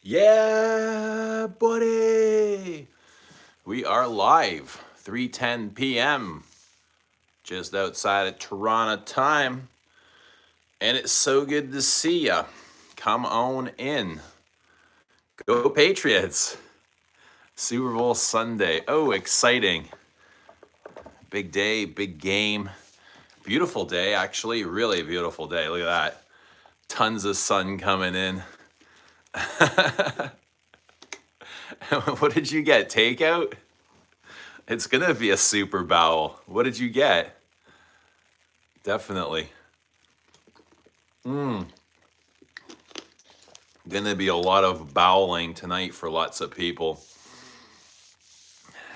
Yeah, buddy. We are live, 3:10 p.m. just outside of Toronto time. And it's so good to see ya. Come on in. Go Patriots. Super Bowl Sunday. Oh, exciting. Big day, big game. Beautiful day, actually. Really beautiful day. Look at that. Tons of sun coming in. What did you get? Takeout? It's gonna be a super bowel. What did you get? Definitely. Gonna be a lot of bowling tonight for lots of people.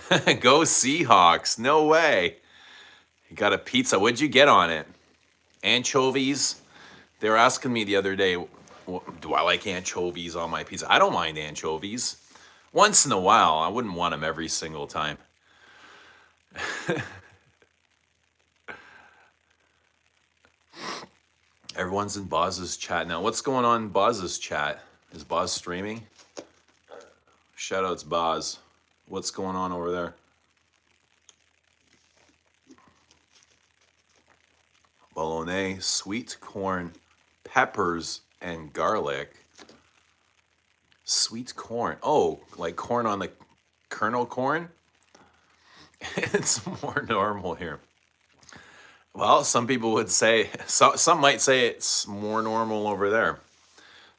Go Seahawks. No way. You got a pizza. What'd you get on it? Anchovies? They were asking me the other day, do I like anchovies on my pizza? I don't mind anchovies. Once in a while. I wouldn't want them every single time. Everyone's in Boz's chat now. What's going on in Boz's chat? Is Boz streaming? Shoutouts, Boz. What's going on over there? Bologna, sweet corn, peppers, and garlic. Sweet corn. Oh, like corn on the kernel corn? It's more normal here. Well, some people would say, some might say it's more normal over there.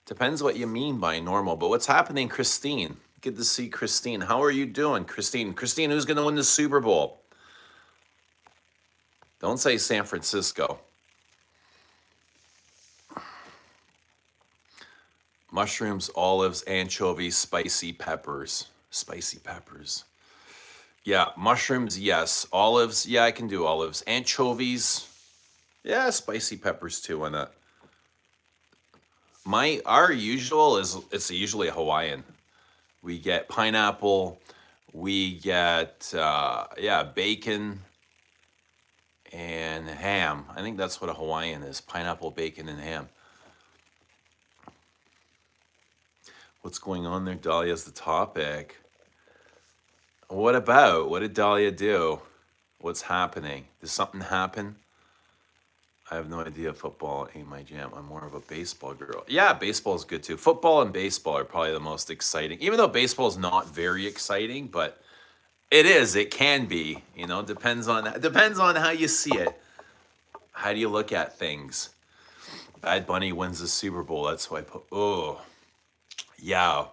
Depends what you mean by normal. But what's happening, Christine? Good to see Christine. How are you doing, Christine? Christine, who's going to win the Super Bowl? Don't say San Francisco. Mushrooms, olives, anchovies, spicy peppers. Spicy peppers. Yeah, mushrooms, yes. Olives, yeah, I can do olives. Anchovies, yeah, spicy peppers too, why not? Our usual is, it's usually Hawaiian. We get pineapple, we get, bacon and ham. I think that's what a Hawaiian is, pineapple, bacon, and ham. What's going on there? Dahlia's the topic. What about? What did Dahlia do? What's happening? Did something happen? I have no idea. Football ain't my jam. I'm more of a baseball girl. Yeah, baseball is good too. Football and baseball are probably the most exciting. Even though baseball is not very exciting, but it is. It can be. You know, depends on how you see it. How do you look at things? Bad Bunny wins the Super Bowl. That's why I put. Oh, yeah.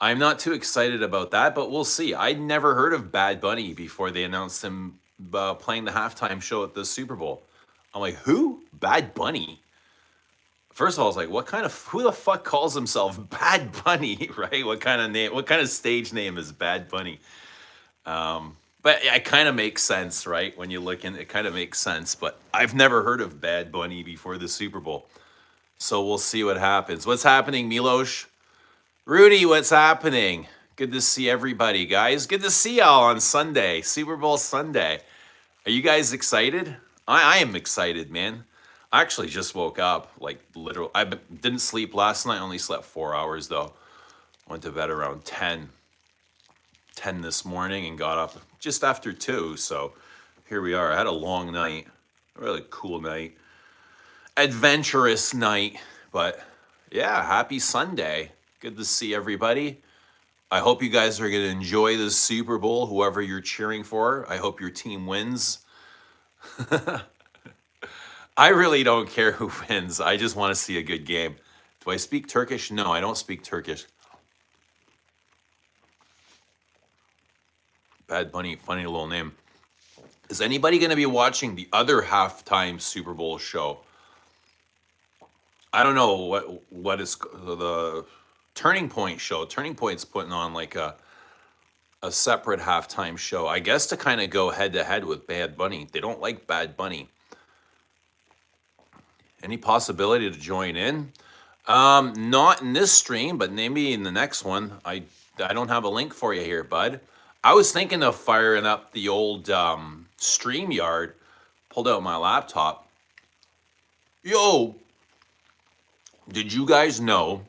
I'm not too excited about that, but we'll see. I'd never heard of Bad Bunny before they announced him playing the halftime show at the Super Bowl. I'm like, who? Bad Bunny? First of all, I was like, who the fuck calls himself Bad Bunny, right? What kind of name, what kind of stage name is Bad Bunny? But yeah, it kind of makes sense, right? When you look in, it kind of makes sense. But I've never heard of Bad Bunny before the Super Bowl. So we'll see what happens. What's happening, Milosh? Rudy, what's happening? Good to see everybody, guys. Good to see y'all on Sunday, Super Bowl Sunday. Are you guys excited? I am excited, man. I actually just woke up, like literally. I didn't sleep last night. I only slept 4 hours though. Went to bed around 10 this morning and got up just after 2. So here we are. I had a long night, a really cool night, adventurous night. But yeah, happy Sunday. Good to see everybody. I hope you guys are going to enjoy the Super Bowl, whoever you're cheering for. I hope your team wins. I really don't care who wins. I just want to see a good game. Do I speak Turkish? No, I don't speak Turkish. Bad Bunny, funny little name. Is anybody going to be watching the other halftime Super Bowl show? I don't know what is the Turning Point show. Turning Point's putting on like a separate halftime show, I guess, to kind of go head to head with Bad Bunny. They don't like Bad Bunny. Any possibility to join in? Not in this stream, but maybe in the next one. I don't have a link for you here, bud. I was thinking of firing up the old StreamYard. Pulled out my laptop. Yo, did you guys know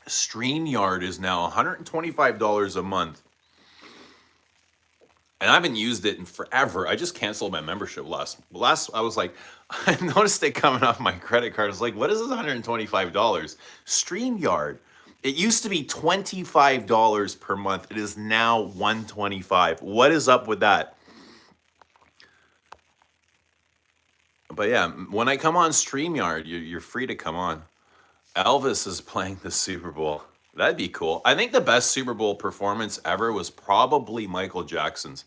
StreamYard is now $125 a month. And I haven't used it in forever. I just canceled my membership last. I was like, I noticed it coming off my credit card. I was like, what is this $125? StreamYard. It used to be $25 per month. It is now $125. What is up with that? But yeah, when I come on StreamYard, you're free to come on. Elvis is playing the Super Bowl. That'd be cool. I think the best Super Bowl performance ever was probably Michael Jackson's.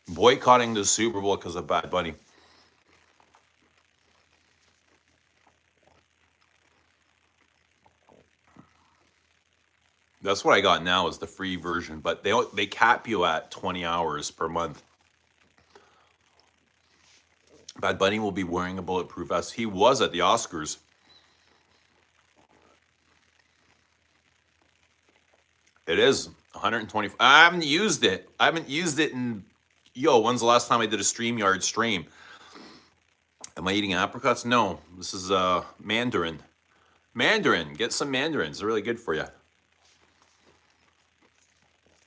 Boycotting the Super Bowl because of Bad Bunny. That's what I got now is the free version, but they cap you at 20 hours per month. Bad Bunny will be wearing a bulletproof vest. He was at the Oscars. It is 120. I haven't used it. I haven't used it in, when's the last time I did a StreamYard stream? Am I eating apricots? No, this is mandarin. Mandarin, get some mandarins. They're really good for you.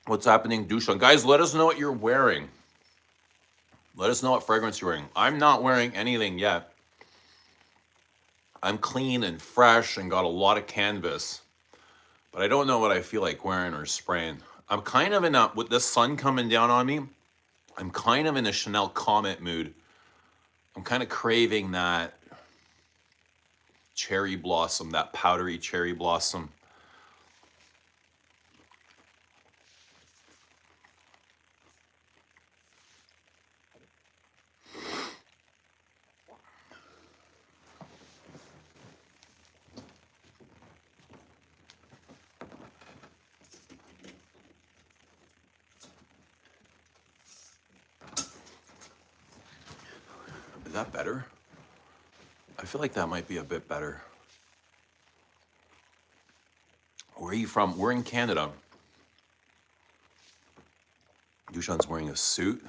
What's happening, Dushan? Guys, let us know what you're wearing. Let us know what fragrance you're wearing. I'm not wearing anything yet. I'm clean and fresh and got a lot of canvas. But I don't know what I feel like wearing or spraying. I'm kind of in a, with the sun coming down on me, I'm kind of in a Chanel Comet mood. I'm kind of craving that cherry blossom, that powdery cherry blossom. Is that better? I feel like that might be a bit better. Where are you from? We're in Canada. Dushan's wearing a suit.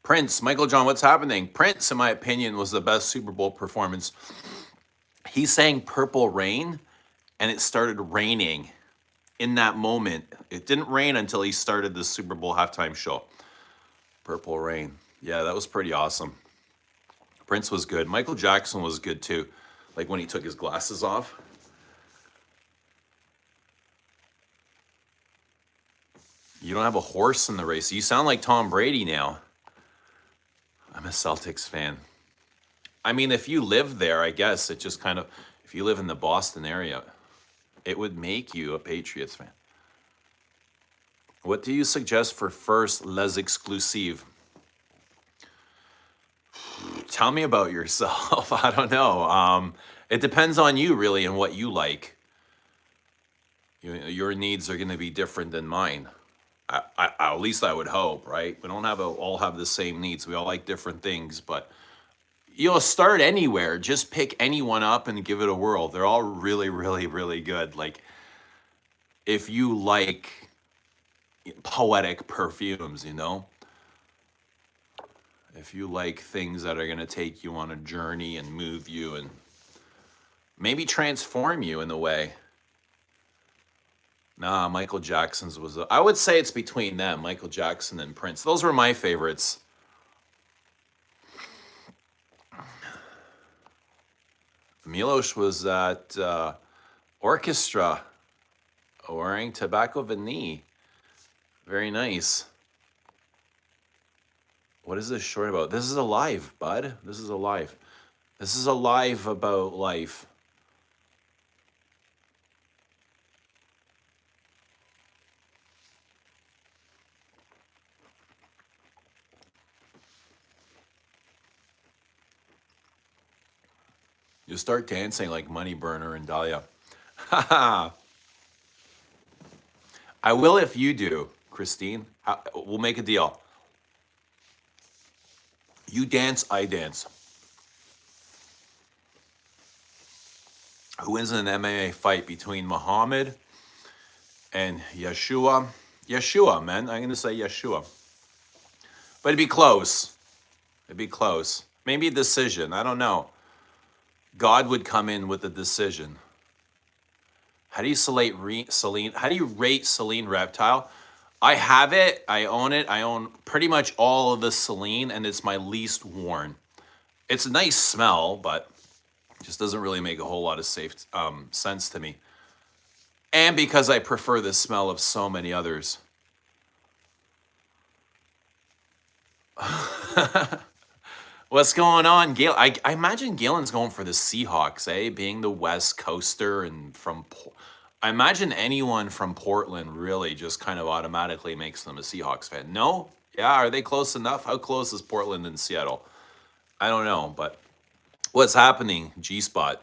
Prince, Michael John, what's happening? Prince, in my opinion, was the best Super Bowl performance. He sang Purple Rain, and it started raining in that moment. It didn't rain until he started the Super Bowl halftime show. Purple Rain. Yeah, that was pretty awesome. Prince was good. Michael Jackson was good too. Like when he took his glasses off. You don't have a horse in the race. You sound like Tom Brady now. I'm a Celtics fan. I mean, if you live there, I guess it just kind of, if you live in the Boston area, it would make you a Patriots fan. What do you suggest for first les exclusives? Tell me about yourself. I don't know. It depends on you really and what you like. Your needs are going to be different than mine. At least I would hope, right? We don't all have the same needs. We all like different things, but you'll start anywhere. Just pick anyone up and give it a whirl. They're all really, really, really good. Like if you like poetic perfumes, if you like things that are going to take you on a journey and move you and maybe transform you in a way. Nah, Michael Jackson's was, I would say it's between them, Michael Jackson and Prince. Those were my favorites. Milos was at orchestra wearing Tobacco Vanille. Very nice. What is this short about? This is a live, bud. This is a live. This is a live about life. You start dancing like Money Burner and Dahlia. I will if you do, Christine. We'll make a deal. You dance, I dance. Who wins in an MMA fight between Muhammad and Yeshua? Yeshua, man. I'm going to say Yeshua. But it'd be close. It'd be close. Maybe a decision. I don't know. God would come in with a decision. How do you Celine? How do you rate Celine Reptile? I have it. I own it. I own pretty much all of the Celine, and it's my least worn. It's a nice smell, but it just doesn't really make a whole lot of sense to me. And because I prefer the smell of so many others. What's going on, Gail? I imagine Galen's going for the Seahawks, eh? Being the West Coaster and I imagine anyone from Portland really just kind of automatically makes them a Seahawks fan. No? Yeah, are they close enough? How close is Portland and Seattle? I don't know, but what's happening, G-Spot?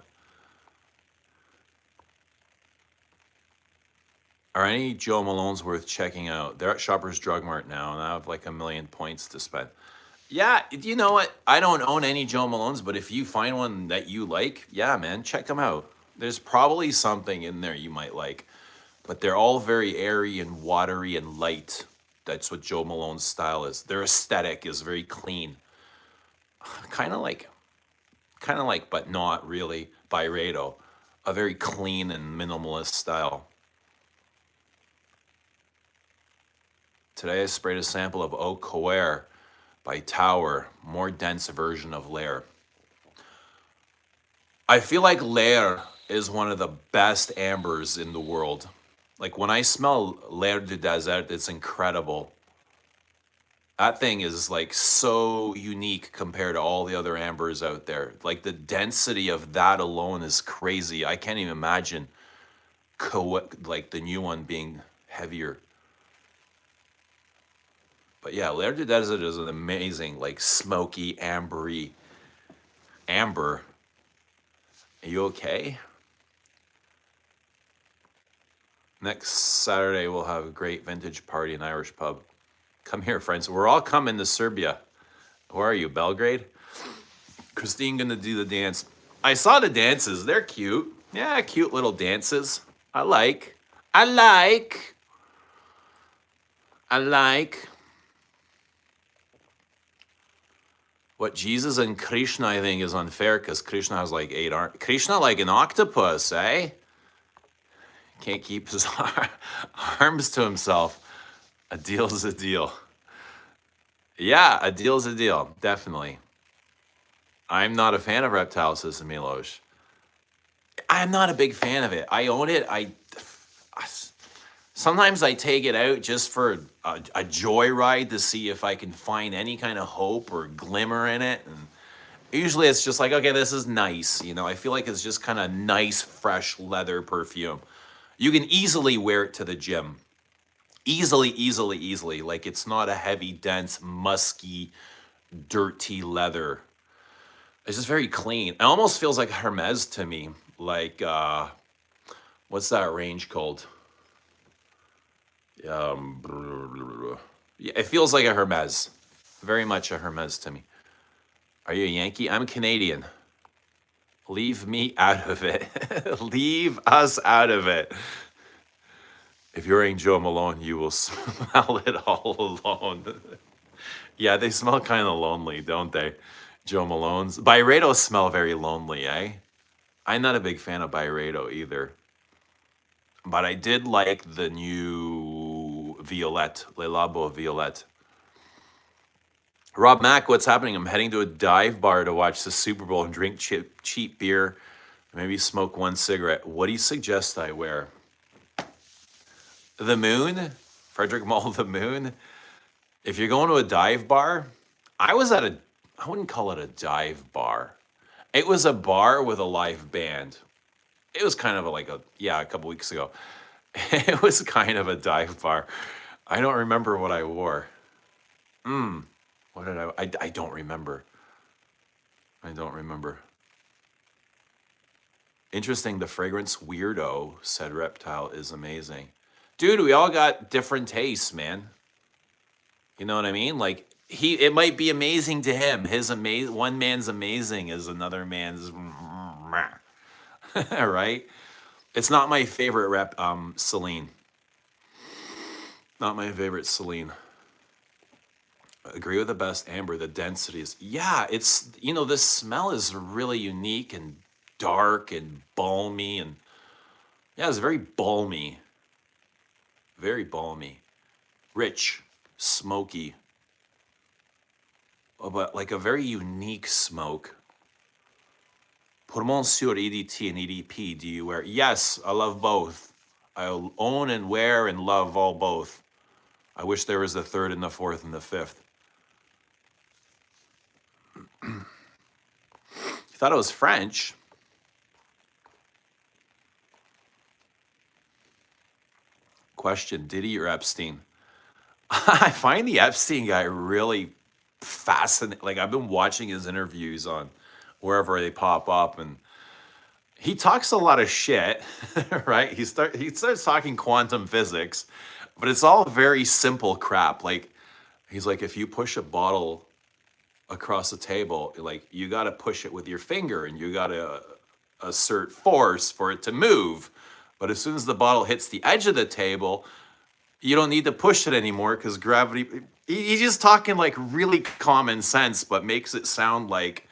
Are any Joe Malones worth checking out? They're at Shoppers Drug Mart now, and I have like 1,000,000 points to spend. Yeah, you know what? I don't own any Joe Malones, but if you find one that you like, yeah, man, check them out. There's probably something in there you might like, but they're all very airy and watery and light. That's what Joe Malone's style is. Their aesthetic is very clean. Kind of like, but not really, Byredo. A very clean and minimalist style. Today I sprayed a sample of Eau Coeur by Tower, more dense version of Lair. I feel like Lair is one of the best ambers in the world. Like when I smell Lair du Desert, it's incredible. That thing is like so unique compared to all the other ambers out there. Like the density of that alone is crazy. I can't even imagine like the new one being heavier. But yeah, Lair du Desert is an amazing, like smoky, ambery amber. Are you okay? Next Saturday, we'll have a great vintage party in Irish pub. Come here, friends. We're all coming to Serbia. Where are you, Belgrade? Christine gonna do the dance. I saw the dances. They're cute. Yeah, cute little dances. I like. What Jesus and Krishna, I think, is unfair because Krishna has like 8 arms. Krishna like an octopus, eh? Can't keep his arms to himself. A deal's a deal. Yeah, a deal's a deal, definitely. I'm not a fan of reptiles, says Milos. I'm not a big fan of it. I own it. Sometimes I take it out just for a joyride to see if I can find any kind of hope or glimmer in it. And usually it's just like, okay, this is nice. You know, I feel like it's just kind of nice, fresh leather perfume. You can easily wear it to the gym. Easily. Like it's not a heavy, dense, musky, dirty leather. It's just very clean. It almost feels like Hermes to me. Like, what's that range called? Yeah, it feels like a Hermes. Very much a Hermes to me. Are you a Yankee? I'm Canadian. Leave me out of it. Leave us out of it. If you're wearing Joe Malone, you will smell it all alone. Yeah, they smell kind of lonely, don't they? Joe Malone's. Byredo smell very lonely, eh? I'm not a big fan of Byredo either. But I did like the new Violette, Le Labo Violette. Rob Mack, what's happening? I'm heading to a dive bar to watch the Super Bowl and drink cheap beer. Maybe smoke 1 cigarette. What do you suggest I wear? The Moon? Frederick Mall, The Moon? If you're going to a dive bar, I wouldn't call it a dive bar. It was a bar with a live band. It was kind of a couple weeks ago. It was kind of a dive bar. I don't remember what I wore. What did I don't remember. I don't remember. Interesting, the fragrance weirdo said Reptile is amazing. Dude, we all got different tastes, man. You know what I mean? Like it might be amazing to him. One man's amazing is another man's right? It's not my favorite Celine. Not my favorite Celine. Agree with the best amber, the density is, yeah, it's, this smell is really unique and dark and balmy and Yeah, it's very balmy. Very balmy. Rich. Smoky. Oh, but like a very unique smoke. Pour Monsieur EDT and EDP, do you wear? Yes, I love both. I own and wear and love all both. I wish there was the third and the fourth and the fifth. You thought it was French? Question, Diddy or Epstein? I find the Epstein guy really fascinating. Like, I've been watching his interviews on wherever they pop up, and he talks a lot of shit, right? He starts talking quantum physics, but it's all very simple crap. Like, he's like, if you push a bottle across the table, like, you got to push it with your finger, and you got to assert force for it to move. But as soon as the bottle hits the edge of the table, you don't need to push it anymore because gravity. He's just talking like really common sense, but makes it sound like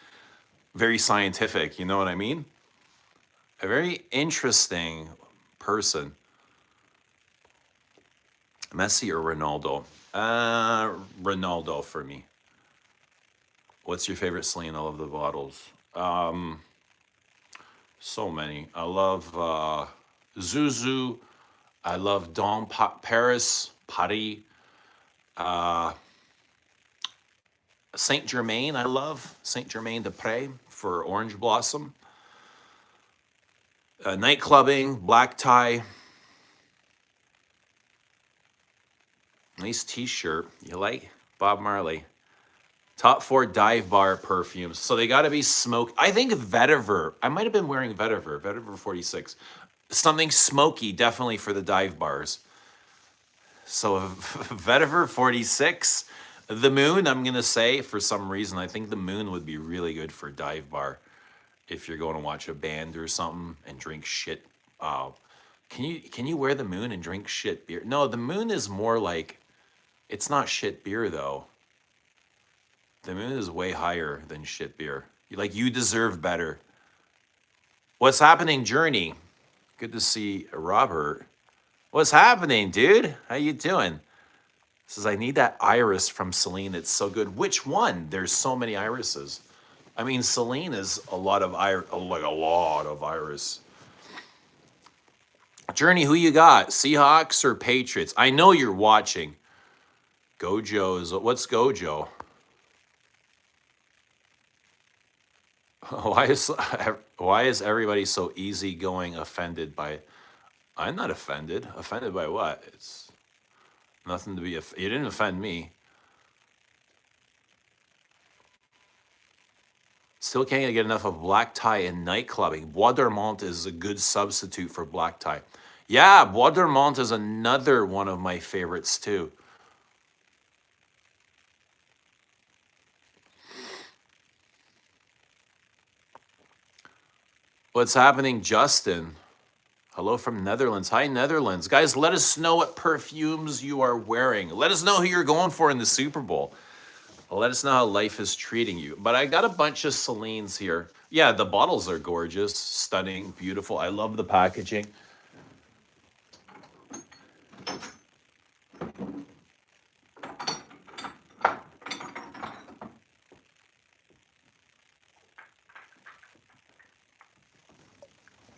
very scientific. You know what I mean? A very interesting person. Messi or Ronaldo? Ronaldo for me. What's your favorite Celine? I love the bottles. So many. I love Zuzu. I love Paris, Saint Germain. I love Saint Germain de Prés for Orange Blossom. Night clubbing, black tie. Nice t-shirt. You like? Bob Marley. Top 4 dive bar perfumes. So they got to be smoke. I think vetiver. I might have been wearing vetiver 46. Something smoky, definitely for the dive bars. So vetiver 46. The Moon, I'm going to say, for some reason, I think the Moon would be really good for dive bar. If you're going to watch a band or something and drink shit. Can you wear the Moon and drink shit beer? No, the Moon is more like, it's not shit beer though. The Moon is way higher than shit beer. Like, you deserve better. What's happening, Journey? Good to see Robert. What's happening, dude? How you doing? Says, I need that iris from Celine. It's so good. Which one? There's so many irises. I mean, Celine is a lot of iris. Journey, who you got? Seahawks or Patriots? I know you're watching. Gojo's. What's Gojo? Why is everybody so easygoing offended by? I'm not offended. Offended by what? It's nothing to be. You didn't offend me. Still can't get enough of black tie in night clubbing. Bois d'Armont is a good substitute for black tie. Yeah, Bois d'Armont is another one of my favorites too. What's happening, Justin? Hello from Netherlands. Hi, Netherlands. Guys, let us know what perfumes you are wearing. Let us know who you're going for in the Super Bowl. Let us know how life is treating you. But I got a bunch of Celines here. Yeah, the bottles are gorgeous, stunning, beautiful. I love the packaging.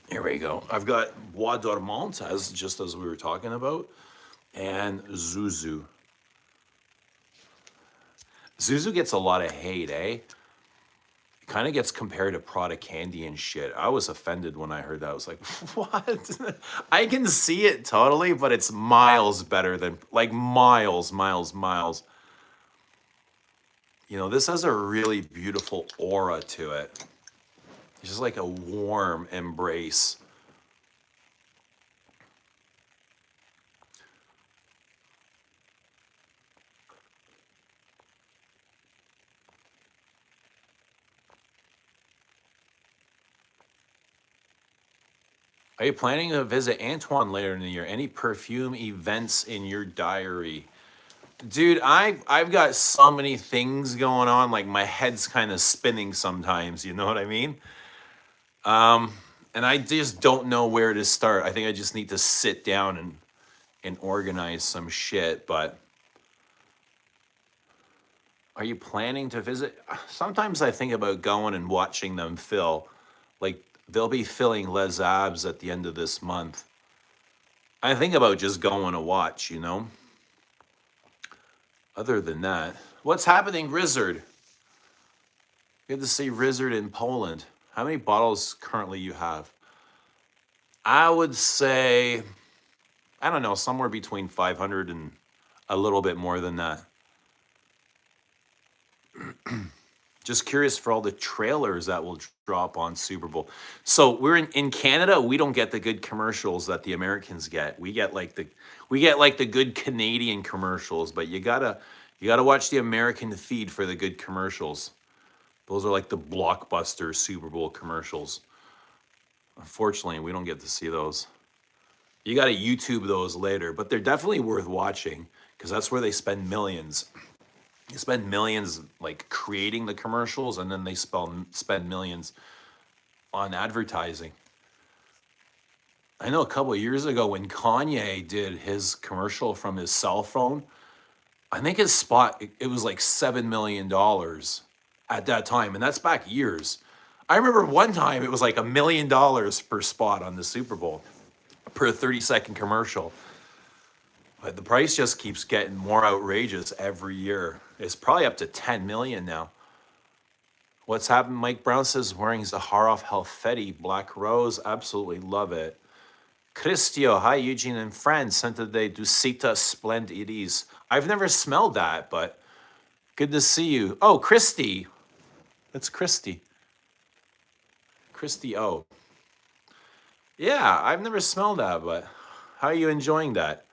Here we go. I've got Bois d'Armont, just as we were talking about, and Zuzu. Zuzu gets a lot of hate, eh? It kind of gets compared to Prada candy and shit. I was offended when I heard that. I was like, what? I can see it totally, but it's miles better than, like, miles. You know, this has a really beautiful aura to it. It's just like a warm embrace. Are you planning to visit Antoine later in the year? Any perfume events in your diary? Dude, I've got so many things going on, like my head's kind of spinning sometimes, you know what I mean? And I just don't know where to start. I think I just need to sit down and organize some shit. But are you planning to visit? Sometimes I think about going and watching them fill. Like they'll be filling Les Abs at the end of this month. I think about just going to watch, you know? Other than that, what's happening, Rizzard? Good to see Rizzard in Poland. How many bottles currently you have? I would say, I don't know, somewhere between 500 and a little bit more than that. Just curious for all the trailers that will drop on Super Bowl. So we're in Canada, we don't get the good commercials that the Americans get. We get like the good Canadian commercials, but you gotta watch the American feed for the good commercials. Those are like the blockbuster Super Bowl commercials. Unfortunately, we don't get to see those. You got to YouTube those later, but they're definitely worth watching because that's where they spend millions. They spend millions like creating the commercials, and then they spend millions on advertising. I know a couple of years ago when Kanye did his commercial from his cell phone, I think his spot it was like $7 million at that time, and that's back years. I remember one time it was like $1 million per spot on the Super Bowl per 30-second commercial. But the price just keeps getting more outrageous every year. It's probably up to 10 million now. What's happened? Mike Brown says wearing Zaharoff Helfetti Black Rose. Absolutely love it. Cristio, hi Eugene and friends. Santa de Dusita Splendidis. I've never smelled that, but good to see you. Oh, Christy. That's Christy. Christy O. Yeah, I've never smelled that, but how are you enjoying that?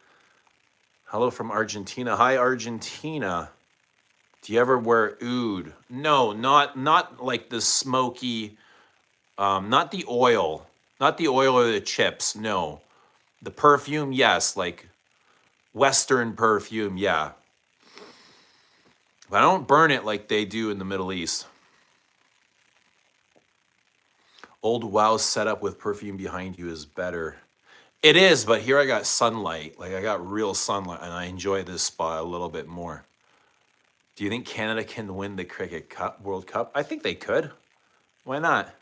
Hello from Argentina. Hi, Argentina. Do you ever wear oud? No, not like the smoky, not the oil, not the oil or the chips. No, the perfume, yes, like Western perfume, yeah. But I don't burn it like they do in the Middle East. Old WoW setup with perfume behind you is better. It is, but here I got sunlight. Like I got real sunlight, and I enjoy this spot a little bit more. Do you think Canada can win the Cricket Cup, World Cup? I think they could. Why not?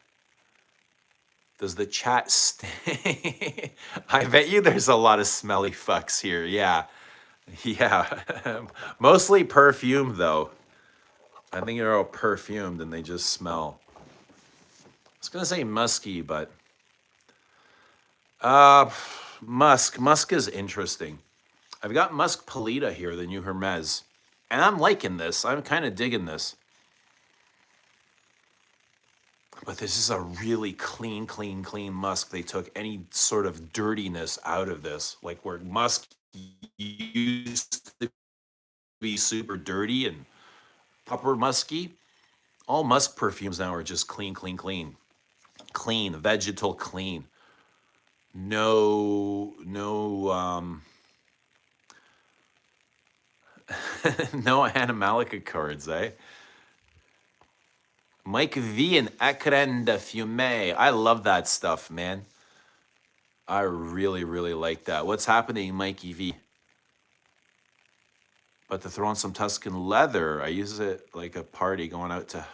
Does the chat stay? I bet you there's a lot of smelly fucks here. Yeah. Yeah. Mostly perfume, though. I think they're all perfumed and they just smell. I was going to say musky, but. Musk. Musk is interesting. I've got Musk Pita here, the new Hermes. And I'm liking this. I'm kind of digging this. But this is a really clean, clean, clean Musk. They took any sort of dirtiness out of this. Like where Musk used to be super dirty and upper musky. All Musk perfumes now are just clean, clean, clean. Clean, vegetal clean. No, no animalic cards, eh? Mike V and Ecran de Fume. I love that stuff, man. I really, really like that. What's happening, Mikey V? But to throw on some Tuscan leather, I use it like a party going out to.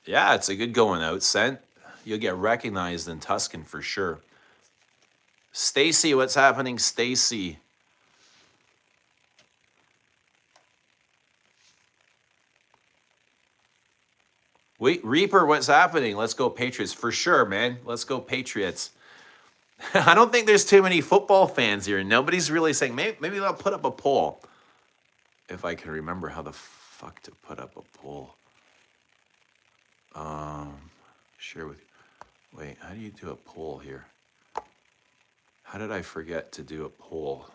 Yeah, it's a good going out scent. You'll get recognized in Tuscan for sure. Stacy, what's happening, Stacy? Wait, Reaper, what's happening? Let's go Patriots for sure, man. Let's go Patriots. I don't think there's too many football fans here. Nobody's really saying, maybe I'll put up a poll. If I can remember how the fuck to put up a poll. Share with you. Wait, how do you do a poll here? How did I forget to do a poll?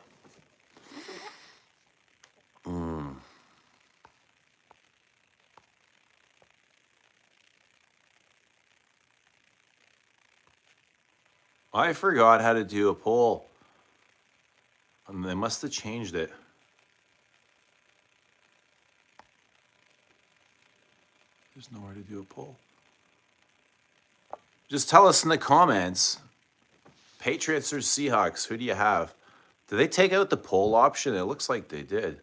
I forgot how to do a poll. They must have changed it. There's nowhere to do a poll. Just tell us in the comments. Patriots or Seahawks? Who do you have? Did they take out the poll option? It looks like they did.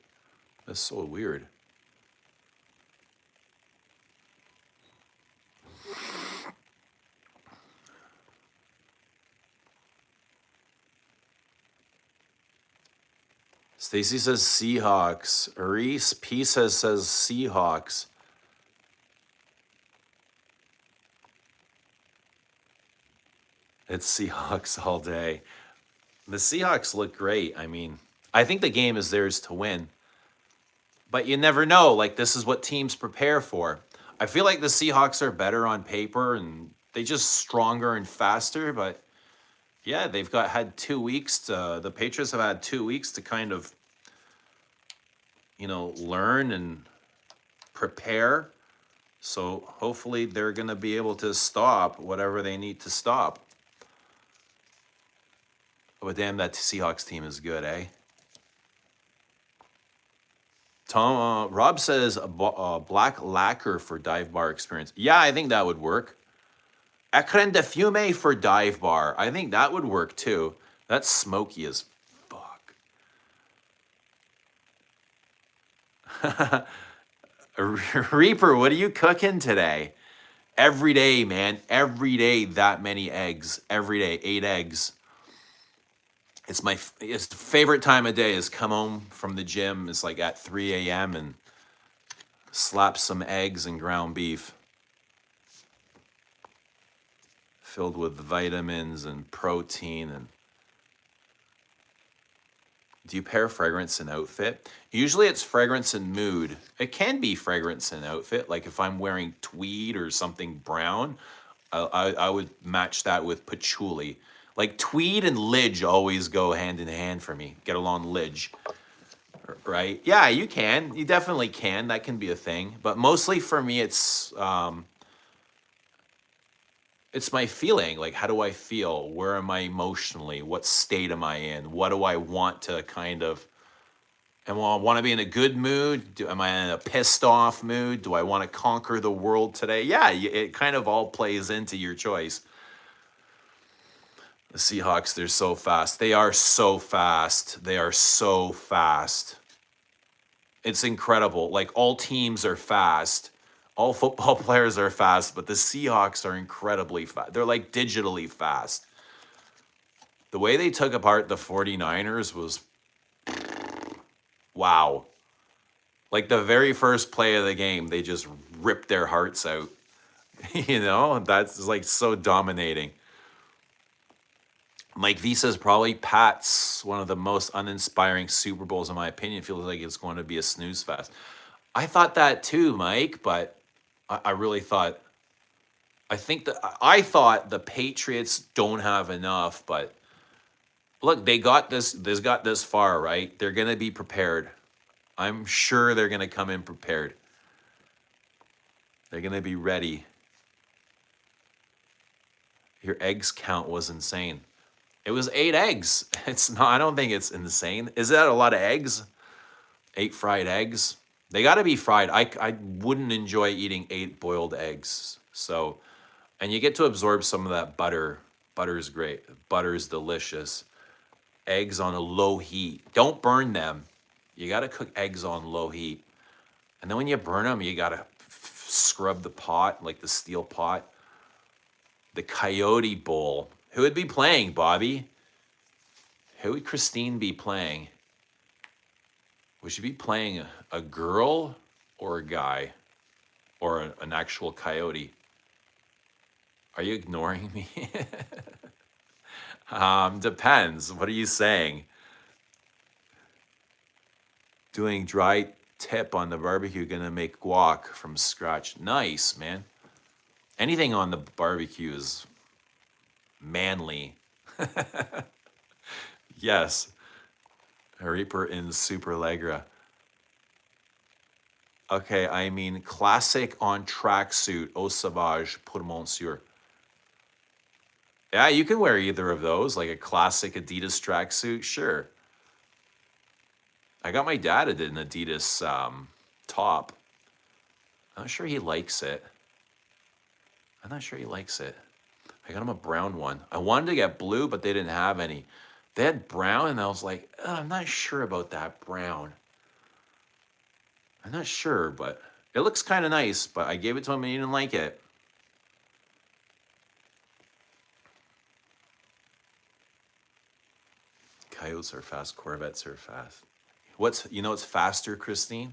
That's so weird. Stacy says Seahawks. Reese P says Seahawks. It's Seahawks all day. The Seahawks look great. I mean, I think the game is theirs to win. But you never know. Like, this is what teams prepare for. I feel like the Seahawks are better on paper and they just stronger and faster. But yeah, they've had 2 weeks to, the Patriots have had 2 weeks to kind of, learn and prepare. So hopefully they're going to be able to stop whatever they need to stop. But damn, that Seahawks team is good, eh? Rob says black lacquer for dive bar experience. Yeah, I think that would work. Écran de fumée for dive bar. I think that would work too. That's smoky as fuck. Reaper, what are you cooking today? Every day, man. Every day, that many eggs. Every day, 8 eggs. It's the favorite time of day is come home from the gym. It's like at 3 a.m. and slap some eggs and ground beef filled with vitamins and protein. And do you pair fragrance and outfit? Usually it's fragrance and mood. It can be fragrance and outfit. Like if I'm wearing tweed or something brown, I would match that with patchouli. Like tweed and lidge always go hand in hand for me. Get along lidge, right? Yeah, you can. You definitely can. That can be a thing. But mostly for me, it's my feeling. Like, how do I feel? Where am I emotionally? What state am I in? What do I want to kind of... Am I want to be in a good mood? Am I in a pissed off mood? Do I want to conquer the world today? Yeah, it kind of all plays into your choice. The Seahawks, they're so fast. They are so fast. They are so fast. It's incredible. Like, all teams are fast. All football players are fast, but the Seahawks are incredibly fast. They're like digitally fast. The way they took apart the 49ers was... wow. Like, the very first play of the game, they just ripped their hearts out. That's like so dominating. Mike V says probably Pat's one of the most uninspiring Super Bowls, in my opinion. It feels like it's going to be a snooze fest. I thought that too, Mike, but I really thought... I thought the Patriots don't have enough, but look, they got this far, right? They're going to be prepared. I'm sure they're going to come in prepared. They're going to be ready. Your eggs count was insane. It was 8 eggs. It's not, I don't think it's insane. Is that a lot of eggs? 8 fried eggs? They got to be fried. I wouldn't enjoy eating 8 boiled eggs. So, and you get to absorb some of that butter. Butter's great. Butter's delicious. Eggs on a low heat. Don't burn them. You got to cook eggs on low heat. And then when you burn them, you got to scrub the pot, like the steel pot. The Coyote Bowl. Who would be playing, Bobby? Who would Christine be playing? Would she be playing a girl or a guy? Or an actual coyote? Are you ignoring me? Depends. What are you saying? Doing dry tip on the barbecue, gonna make guac from scratch. Nice, man. Anything on the barbecue is manly. Yes. A Reaper in Superlegra. Okay, I mean classic on tracksuit, Au Sauvage pour Monsieur. Yeah, you can wear either of those, like a classic Adidas tracksuit, sure. I got my dad an Adidas top. I'm not sure he likes it. I'm not sure he likes it. I got them a brown one. I wanted to get blue, but they didn't have any. They had brown, and I was like, I'm not sure about that brown. I'm not sure, but it looks kind of nice, but I gave it to him and he didn't like it. Coyotes are fast, Corvettes are fast. You know what's faster, Christine?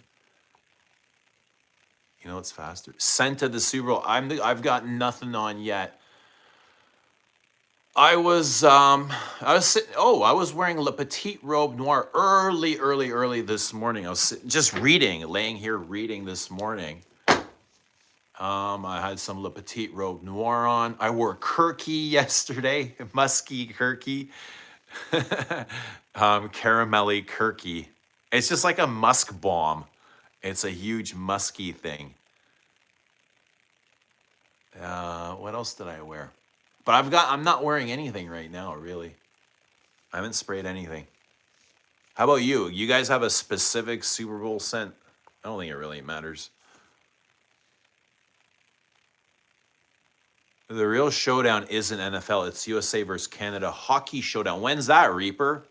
You know what's faster? Scent of the Super Bowl. I've got nothing on yet. I was I was wearing Le Petite Robe Noire early this morning. I was just laying here reading this morning. I had some Le Petite Robe Noire on. I wore Kirky yesterday, musky Kirky, caramelly Kirky. It's just like a musk bomb. It's a huge musky thing. What else did I wear? But I'm not wearing anything right now, really. I haven't sprayed anything. How about you? You guys have a specific Super Bowl scent? I don't think it really matters. The real showdown isn't NFL. It's USA versus Canada hockey showdown. When's that, Reaper?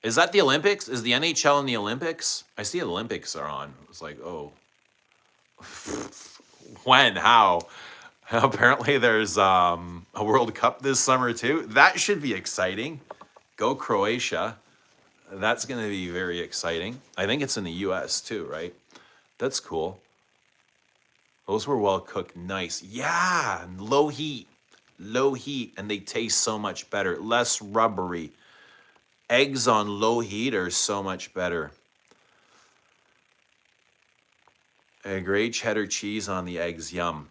Is that the Olympics? Is the NHL in the Olympics? I see the Olympics are on. It's like, oh. When? How? Apparently there's a World Cup this summer too. That should be exciting. Go Croatia. That's going to be very exciting. I think it's in the US too, right? That's cool. Those were well cooked, nice. Yeah, low heat, and they taste so much better. Less rubbery. Eggs on low heat are so much better. A great cheddar cheese on the eggs, yum.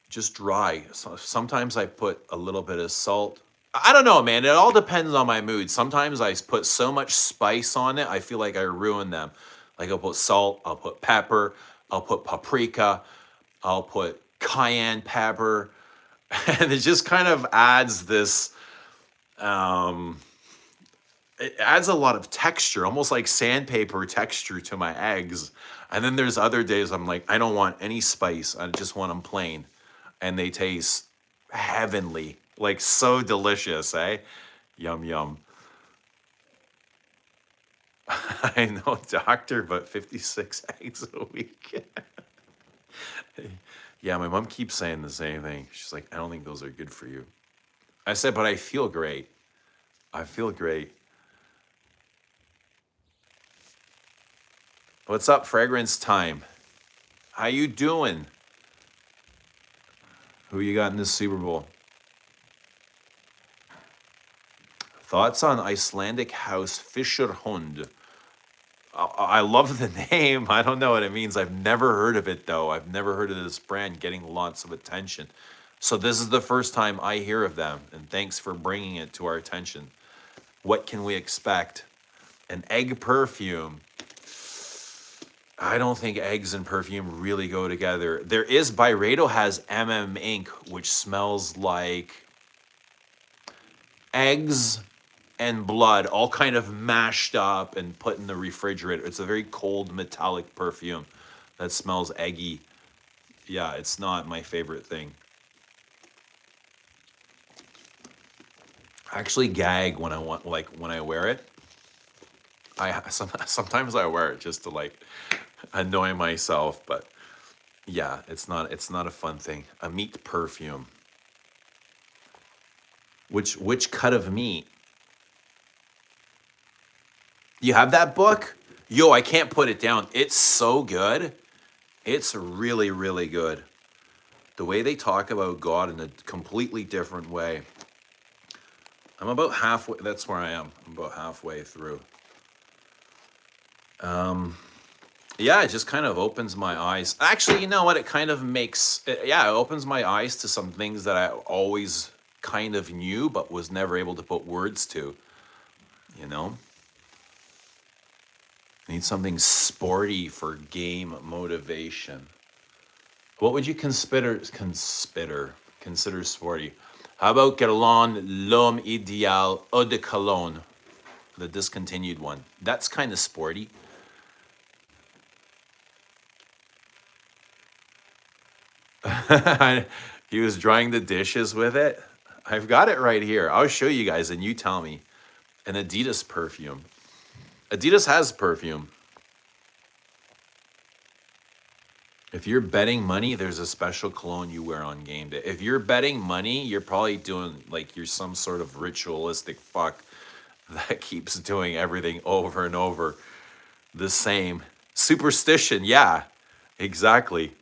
Just dry. So sometimes I put a little bit of salt. I don't know, man. It all depends on my mood. Sometimes I put so much spice on it, I feel like I ruin them. Like I'll put salt, I'll put pepper, I'll put paprika, I'll put cayenne pepper, and it just kind of adds this, it adds a lot of texture, almost like sandpaper texture to my eggs. And then there's other days I'm like, I don't want any spice. I just want them plain. And they taste heavenly, like so delicious, eh? Yum, yum. I know, doctor, but 56 eggs a week. Yeah, my mom keeps saying the same thing. She's like, I don't think those are good for you. I said, but I feel great. I feel great. What's up, fragrance time? How you doing? Who you got in this Super Bowl? Thoughts on Icelandic house Fischerhund? I love the name. I don't know what it means. I've never heard of it, though. I've never heard of this brand getting lots of attention. So this is the first time I hear of them, and thanks for bringing it to our attention. What can we expect? An egg perfume. I don't think eggs and perfume really go together. There is, Byredo has Ink, which smells like eggs and blood, all kind of mashed up and put in the refrigerator. It's a very cold metallic perfume that smells eggy. Yeah, it's not my favorite thing. I actually gag when I when I wear it. Sometimes I wear it just to like annoy myself, but yeah, it's not a fun thing. A meat perfume. Which cut of meat? You have that book? Yo, I can't put it down. It's so good. It's really, really good. The way they talk about God in a completely different way. I'm about halfway. That's where I am. I'm about halfway through. Yeah, it just kind of opens my eyes. Actually, you know what? It kind of makes, it opens my eyes to some things that I always kind of knew, but was never able to put words to, you know? Need something sporty for game motivation. What would you consider sporty? How about Guerlain L'Homme Ideal Eau de Cologne, the discontinued one? That's kind of sporty. He was drying the dishes with it. I've got it right here. I'll show you guys and you tell me. An Adidas perfume. Adidas has perfume. If you're betting money, there's a special cologne you wear on game day. If you're betting money, you're probably doing like you're some sort of ritualistic fuck that keeps doing everything over and over the same. Superstition, yeah, exactly.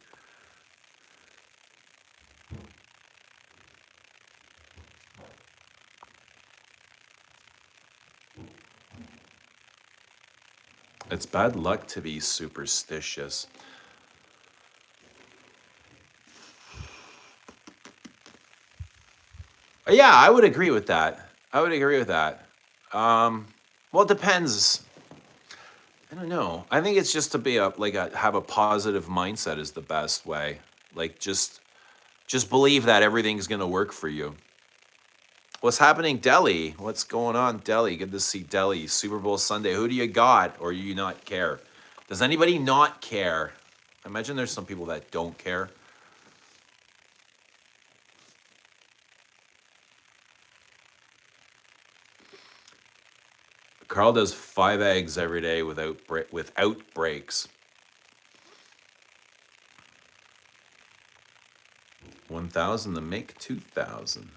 It's bad luck to be superstitious. Yeah, I would agree with that. I would agree with that. Well, it depends. I don't know. I think it's just to be have a positive mindset is the best way. Like just believe that everything's gonna work for you. What's happening, Delhi? What's going on, Delhi? Good to see Delhi. Super Bowl Sunday. Who do you got, or do you not care? Does anybody not care? I imagine there's some people that don't care. Carl does 5 eggs every day without breaks. 1,000 to make 2,000.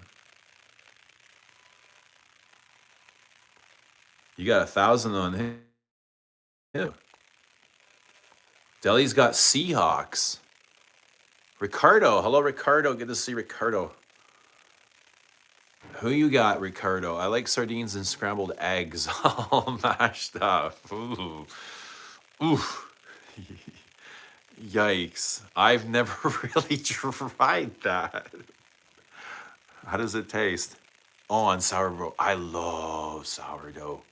You got 1,000 on him. Yeah. Delhi's got Seahawks. Ricardo. Hello, Ricardo. Good to see Ricardo. Who you got, Ricardo? I like sardines and scrambled eggs all mashed up. Ooh. Ooh. Yikes. I've never really tried that. How does it taste? Oh, on sourdough. I love sourdough.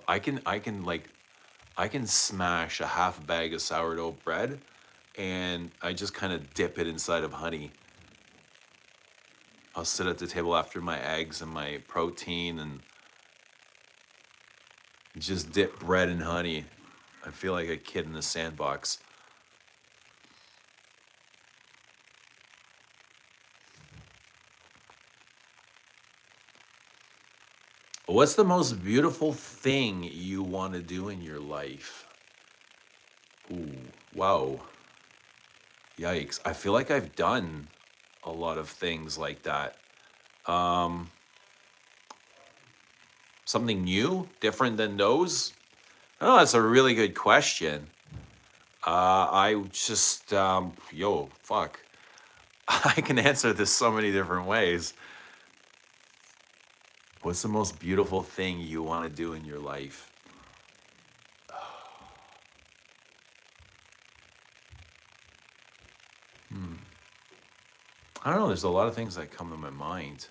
I can smash a half bag of sourdough bread and I just kind of dip it inside of honey. I'll sit at the table after my eggs and my protein and just dip bread in honey. I feel like a kid in the sandbox. What's the most beautiful thing you want to do in your life? Ooh, wow. Yikes. I feel like I've done a lot of things like that. Um, Something new, different than those? Oh, that's a really good question. I just, fuck. I can answer this so many different ways. What's the most beautiful thing you want to do in your life? I don't know. There's a lot of things that come to my mind.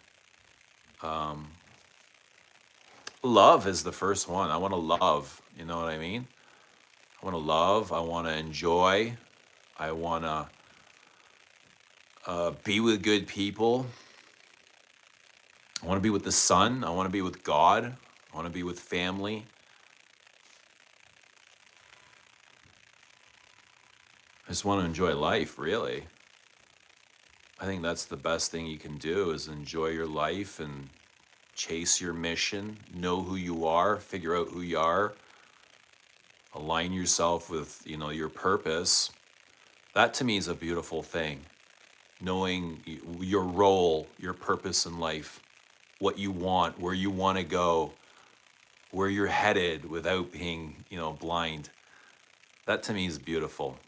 Um, Love is the first one. I want to love. You know what I mean? I want to love. I want to enjoy. I want to be with good people. I want to be with the sun. I want to be with God. I want to be with family. I just want to enjoy life, really. I think that's the best thing you can do is enjoy your life and chase your mission, know who you are, figure out who you are, align yourself with, your purpose. That to me is a beautiful thing. Knowing your role, your purpose in life, what you want, where you want to go, where you're headed without being, blind. That to me is beautiful.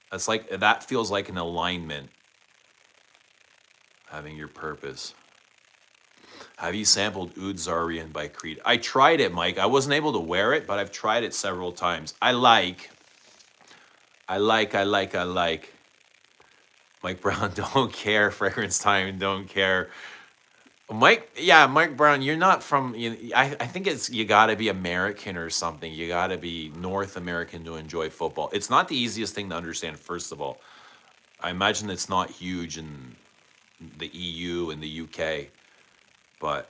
That feels like an alignment, having your purpose. Have you sampled Oud Zarian by Creed? I tried it, Mike. I wasn't able to wear it, but I've tried it several times. I like. Mike Brown, don't care. Fragrance Time, don't care. Mike Brown, you're not from, I think you gotta be American or something. You gotta be North American to enjoy football. It's not the easiest thing to understand, first of all. I imagine it's not huge in the EU and the UK, but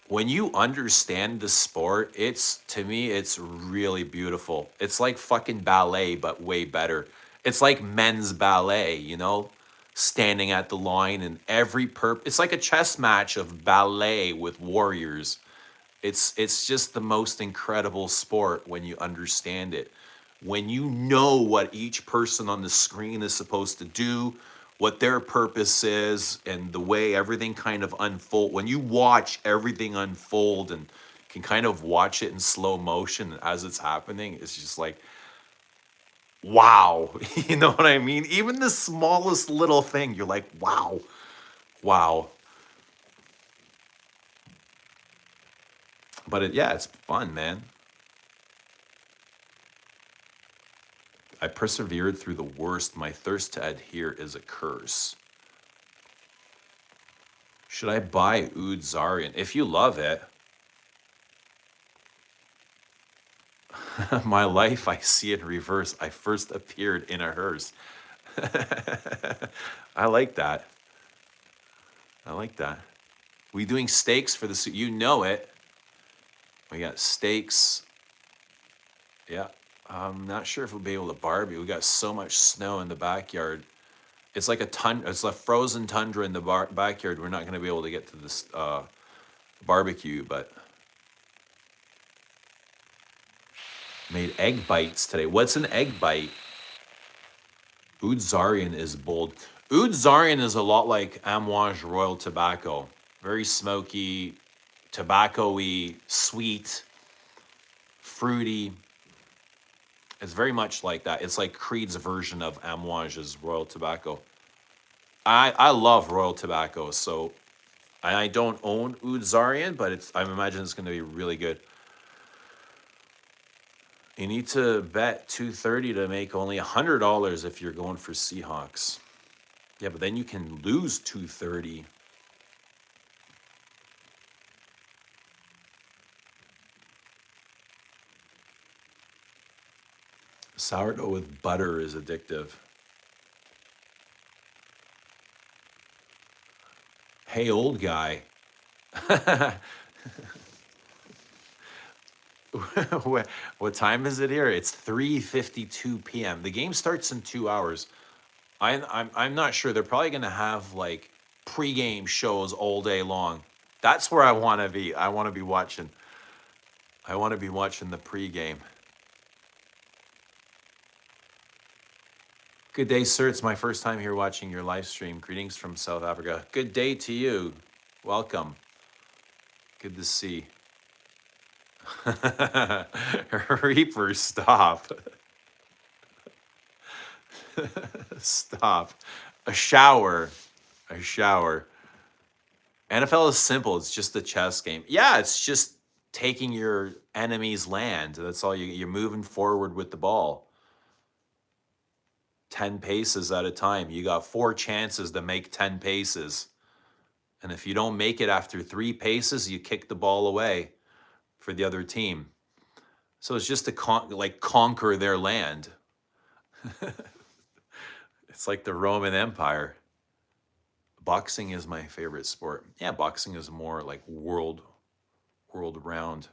when you understand the sport, to me, it's really beautiful. It's like fucking ballet, but way better. It's like men's ballet, you know, standing at the line and it's like a chess match of ballet with warriors. It's just the most incredible sport when you understand it. When you know what each person on the screen is supposed to do, what their purpose is, and the way everything kind of unfold. When you watch everything unfold and can kind of watch it in slow motion as it's happening, it's just like, wow. You know what I mean? Even the smallest little thing, you're like, wow, wow. But yeah, it's fun, man. I persevered through the worst. My thirst to adhere is a curse. Should I buy Oud Zarian? If you love it. My life, I see it in reverse. I first appeared in a hearse. I like that. I like that. We doing steaks for the suit. You know it. We got steaks. Yeah. I'm not sure if we'll be able to barbecue. We got so much snow in the backyard. It's like it's a frozen tundra in the backyard. We're not going to be able to get to this barbecue, but made egg bites today. What's an egg bite? Oud Zarian is bold. Oud Zarian is a lot like Amouage Royal Tobacco. Very smoky, tobacco-y, sweet, fruity. It's very much like that. It's like Creed's version of Amouage's Royal Tobacco. I love Royal Tobacco, so I don't own Oud Zarian, but I imagine it's going to be really good. You need to bet 230 to make only $100 if you're going for Seahawks. Yeah, but then you can lose 230. Sourdough with butter is addictive. Hey, old guy. What time is it here? It's 3:52 p.m. The game starts in 2 hours. I'm not sure. They're probably gonna have like pre-game shows all day long. That's where I want to be. I want to be watching. I want to be watching the pre-game. Good day, sir. It's my first time here watching your live stream. Greetings from South Africa. Good day to you. Welcome. Good to see. Reaper, stop. Stop. A shower. A shower. NFL is simple. It's just a chess game. Yeah, it's just taking your enemy's land. That's all you're moving forward with the ball. 10 paces at a time. You got 4 chances to make 10 paces. And if you don't make it after 3 paces, you kick the ball away for the other team. So it's just to conquer their land. It's like the Roman Empire. Boxing is my favorite sport. Yeah, boxing is more like world round.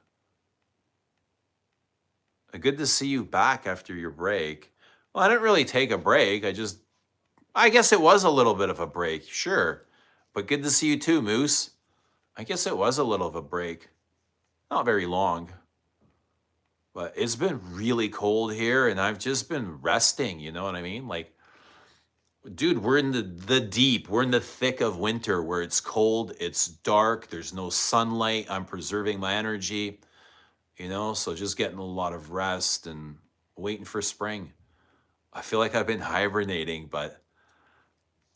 Good to see you back after your break. Well, I didn't really take a break. I guess it was a little bit of a break, sure. But good to see you too, Moose. I guess it was a little of a break. Not very long. But it's been really cold here and I've just been resting, you know what I mean? Like, dude, we're in the deep. We're in the thick of winter where it's cold, it's dark, there's no sunlight. I'm preserving my energy, you know? So just getting a lot of rest and waiting for spring. I feel like I've been hibernating, but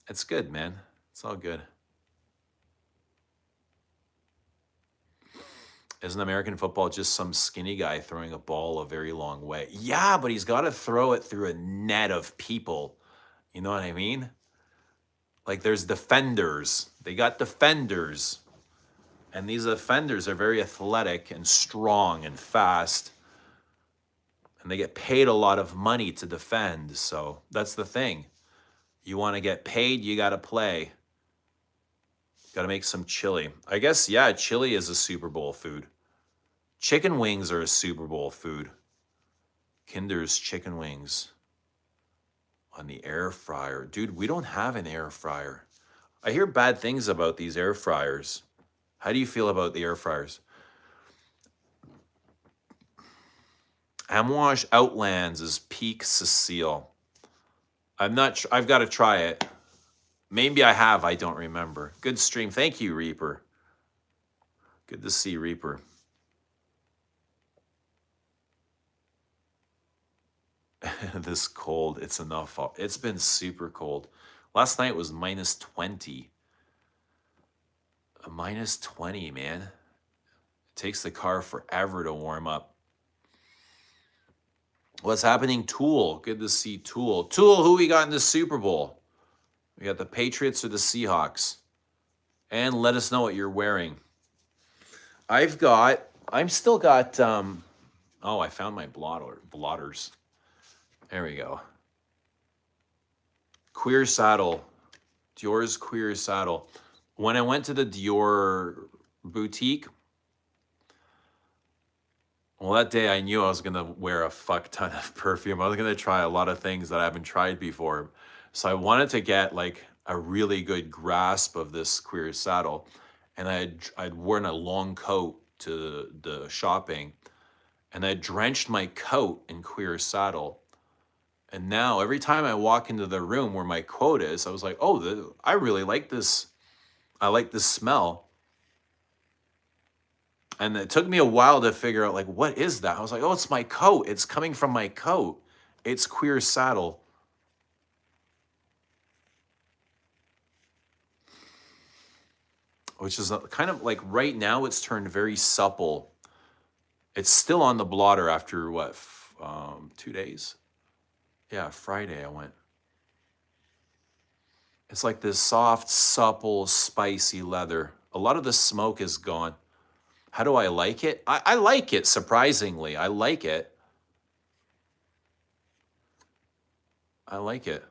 it's good, man. It's all good. Isn't American football just some skinny guy throwing a ball a very long way? Yeah, but he's got to throw it through a net of people. You know what I mean? Like there's defenders. They got defenders. And these defenders are very athletic and strong and fast. And they get paid a lot of money to defend. So that's the thing. You want to get paid, you got to play. Got to make some chili. I guess, yeah, chili is a Super Bowl food. Chicken wings are a Super Bowl food. Kinder's chicken wings. on the air fryer. Dude, we don't have an air fryer. I hear bad things about these air fryers. How do you feel about the air fryers? Amouage Outlands is peak Cecile. I've got to try it. Maybe I have, I don't remember. Good stream. Thank you, Reaper. Good to see Reaper. This cold, it's enough. It's been super cold. Last night was minus 20. Minus 20, man. It takes the car forever to warm up. What's happening, Tool? Good to see Tool. Tool, who we got in the Super Bowl? We got the Patriots or the Seahawks. And let us know what you're wearing. I'm still got, oh, I found my blotters. There we go. Queer Saddle. Dior's Queer Saddle. When I went to the Dior boutique, well, that day I knew I was going to wear a fuck ton of perfume. I was going to try a lot of things that I haven't tried before. So I wanted to get like a really good grasp of this Queer Saddle. And I'd worn a long coat to the shopping. And I drenched my coat in Queer Saddle. And now every time I walk into the room where my coat is, I was like, oh, I really like this. I like this smell. And it took me a while to figure out, like, what is that? I was like, oh, it's my coat. It's coming from my coat. It's Queer Saddle. Which is kind of like right now it's turned very supple. It's still on the blotter after, what, 2 days? Yeah, Friday I went. It's like this soft, supple, spicy leather. A lot of the smoke is gone. How do I like it? I like it, surprisingly. I like it. I like it.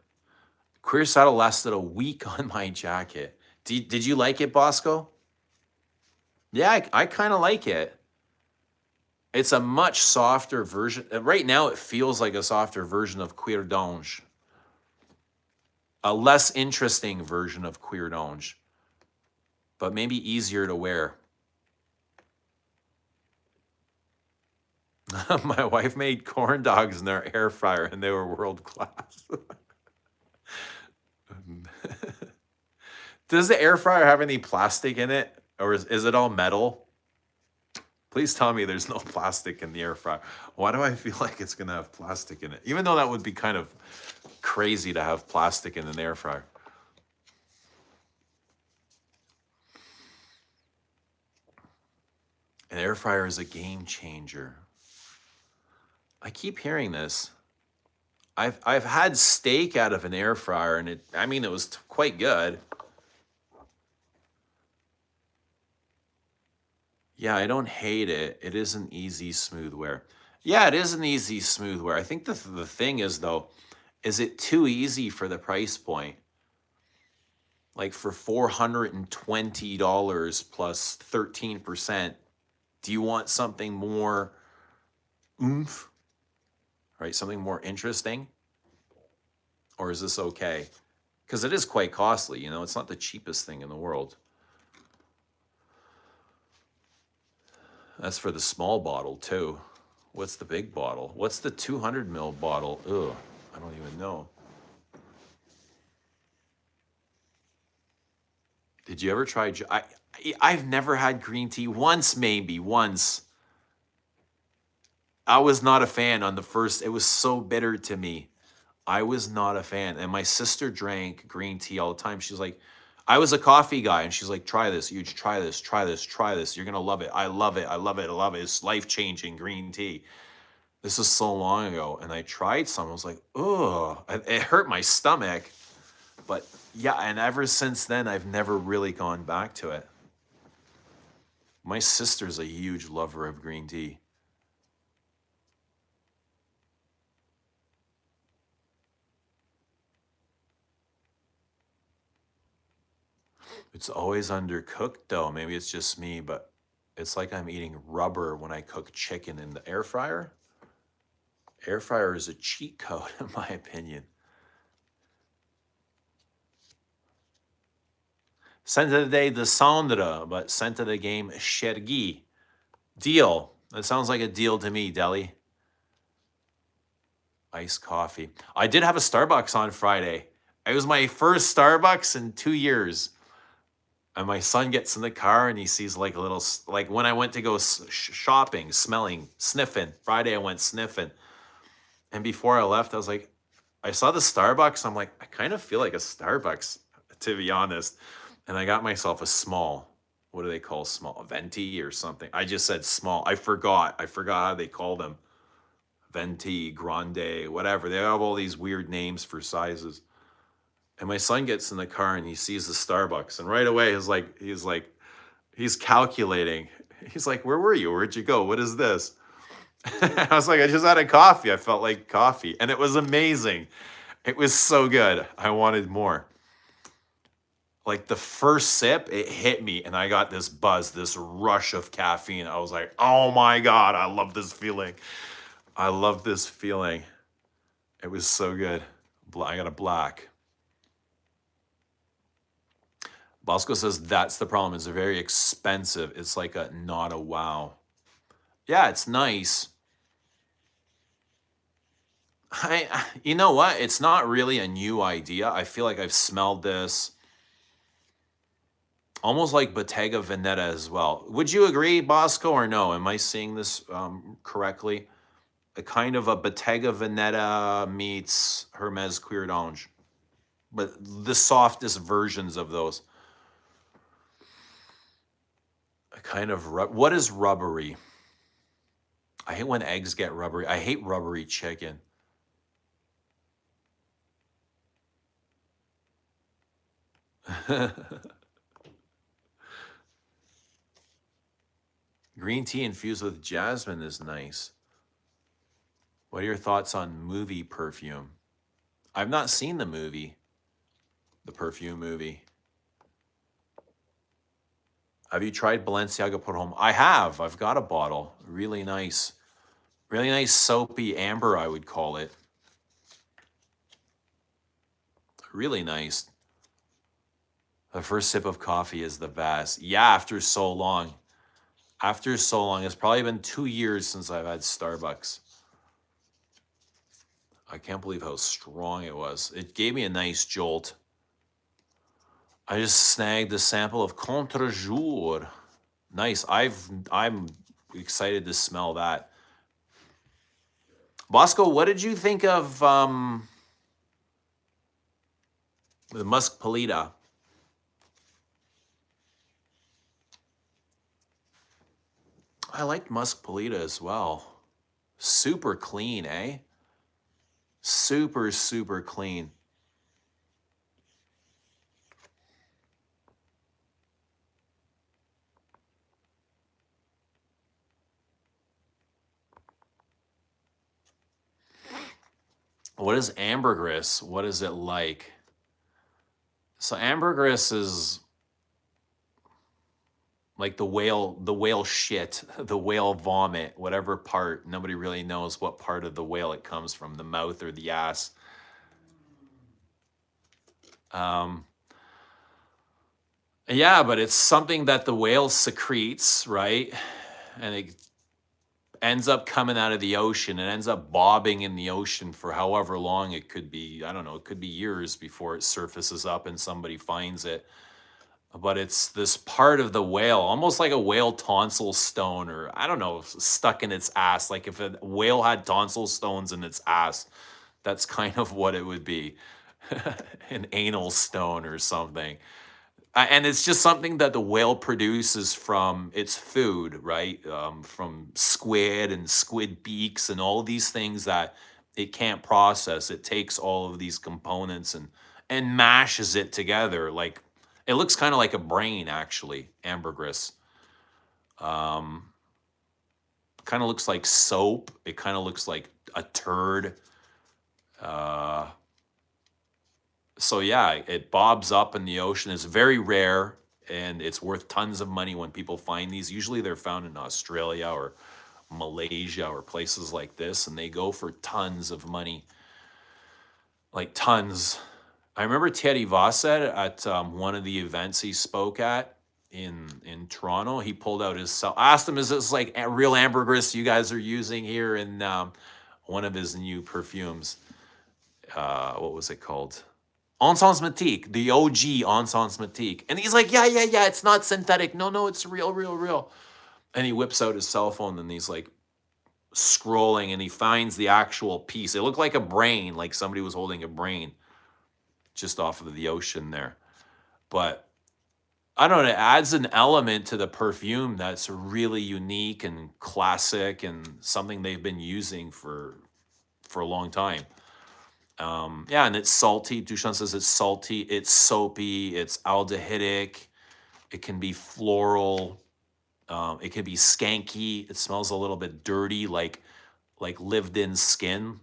Queer Saddle lasted a week on my jacket. Did you like it, Bosco? Yeah, I kind of like it. It's a much softer version. Right now, it feels like a softer version of Cuir d'Ange. A less interesting version of Cuir d'Ange, but maybe easier to wear. My wife made corn dogs in their air fryer, and they were world class. Does the air fryer have any plastic in it, or is it all metal? Please tell me there's no plastic in the air fryer. Why do I feel like it's gonna have plastic in it? Even though that would be kind of crazy to have plastic in an air fryer. An air fryer is a game changer. I keep hearing this. I've had steak out of an air fryer, and it was quite good. Yeah, I don't hate it. It is an easy, smooth wear. Yeah, it is an easy, smooth wear. I think the thing is, though, is it too easy for the price point? Like for $420 plus 13%, do you want something more oomph? Right, something more interesting? Or is this okay? Because it is quite costly, you know? It's not the cheapest thing in the world. That's for the small bottle, too. What's the big bottle? What's the 200 ml bottle? Ugh, I don't even know. Did you ever try? I've never had green tea. Once, maybe. Once. I was not a fan on the first. It was so bitter to me. I was not a fan. And my sister drank green tea all the time. She's like, I was a coffee guy. And she's like, try this. You try this, try this, try this. You're going to love it. I love it. I love it. I love it. It's life-changing green tea. This was so long ago. And I tried some. I was like, oh, it hurt my stomach. But yeah, and ever since then, I've never really gone back to it. My sister's a huge lover of green tea. It's always undercooked, though. Maybe it's just me, but it's like I'm eating rubber when I cook chicken in the air fryer. Air fryer is a cheat code, in my opinion. Scent of the day, Descendre, but scent of the game, Chergui. Deal. That sounds like a deal to me, Deli. Iced coffee. I did have a Starbucks on Friday. It was my first Starbucks in 2 years. And my son gets in the car and he sees like a little, like when I went to go shopping, smelling, sniffing. Friday I went sniffing. And before I left, I was like, I saw the Starbucks. I'm like, I kind of feel like a Starbucks, to be honest. And I got myself a small, what do they call small? A venti or something. I just said small. I forgot how they call them. Venti, grande, whatever. They have all these weird names for sizes. And my son gets in the car and he sees the Starbucks. And right away, he's calculating. He's like, where were you? Where'd you go? What is this? I was like, I just had a coffee. I felt like coffee. And it was amazing. It was so good. I wanted more. Like the first sip, it hit me and I got this buzz, this rush of caffeine. I was like, oh my God, I love this feeling. I love this feeling. It was so good. I got a black. Bosco says that's the problem. It's very expensive. It's like a not a wow. Yeah, it's nice. You know what? It's not really a new idea. I feel like I've smelled this. Almost like Bottega Veneta as well. Would you agree, Bosco, or no? Am I seeing this correctly? A kind of a Bottega Veneta meets Hermes Cuir d'Ange. But the softest versions of those. A kind of, what is rubbery? I hate when eggs get rubbery. I hate rubbery chicken. Green tea infused with jasmine is nice. What are your thoughts on movie Perfume? I've not seen the movie, the Perfume movie. Have you tried Balenciaga Pour Homme? I have. I've got a bottle. Really nice. Really nice soapy amber, I would call it. Really nice. The first sip of coffee is the best. Yeah, after so long. After so long. It's probably been 2 years since I've had Starbucks. I can't believe how strong it was. It gave me a nice jolt. I just snagged a sample of Contre Jour. Nice. I'm excited to smell that. Bosco, what did you think of the Musk Pita? I liked Musk Pita as well. Super clean, eh? Super, super clean. What is ambergris? What is it like? So ambergris is like the whale shit, the whale vomit, whatever part. Nobody really knows what part of the whale it comes from, the mouth or the ass. Yeah, but it's something that the whale secretes, right? And it ends up coming out of the ocean. It ends up bobbing in the ocean for however long it could be. I don't know, it could be years before it surfaces up and somebody finds it. But it's this part of the whale, almost like a whale tonsil stone, or I don't know, stuck in its ass. Like if a whale had tonsil stones in its ass, that's kind of what it would be. An anal stone or something. And it's just something that the whale produces from its food, right? From squid and squid beaks and all these things that it can't process. It takes all of these components and mashes it together. Like it looks kind of like a brain, actually, ambergris. Kind of looks like soap. It kind of looks like a turd. So yeah, it bobs up in the ocean. It's very rare and it's worth tons of money when people find these. Usually they're found in Australia or Malaysia or places like this, and they go for tons of money, like tons. I remember Thierry Vasset at one of the events he spoke at in Toronto. He pulled out his cell. I asked him, "Is this like a real ambergris you guys are using here in one of his new perfumes? What was it called? Encens Matique, the OG Encens Matique." And he's like, "Yeah. It's not synthetic. No, it's real." And he whips out his cell phone and he's like scrolling and he finds the actual piece. It looked like a brain, like somebody was holding a brain just off of the ocean there. But I don't know, it adds an element to the perfume that's really unique and classic and something they've been using for a long time. Yeah, and it's salty. Duchamp says it's salty, it's soapy, it's aldehydic, it can be floral, it can be skanky. It smells a little bit dirty, like lived in skin,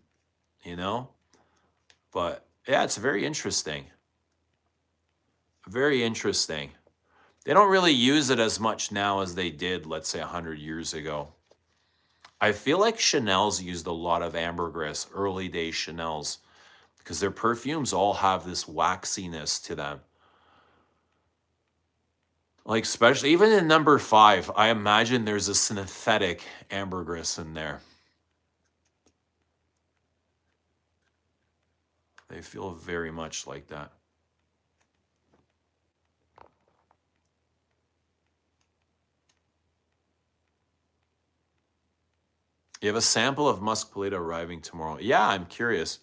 you know? But yeah, it's very interesting. Very interesting. They don't really use it as much now as they did, let's say, 100 years ago. I feel like Chanel's used a lot of ambergris, early day Chanel's, because their perfumes all have this waxiness to them. Like, especially, even in number 5, I imagine there's a synthetic ambergris in there. They feel very much like that. You have a sample of Musk Pita arriving tomorrow. Yeah, I'm curious.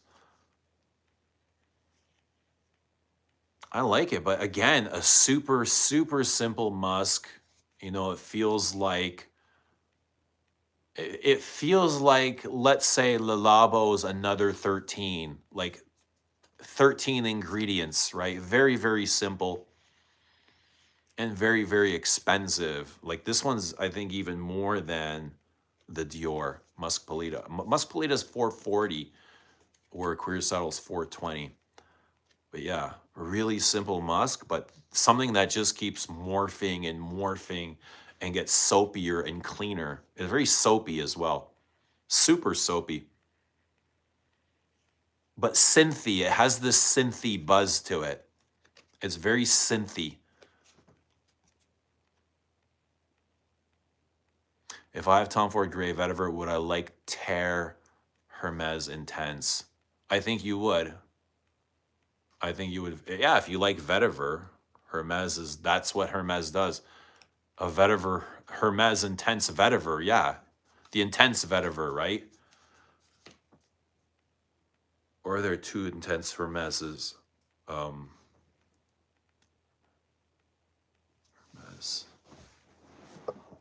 I like it, but again, a super simple musk. You know, it feels like let's say Le Labo's another 13, like 13 ingredients, right? Very simple and very expensive. Like this one's, I think, even more than the Dior Musk Pita. Musk Pita is $440, where Queer Saddle's $420. But yeah, really simple musk, but something that just keeps morphing and gets soapier and cleaner. It's very soapy as well. Super soapy. But synthy, it has this synthy buzz to it. It's very synthy. If I have Tom Ford Grey Vetiver, would I like Terre Hermes Intense? I think you would. I think you would. Yeah, if you like vetiver, Hermes that's what Hermes does. A vetiver, Hermes Intense Vetiver, yeah. The Intense Vetiver, right? Or are there two Intense Hermeses? Hermes.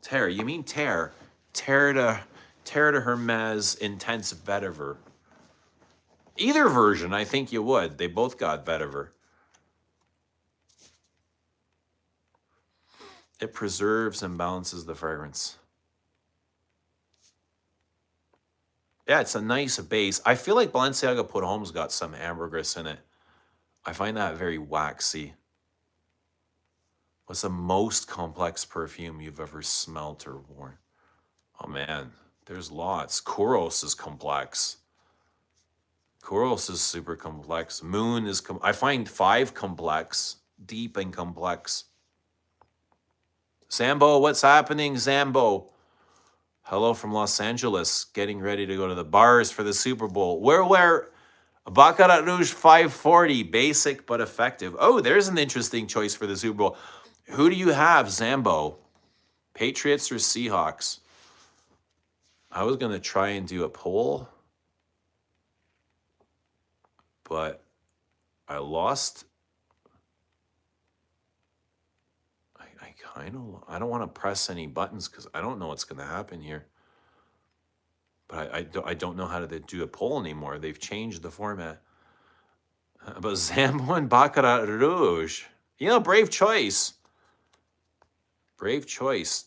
Terre, you mean Terre. Terre to Hermes Intense Vetiver. Either version, I think you would. They both got vetiver. It preserves and balances the fragrance. Yeah, it's a nice base. I feel like Balenciaga Put Home's got some ambergris in it. I find that very waxy. What's the most complex perfume you've ever smelt or worn? Oh man, there's lots. Kouros is complex. Kouros is super complex. Moon is, I find 5 complex, deep and complex. Zambo, what's happening, Zambo? Hello from Los Angeles, getting ready to go to the bars for the Super Bowl. Where? Baccarat Rouge 540, basic but effective. Oh, there's an interesting choice for the Super Bowl. Who do you have, Zambo? Patriots or Seahawks? I was going to try and do a poll, but I lost. I don't want to press any buttons because I don't know what's going to happen here. But I don't know how to do a poll anymore. They've changed the format. But Zambo and Baccarat Rouge. You know, brave choice. Brave choice.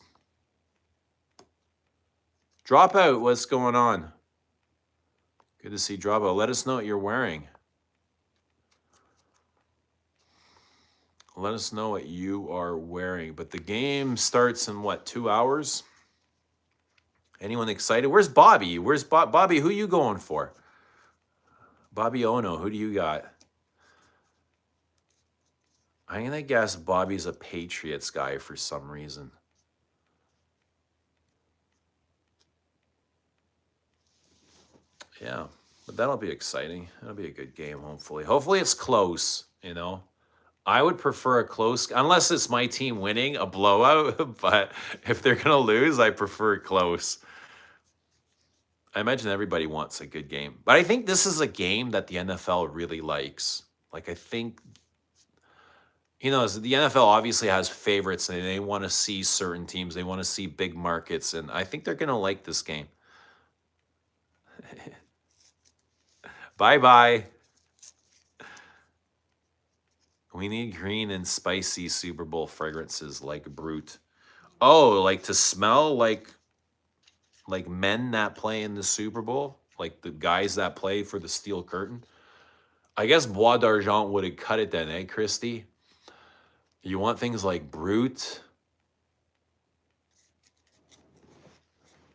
Dropout, what's going on? Good to see Dropout. Let us know what you're wearing. Let us know what you are wearing. But the game starts in what, 2 hours? Anyone excited? Where's Bobby? Where's Bobby? Who you going for? Bobby Ono, who do you got? I'm gonna guess Bobby's a Patriots guy for some reason. Yeah, but that'll be exciting. That'll be a good game, hopefully. Hopefully it's close, you know. I would prefer a close, unless it's my team winning, a blowout. But if they're gonna lose, I prefer it close. I imagine everybody wants a good game. But I think this is a game that the NFL really likes. Like, I think, you know, the NFL obviously has favorites and they want to see certain teams. They want to see big markets. And I think they're going to like this game. Bye bye. We need green and spicy Super Bowl fragrances like Brute. Oh, like to smell like men that play in the Super Bowl, like the guys that play for the Steel Curtain. I guess Bois d'Argent would have cut it then, eh, Christy? You want things like Brute?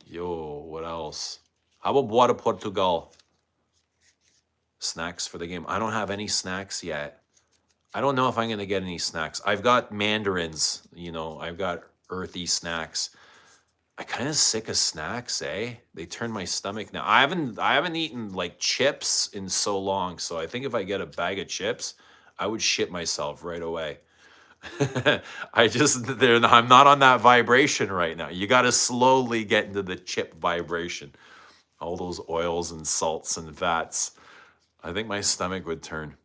Yo, what else? How about Bois de Portugal? Snacks for the game. I don't have any snacks yet. I don't know if I'm going to get any snacks. I've got mandarins, you know, I've got earthy snacks. I kind of sick of snacks, eh? They turn my stomach now. I haven't eaten like chips in so long, so I think if I get a bag of chips, I would shit myself right away. I'm not on that vibration right now. You got to slowly get into the chip vibration. All those oils and salts and fats. I think my stomach would turn.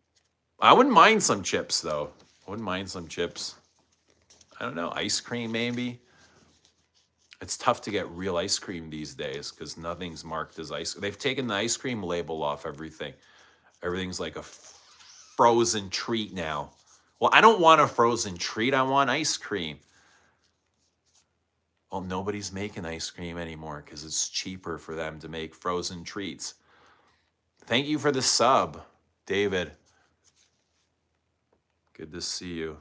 I wouldn't mind some chips though. I wouldn't mind some chips. I don't know, ice cream maybe. It's tough to get real ice cream these days because nothing's marked as ice. They've taken the ice cream label off everything. Everything's like a frozen treat now. Well, I don't want a frozen treat. I want ice cream. Well, nobody's making ice cream anymore because it's cheaper for them to make frozen treats. Thank you for the sub, David. Good to see you.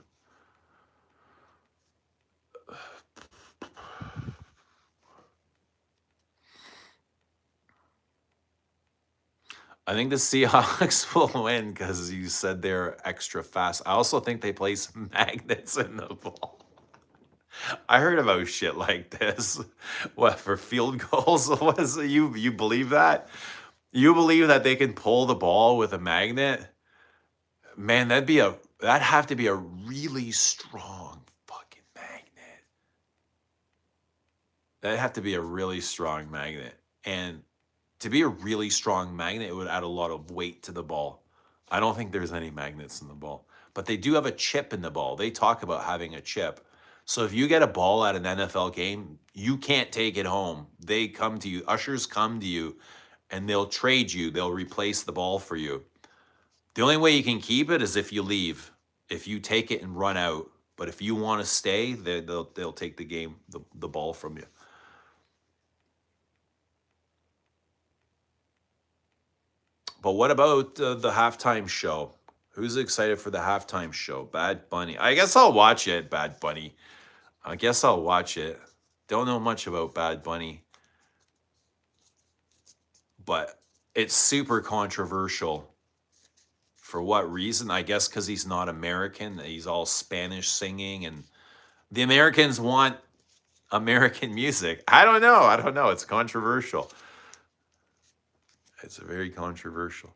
I think the Seahawks will win because you said they're extra fast. I also think they place magnets in the ball. I heard about shit like this. What, for field goals? Was you believe that? You believe that they can pull the ball with a magnet? Man, that'd have to be a really strong fucking magnet. That'd have to be a really strong magnet. And to be a really strong magnet, it would add a lot of weight to the ball. I don't think there's any magnets in the ball, but they do have a chip in the ball. They talk about having a chip. So if you get a ball at an NFL game, you can't take it home. They come to you, ushers come to you, and they'll trade you. They'll replace the ball for you. The only way you can keep it is if you leave. If you take it and run out. But if you want to stay, they'll take the ball from you. But what about the halftime show? Who's excited for the halftime show? Bad Bunny. I guess I'll watch it, Bad Bunny. I guess I'll watch it. Don't know much about Bad Bunny. But it's super controversial. For what reason? I guess because he's not American. He's all Spanish singing. And the Americans want American music. I don't know. It's controversial. It's very controversial.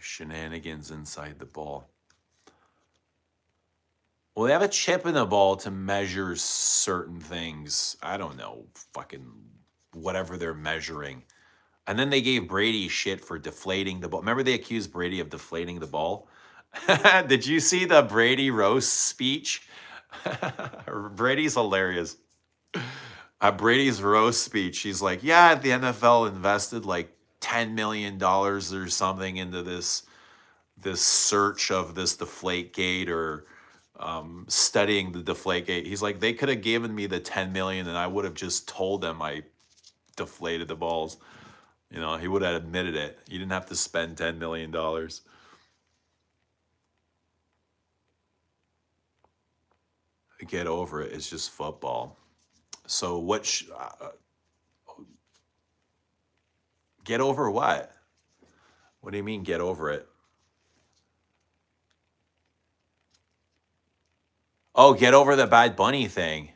Shenanigans inside the ball. Well, they have a chip in the ball to measure certain things. I don't know, fucking whatever they're measuring. And then they gave Brady shit for deflating the ball. Remember they accused Brady of deflating the ball? Did you see the Brady roast speech? Brady's hilarious. Brady's roast speech. He's like, yeah, the NFL invested like $10 million or something into this search of this deflate gate or studying the deflate gate. He's like, they could have given me the 10 million and I would have just told them I deflated the balls. You know, he would have admitted it. You didn't have to spend $10 million. Get over it. It's just football. So Get over what? What do you mean get over it? Oh, get over the Bad Bunny thing.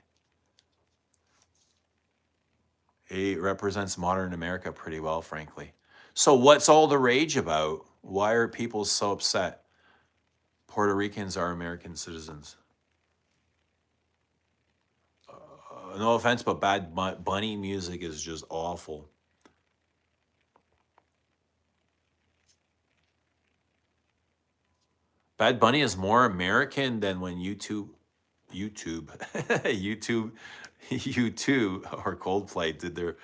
He represents modern America pretty well, frankly. So what's all the rage about? Why are people so upset? Puerto Ricans are American citizens. No offense, but Bad Bunny music is just awful. Bad Bunny is more American than when YouTube, YouTube, U2 or Coldplay did their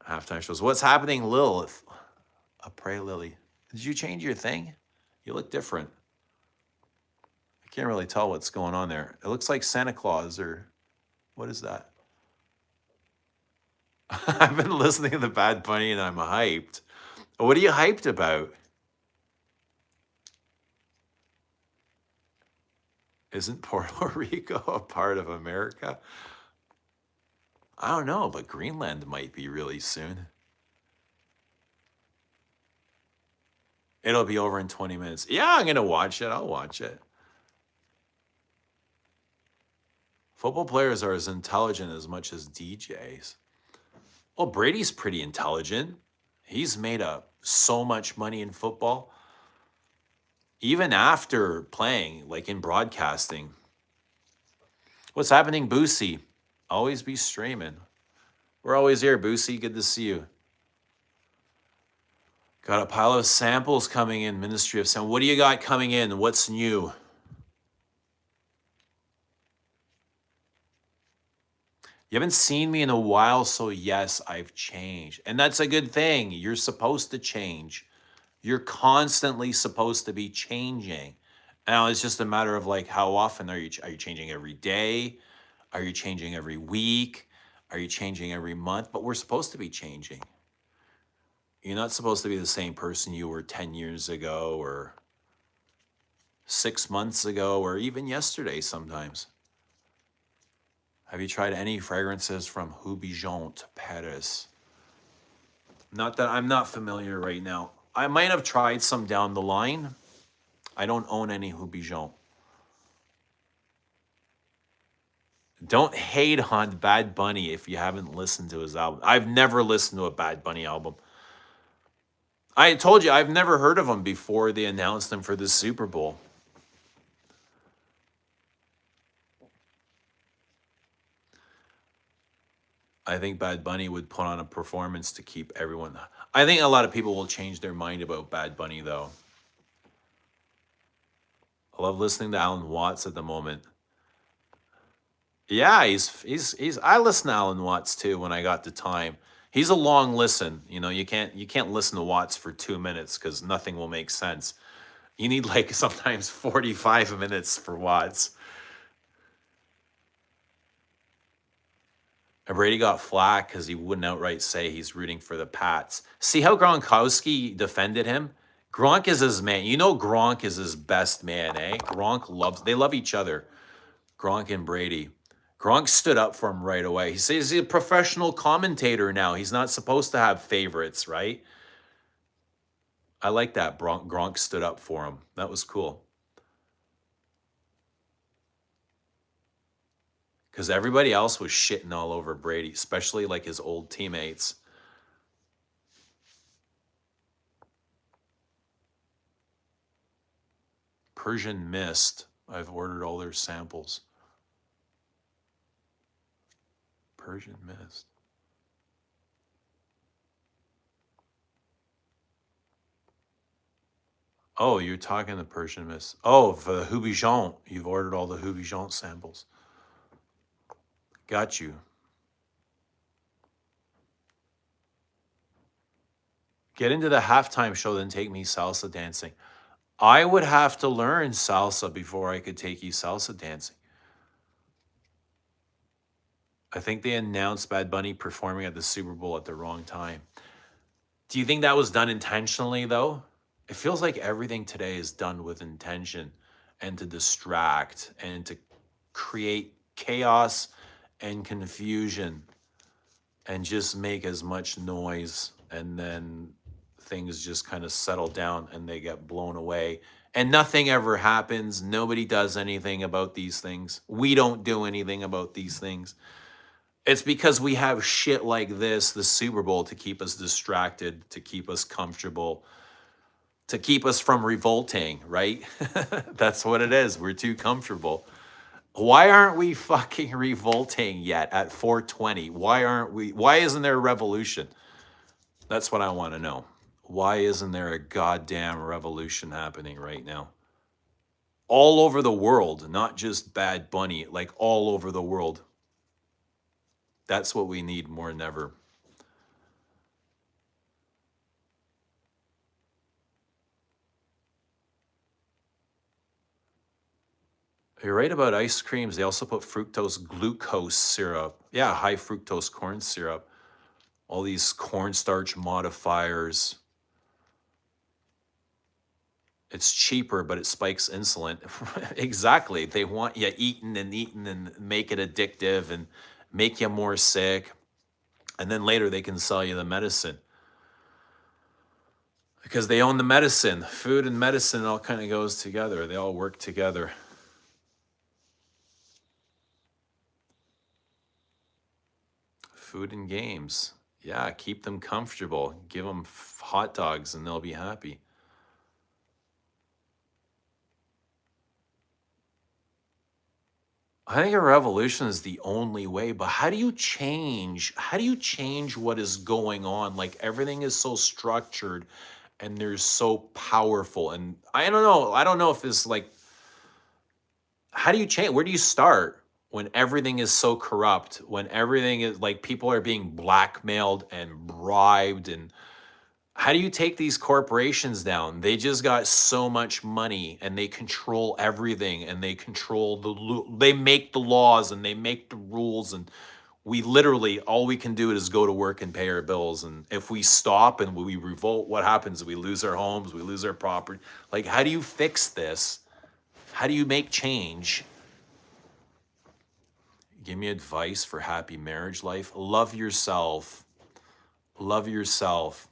halftime shows. What's happening, Lilith? A pray lily. Did you change your thing? You look different. I can't really tell what's going on there. It looks like Santa Claus or what is that? I've been listening to the Bad Bunny and I'm hyped. What are you hyped about? Isn't Puerto Rico a part of America? I don't know, but Greenland might be really soon. It'll be over in 20 minutes. Yeah, I'm going to watch it. I'll watch it. Football players are as intelligent as much as DJs. Well, Brady's pretty intelligent. He's made up so much money in football. Even after playing, like in broadcasting. What's happening, Boosie? Always be streaming. We're always here, Boosie. Good to see you. Got a pile of samples coming in, Ministry of Sound. What do you got coming in? What's new? You haven't seen me in a while, so yes, I've changed. And that's a good thing. You're supposed to change. You're constantly supposed to be changing. Now it's just a matter of like how often are you changing every day? Are you changing every week? Are you changing every month? But we're supposed to be changing. You're not supposed to be the same person you were 10 years ago or 6 months ago or even yesterday sometimes. Have you tried any fragrances from Hubijont Paris? Not that I'm not familiar right now. I might have tried some down the line. I don't own any Hubijont. Don't hate on Bad Bunny if you haven't listened to his album. I've never listened to a Bad Bunny album. I told you, I've never heard of him before they announced him for the Super Bowl. I think Bad Bunny would put on a performance to keep everyone. I think a lot of people will change their mind about Bad Bunny, though. I love listening to Alan Watts at the moment. Yeah, he's. I listen to Alan Watts too when I got the time. He's a long listen. You know, you can't listen to Watts for 2 minutes because nothing will make sense. You need like sometimes 45 minutes for Watts. And Brady got flack because he wouldn't outright say he's rooting for the Pats. See how Gronkowski defended him? Gronk is his man. You know Gronk is his best man, eh? They love each other. Gronk and Brady. Gronk stood up for him right away. He says he's a professional commentator now. He's not supposed to have favorites, right? I like that. Gronk stood up for him. That was cool. Because everybody else was shitting all over Brady, especially like his old teammates. Persian Mist. I've ordered all their samples. Persian Mist. Oh, you're talking the Persian Mist. Oh, for the Hubijont. You've ordered all the Hubijont samples. Got you. Get into the halftime show, then take me salsa dancing. I would have to learn salsa before I could take you salsa dancing. I think they announced Bad Bunny performing at the Super Bowl at the wrong time. Do you think that was done intentionally, though? It feels like everything today is done with intention and to distract and to create chaos and confusion and just make as much noise and then things just kind of settle down and they get blown away. And nothing ever happens. Nobody does anything about these things. We don't do anything about these things. It's because we have shit like this, the Super Bowl, to keep us distracted, to keep us comfortable, to keep us from revolting, right? That's what it is. We're too comfortable. Why aren't we fucking revolting yet at 420? Why isn't there a revolution? That's what I want to know. Why isn't there a goddamn revolution happening right now? All over the world, not just Bad Bunny, like all over the world. That's what we need more than ever. You're right about ice creams. They also put fructose glucose syrup. Yeah, high fructose corn syrup. All these cornstarch modifiers. It's cheaper, but it spikes insulin. Exactly. They want you eating and make it addictive and make you more sick. And then later they can sell you the medicine because they own the medicine. Food and medicine all kind of goes together. They all work together. Food and games. Yeah, keep them comfortable. Give them hot dogs and they'll be happy. I think a revolution is the only way, but how do you change? How do you change what is going on? Like everything is so structured and they're so powerful. And I don't know. I don't know if it's like, how do you change? Where do you start when everything is so corrupt? When everything is like people are being blackmailed and bribed and how do you take these corporations down? They just got so much money and they control everything and they control they make the laws and they make the rules and we literally all we can do is go to work and pay our bills and if we stop and we revolt, what happens? We lose our homes, we lose our property. Like how do you fix this? How do you make change? Give me advice for happy marriage life. Love yourself. Love yourself.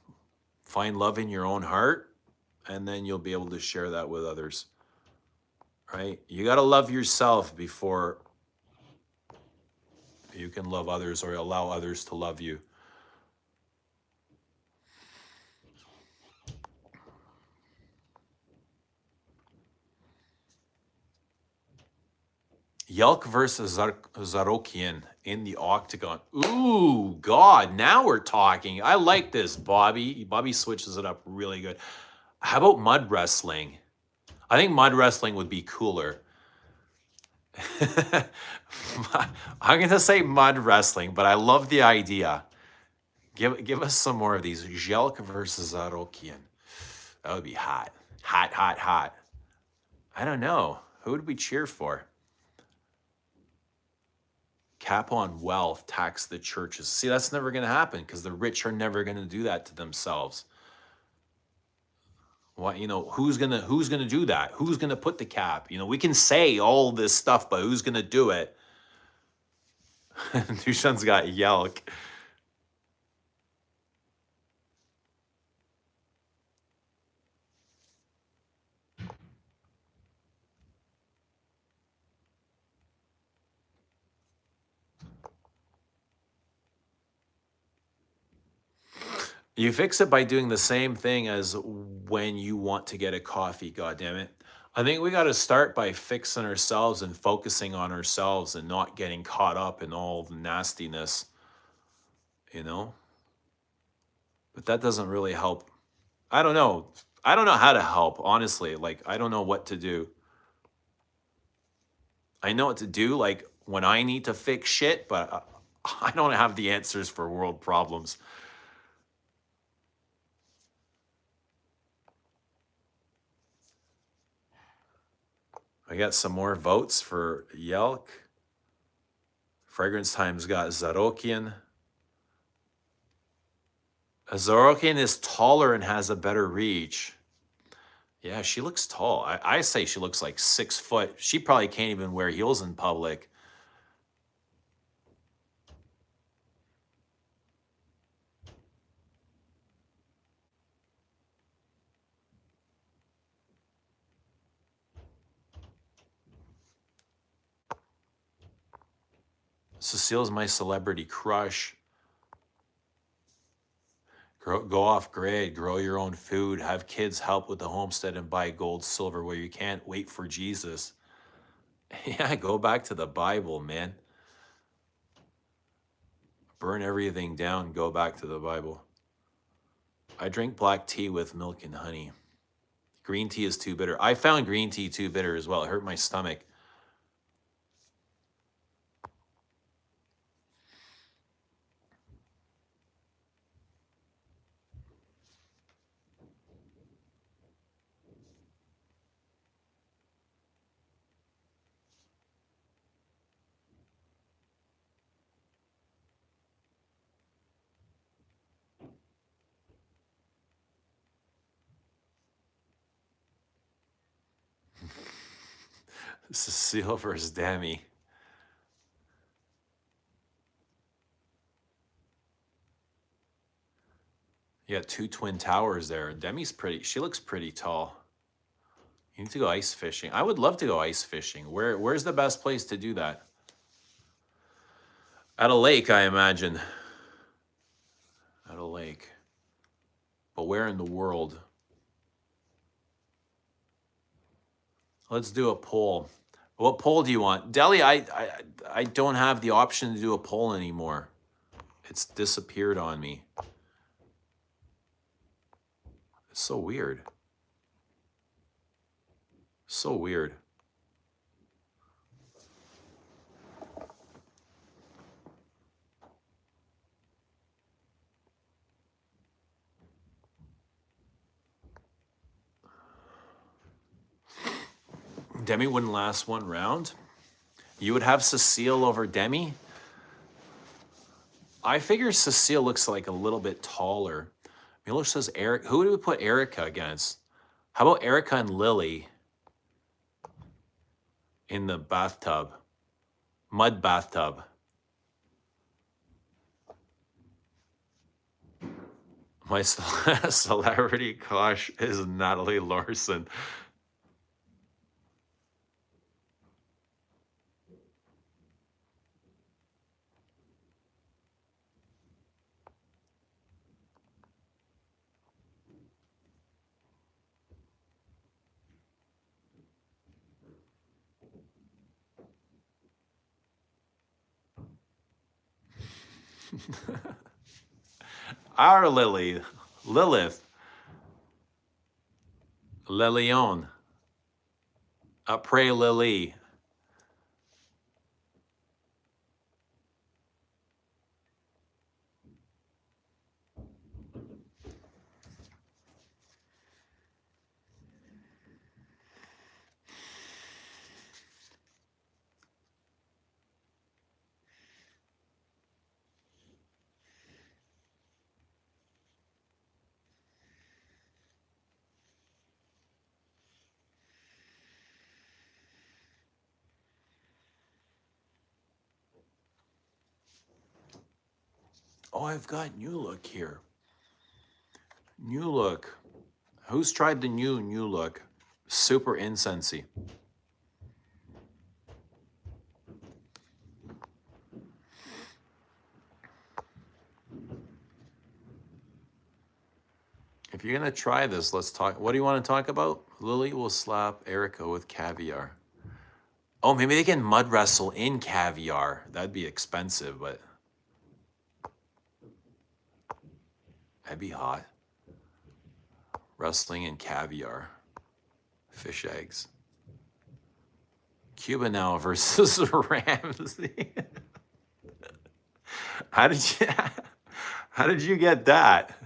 Find love in your own heart, and then you'll be able to share that with others, right? You got to love yourself before you can love others or allow others to love you. Yelk versus Zarokian in the octagon. Ooh, God, now we're talking. I like this, Bobby. Bobby switches it up really good. How about mud wrestling? I think mud wrestling would be cooler. I'm going to say mud wrestling, but I love the idea. Give us some more of these. Jelk versus Zarokian. That would be hot. Hot, hot, hot. I don't know. Who would we cheer for? Cap on wealth, tax the churches. See, that's never going to happen because the rich are never going to do that to themselves. What who's gonna do that? Who's gonna put the cap? We can say all this stuff, but who's gonna do it? Dushan's got Yelk. You fix it by doing the same thing as when you want to get a coffee, goddammit. I think we got to start by fixing ourselves and focusing on ourselves and not getting caught up in all the nastiness, you know? But that doesn't really help. I don't know. I don't know how to help, honestly. Like, I don't know what to do. I know what to do, like, when I need to fix shit, but I don't have the answers for world problems. I got some more votes for Yelk. Fragrance Time's got Zarokian. Zarokian is taller and has a better reach. Yeah, she looks tall. I say she looks like 6 foot. She probably can't even wear heels in public. Cecile's my celebrity crush. Go off grid, grow your own food, have kids help with the homestead and buy gold, silver where you can't wait for Jesus. Yeah, go back to the Bible, man. Burn everything down, go back to the Bible. I drink black tea with milk and honey. Green tea is too bitter. I found green tea too bitter as well. It hurt my stomach. Cecile versus Demi. You got two twin towers there. Demi's pretty. She looks pretty tall. You need to go ice fishing. I would love to go ice fishing. Where's the best place to do that? At a lake, I imagine. At a lake. But where in the world? Let's do a poll. What poll do you want? Deli, I don't have the option to do a poll anymore. It's disappeared on me. It's so weird. So weird. Demi wouldn't last one round. You would have Cecile over Demi? I figure Cecile looks like a little bit taller. Miller says Eric. Who would we put Erica against? How about Erica and Lily in the bathtub? Mud bathtub. My celebrity crush is Natalie Larson. Our Lily, Lilith, Lilion, Après Lily. Oh, I've got new look here. New look. Who's tried the new look? Super incensey. If you're gonna try this, let's talk. What do you want to talk about? Lily will slap Erica with caviar. Oh, maybe they can mud wrestle in caviar. That'd be expensive, but that'd be hot. Wrestling in caviar. Fish eggs. Cuba now versus Ramsey. How did you get that?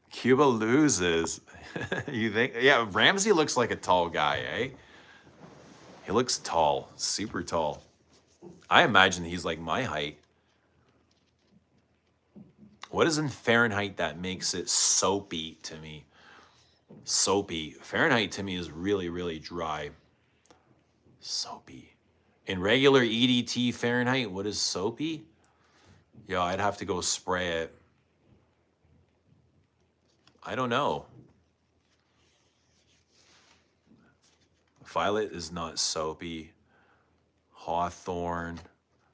Cuba loses. You think? Yeah, Ramsey looks like a tall guy, eh? He looks tall, super tall. I imagine he's like my height. What is in Fahrenheit that makes it soapy to me? Soapy. Fahrenheit to me is really, really dry. Soapy. In regular EDT Fahrenheit, what is soapy? Yeah, I'd have to go spray it. I don't know. Violet is not soapy. Hawthorn.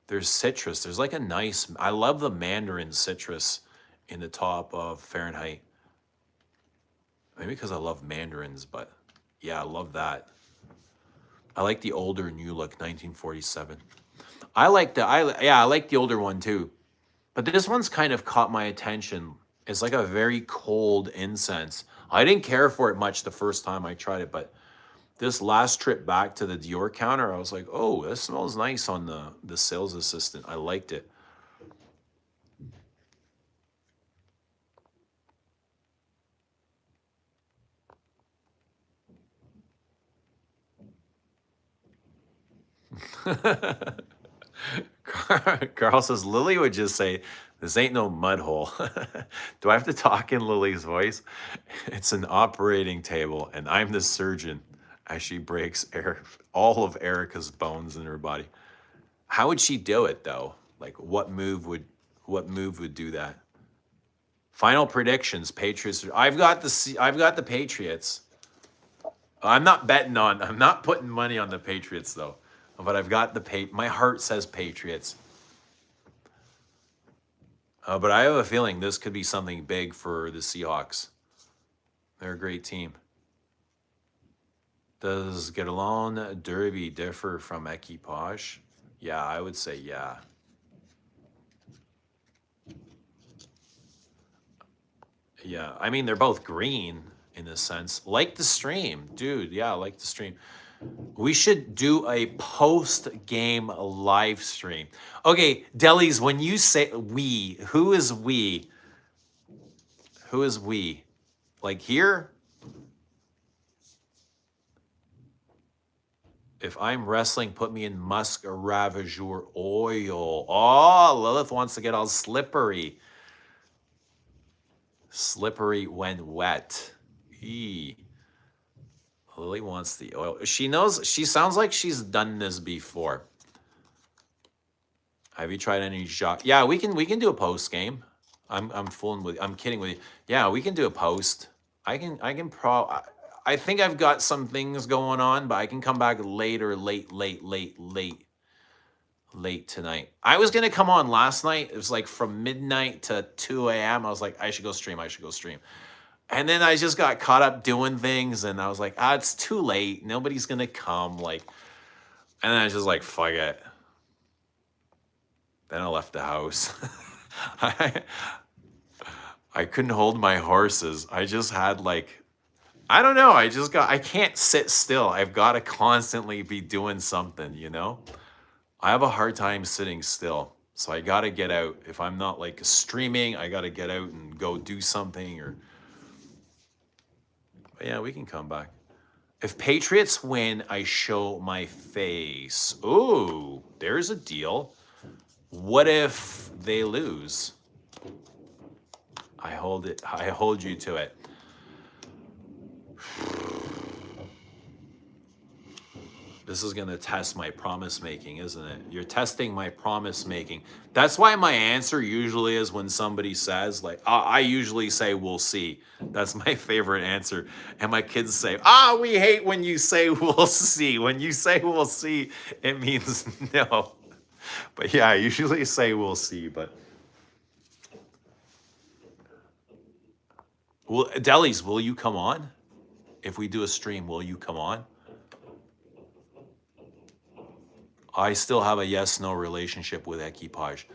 There's citrus. There's like a nice, I love the mandarin citrus in the top of Fahrenheit. Maybe because I love mandarins, but yeah, I love that. I like the older New Look 1947. I like I like the older one too. But this one's kind of caught my attention. It's like a very cold incense. I didn't care for it much the first time I tried it, but this last trip back to the Dior counter, I was like, oh, this smells nice on the sales assistant. I liked it. Carl says, Lily would just say, this ain't no mud hole. Do I have to talk in Lily's voice? It's an operating table, and I'm the surgeon as she breaks all of Erica's bones in her body. How would she do it though? Like what move would do that? Final predictions, Patriots. I've got the Patriots. I'm not putting money on the Patriots though. But I've got my heart says Patriots. But I have a feeling this could be something big for the Seahawks. They're a great team. Does Guerlain Derby differ from Equipage? Yeah, I would say yeah. Yeah, I mean, they're both green in a sense. Like the stream, dude. Yeah, like the stream. We should do a post-game live stream. Okay, Delis, when you say we, who is we? Who is we? Like here? If I'm wrestling, put me in Musk Ravageur oil. Oh, Lilith wants to get all slippery. Slippery when wet. Eee. Lily wants the oil. She knows, she sounds like she's done this before. Have you tried any shot? Yeah, we can do a post game. I'm fooling with, I'm kidding with you. Yeah, we can do a post. I think I've got some things going on, but I can come back later, late tonight. I was gonna come on last night. It was like from midnight to 2 a.m. I was like, I should go stream. And then I just got caught up doing things, and I was like, it's too late. Nobody's gonna come. Like, and then I was just like, fuck it. Then I left the house. I couldn't hold my horses. I just had like, I don't know. I can't sit still. I've got to constantly be doing something, you know? I have a hard time sitting still. So I got to get out. If I'm not like streaming, I got to get out and go do something or. But yeah, we can come back. If Patriots win, I show my face. Ooh, there's a deal. What if they lose? I hold you to it. This is going to test my promise making, isn't it? You're testing my promise making. That's why my answer usually is when somebody says, like, I usually say, we'll see. That's my favorite answer. And my kids say, we hate when you say we'll see. When you say we'll see, it means no. But yeah, I usually say we'll see. But Delis, will you come on? If we do a stream, will you come on? I still have a yes-no relationship with Equipage.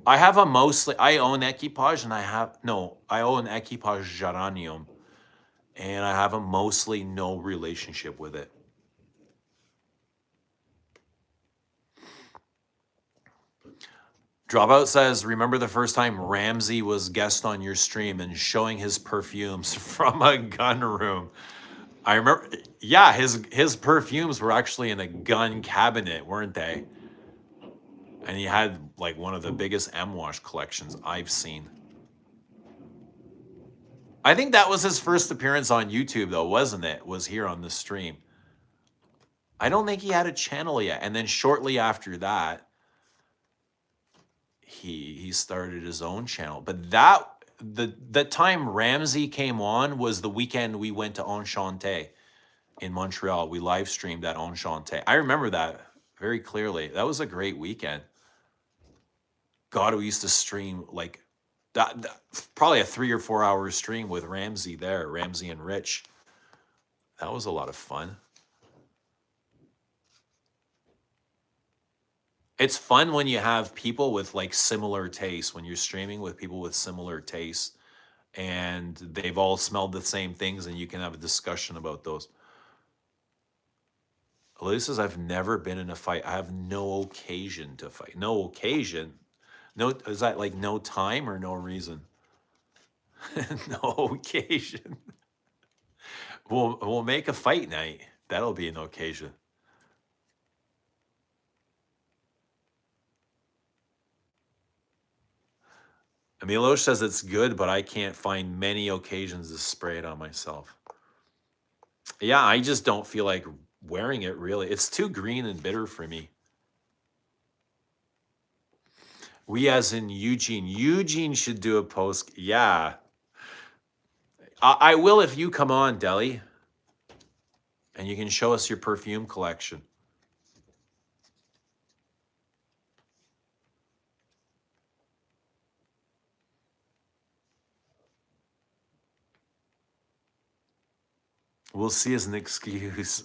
I own Equipage and I own Equipage Geranium. And I have a mostly no relationship with it. Dropout says, remember the first time Ramsey was guest on your stream and showing his perfumes from a gun room? I remember, yeah, his perfumes were actually in a gun cabinet, weren't they? And he had like one of the biggest M-Wash collections I've seen. I think that was his first appearance on YouTube though, wasn't it? Was here on the stream. I don't think he had a channel yet. And then shortly after that, he started his own channel. But the time Ramsey came on was the weekend we went to Enchanté in Montreal. We live streamed at Enchanté. I remember that very clearly. That was a great weekend. God, we used to stream like probably a 3 or 4 hour stream with Ramsey there, Ramsey and Rich. That was a lot of fun. It's fun when you have people with like similar tastes, when you're streaming with people with similar tastes and they've all smelled the same things and you can have a discussion about those. Eloise says, I've never been in a fight. I have no occasion to fight. No occasion? No, is that like no time or no reason? No occasion. We'll make a fight night. That'll be an occasion. Emilio says it's good, but I can't find many occasions to spray it on myself. Yeah, I just don't feel like wearing it really. It's too green and bitter for me. We as in Eugene. Eugene should do a post. Yeah. I will if you come on, Deli. And you can show us your perfume collection. We'll see as an excuse.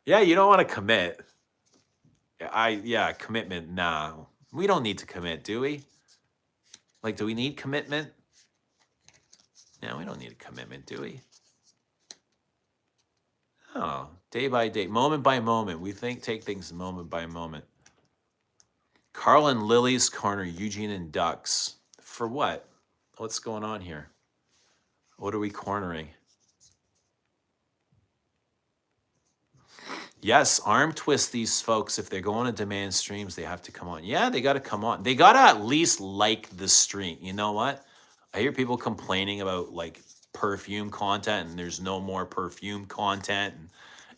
Yeah, you don't want to commit. Yeah, commitment. Nah. We don't need to commit, do we? Like, do we need commitment? No, we don't need a commitment, do we? Oh, day by day, moment by moment. We take things moment by moment. Carl and Lily's corner, Eugene and Ducks. For what? What's going on here? What are we cornering? Yes, arm twist these folks. If they're going to demand streams, they have to come on. Yeah, they got to come on. They got to at least like the stream. You know what? I hear people complaining about like perfume content and there's no more perfume content. And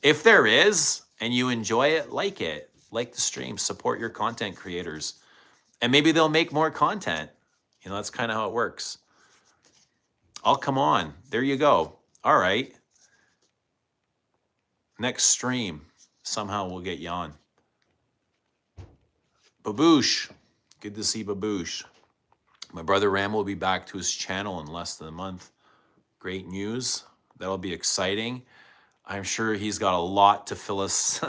if there is and you enjoy it, like the stream, support your content creators. And maybe they'll make more content. You know, that's kind of how it works. I'll come on. There you go. All right. Next stream. Somehow we'll get you on. Baboosh. Good to see Baboosh. My brother Ram will be back to his channel in less than a month. Great news. That'll be exciting. I'm sure he's got a lot to fill us,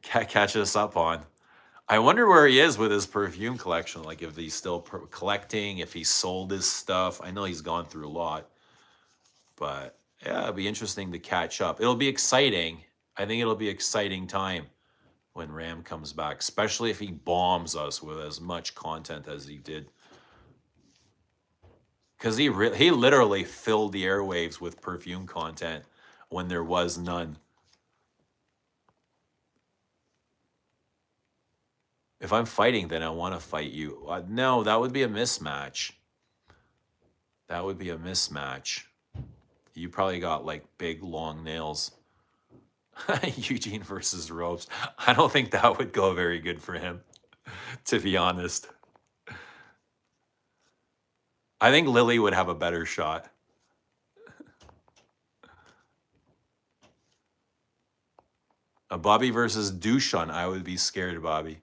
catch us up on. I wonder where he is with his perfume collection. Like if he's still collecting, if he sold his stuff. I know he's gone through a lot. But yeah, it'll be interesting to catch up. It'll be exciting. I think it'll be an exciting time when Ram comes back, especially if he bombs us with as much content as he did. Because he literally filled the airwaves with perfume content when there was none. If I'm fighting, then I want to fight you. No, that would be a mismatch. That would be a mismatch. You probably got like big, long nails. Eugene versus Ropes. I don't think that would go very good for him, to be honest. I think Lily would have a better shot. A Bobby versus Dushan. I would be scared, Bobby.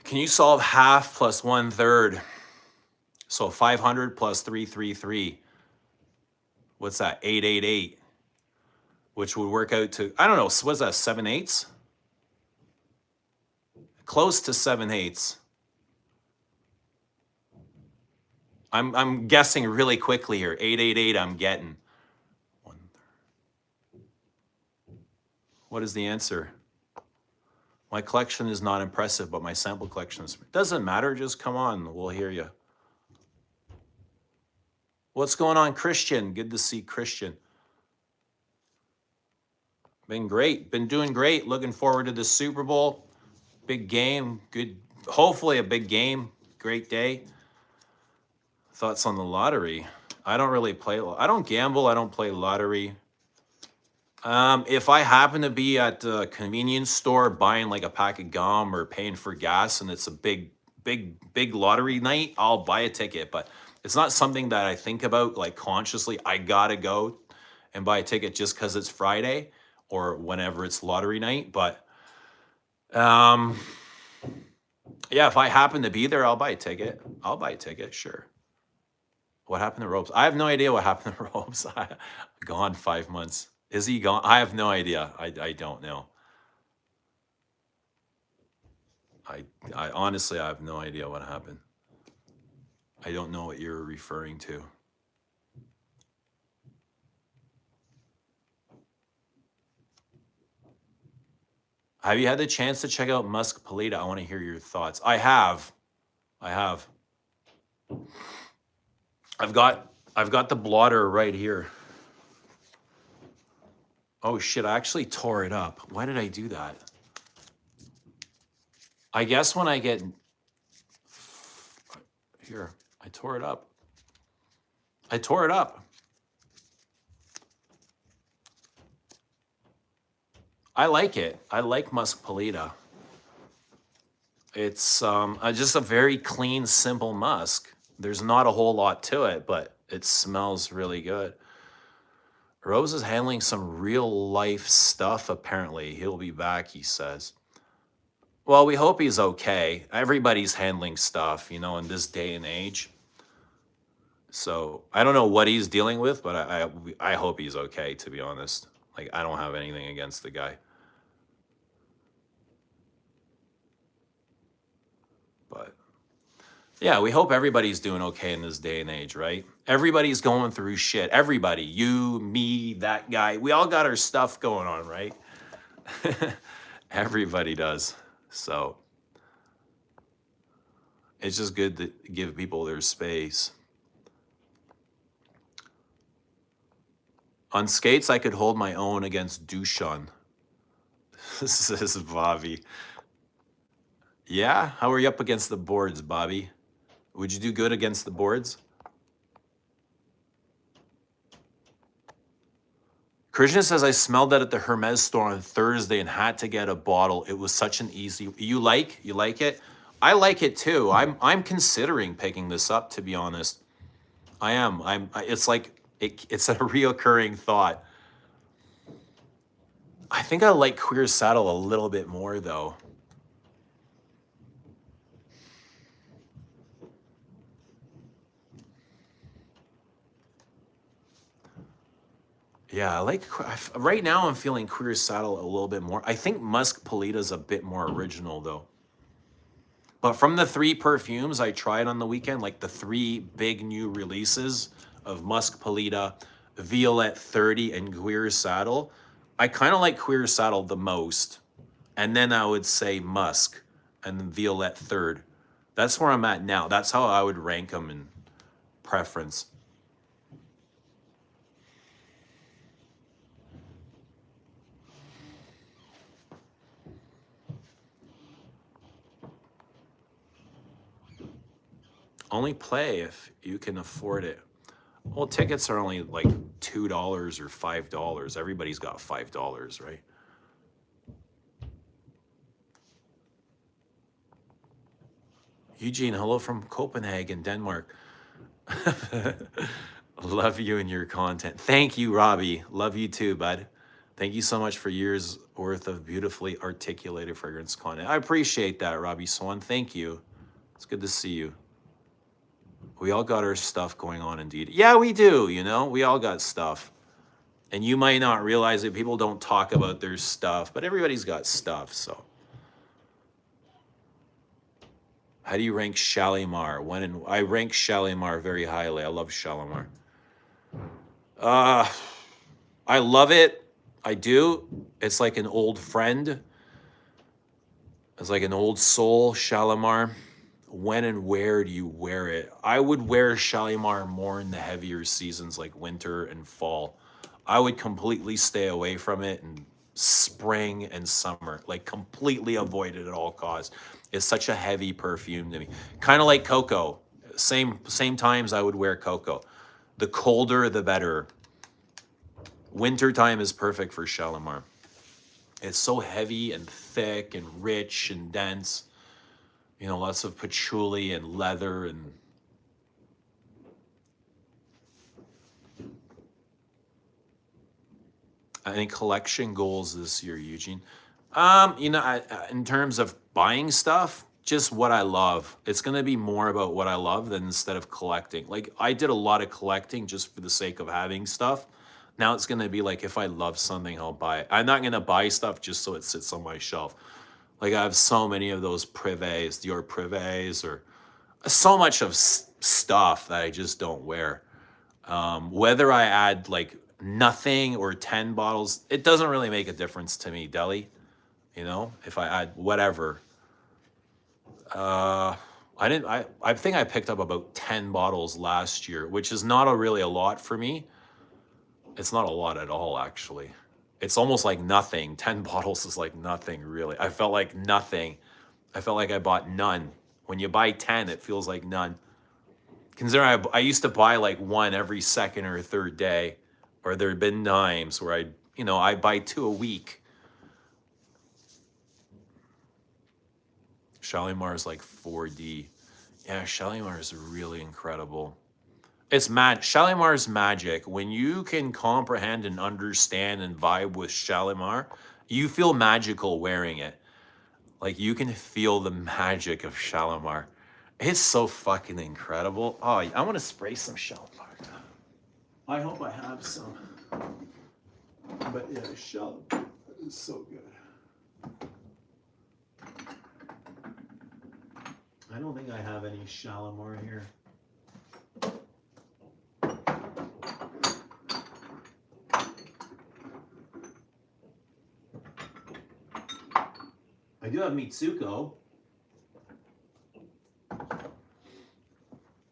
Can you solve half plus 1/3? So 500 plus 333. What's that? 888. Which would work out to, I don't know, what's that, 7/8? Close to 7/8. I'm guessing really quickly here. 888 I'm getting. 1/3. What is the answer? My collection is not impressive, but my sample collection is. Doesn't matter, just come on, we'll hear you. What's going on, Christian? Good to see Christian. Been great, been doing great. Looking forward to the Super Bowl. Big game, good, hopefully a big game, great day. Thoughts on the lottery? I don't really play, I don't gamble, I don't play lottery. If I happen to be at a convenience store buying like a pack of gum or paying for gas and it's a big lottery night, I'll buy a ticket. But It's not something that I think about like consciously. I gotta go and buy a ticket just because it's Friday or whenever it's lottery night. But um, yeah, if I happen to be there, I'll buy a ticket. I'll buy a ticket, sure. What happened to Robes? I have no idea what happened to Robes. Gone 5 months. Is he gone? I have no idea. I don't know. I honestly, I have no idea what happened. I don't know what you're referring to. Have you had the chance to check out Musk Pita? I want to hear your thoughts. I have. I have. I've got the blotter right here. Oh shit, I actually tore it up. Why did I do that? I guess when I get here, I tore it up. I tore it up. I like it. I like Musk Pita. It's just a very clean, simple musk. There's not a whole lot to it, but it smells really good. Rose is handling some real life stuff, apparently. He'll be back, he says. Well, we hope he's okay. Everybody's handling stuff, you know, in this day and age. So I don't know what he's dealing with, but I hope he's okay, to be honest. Like, I don't have anything against the guy. But yeah, we hope everybody's doing okay in this day and age, right? Everybody's going through shit. Everybody, you, me, that guy, we all got our stuff going on, right? Everybody does. So it's just good to give people their space. On skates, I could hold my own against Dushan. This is Bobby. Yeah? How are you up against the boards, Bobby? Would you do good against the boards? Krishna says, I smelled that at the Hermes store on Thursday and had to get a bottle. It was such an easy... You like it? I like it too. I'm considering picking this up, to be honest. I am. It's like, it's a reoccurring thought. I think I like Queer Saddle a little bit more, though. Yeah, right now I'm feeling Queer Saddle a little bit more. I think Musk Pita's a bit more original, though. But from the 3 perfumes I tried on the weekend, like the 3 big new releases of Musk Pita, Violette 30, and Queer Saddle, I kind of like Queer Saddle the most. And then I would say Musk and then Violette third. That's where I'm at now. That's how I would rank them in preference. Only play if you can afford it. Well, tickets are only like $2 or $5. Everybody's got $5, right? Eugene, hello from Copenhagen, Denmark. Love you and your content. Thank you, Robbie. Love you too, bud. Thank you so much for years worth of beautifully articulated fragrance content. I appreciate that, Robbie Swan. Thank you. It's good to see you. We all got our stuff going on, indeed. Yeah, we do, you know? We all got stuff. And you might not realize it. People don't talk about their stuff, but everybody's got stuff, so. How do you rank Shalimar? I rank Shalimar very highly. I love Shalimar. I love it. I do. It's like an old friend. It's like an old soul, Shalimar. When and where do you wear it? I would wear Shalimar more in the heavier seasons like winter and fall. I would completely stay away from it in spring and summer, like completely avoid it at all costs. It's such a heavy perfume to me. Kind of like cocoa. Same times I would wear cocoa. The colder, the better. Wintertime is perfect for Shalimar. It's so heavy and thick and rich and dense. You know, lots of patchouli and leather and Any collection goals this year, Eugene? You know, in terms of buying stuff, just what I love. It's gonna be more about what I love than instead of collecting. Like I did a lot of collecting just for the sake of having stuff. Now it's gonna be like if I love something, I'll buy it. I'm not gonna buy stuff just so it sits on my shelf. Like I have so many of those privés, Dior privés, or so much of stuff that I just don't wear. Whether I add like nothing or 10 bottles, it doesn't really make a difference to me, Deli. You know, if I add whatever. I didn't, I think I picked up about 10 bottles last year, which is not really a lot for me. It's not a lot at all, actually. It's almost like nothing. 10 bottles is like nothing, really. I felt like nothing. I felt like I bought none. When you buy 10, it feels like none. Consider I used to buy like one every second or third day, or there had been times where I buy two a week. Shalimar is like 4D. Yeah, Shalimar is really incredible. It's Shalimar's magic. When you can comprehend and understand and vibe with Shalimar, you feel magical wearing it. Like you can feel the magic of Shalimar. It's so fucking incredible. Oh, I want to spray some Shalimar. I hope I have some. But yeah, Shalimar is so good. I don't think I have any Shalimar here. I do have Mitsuko.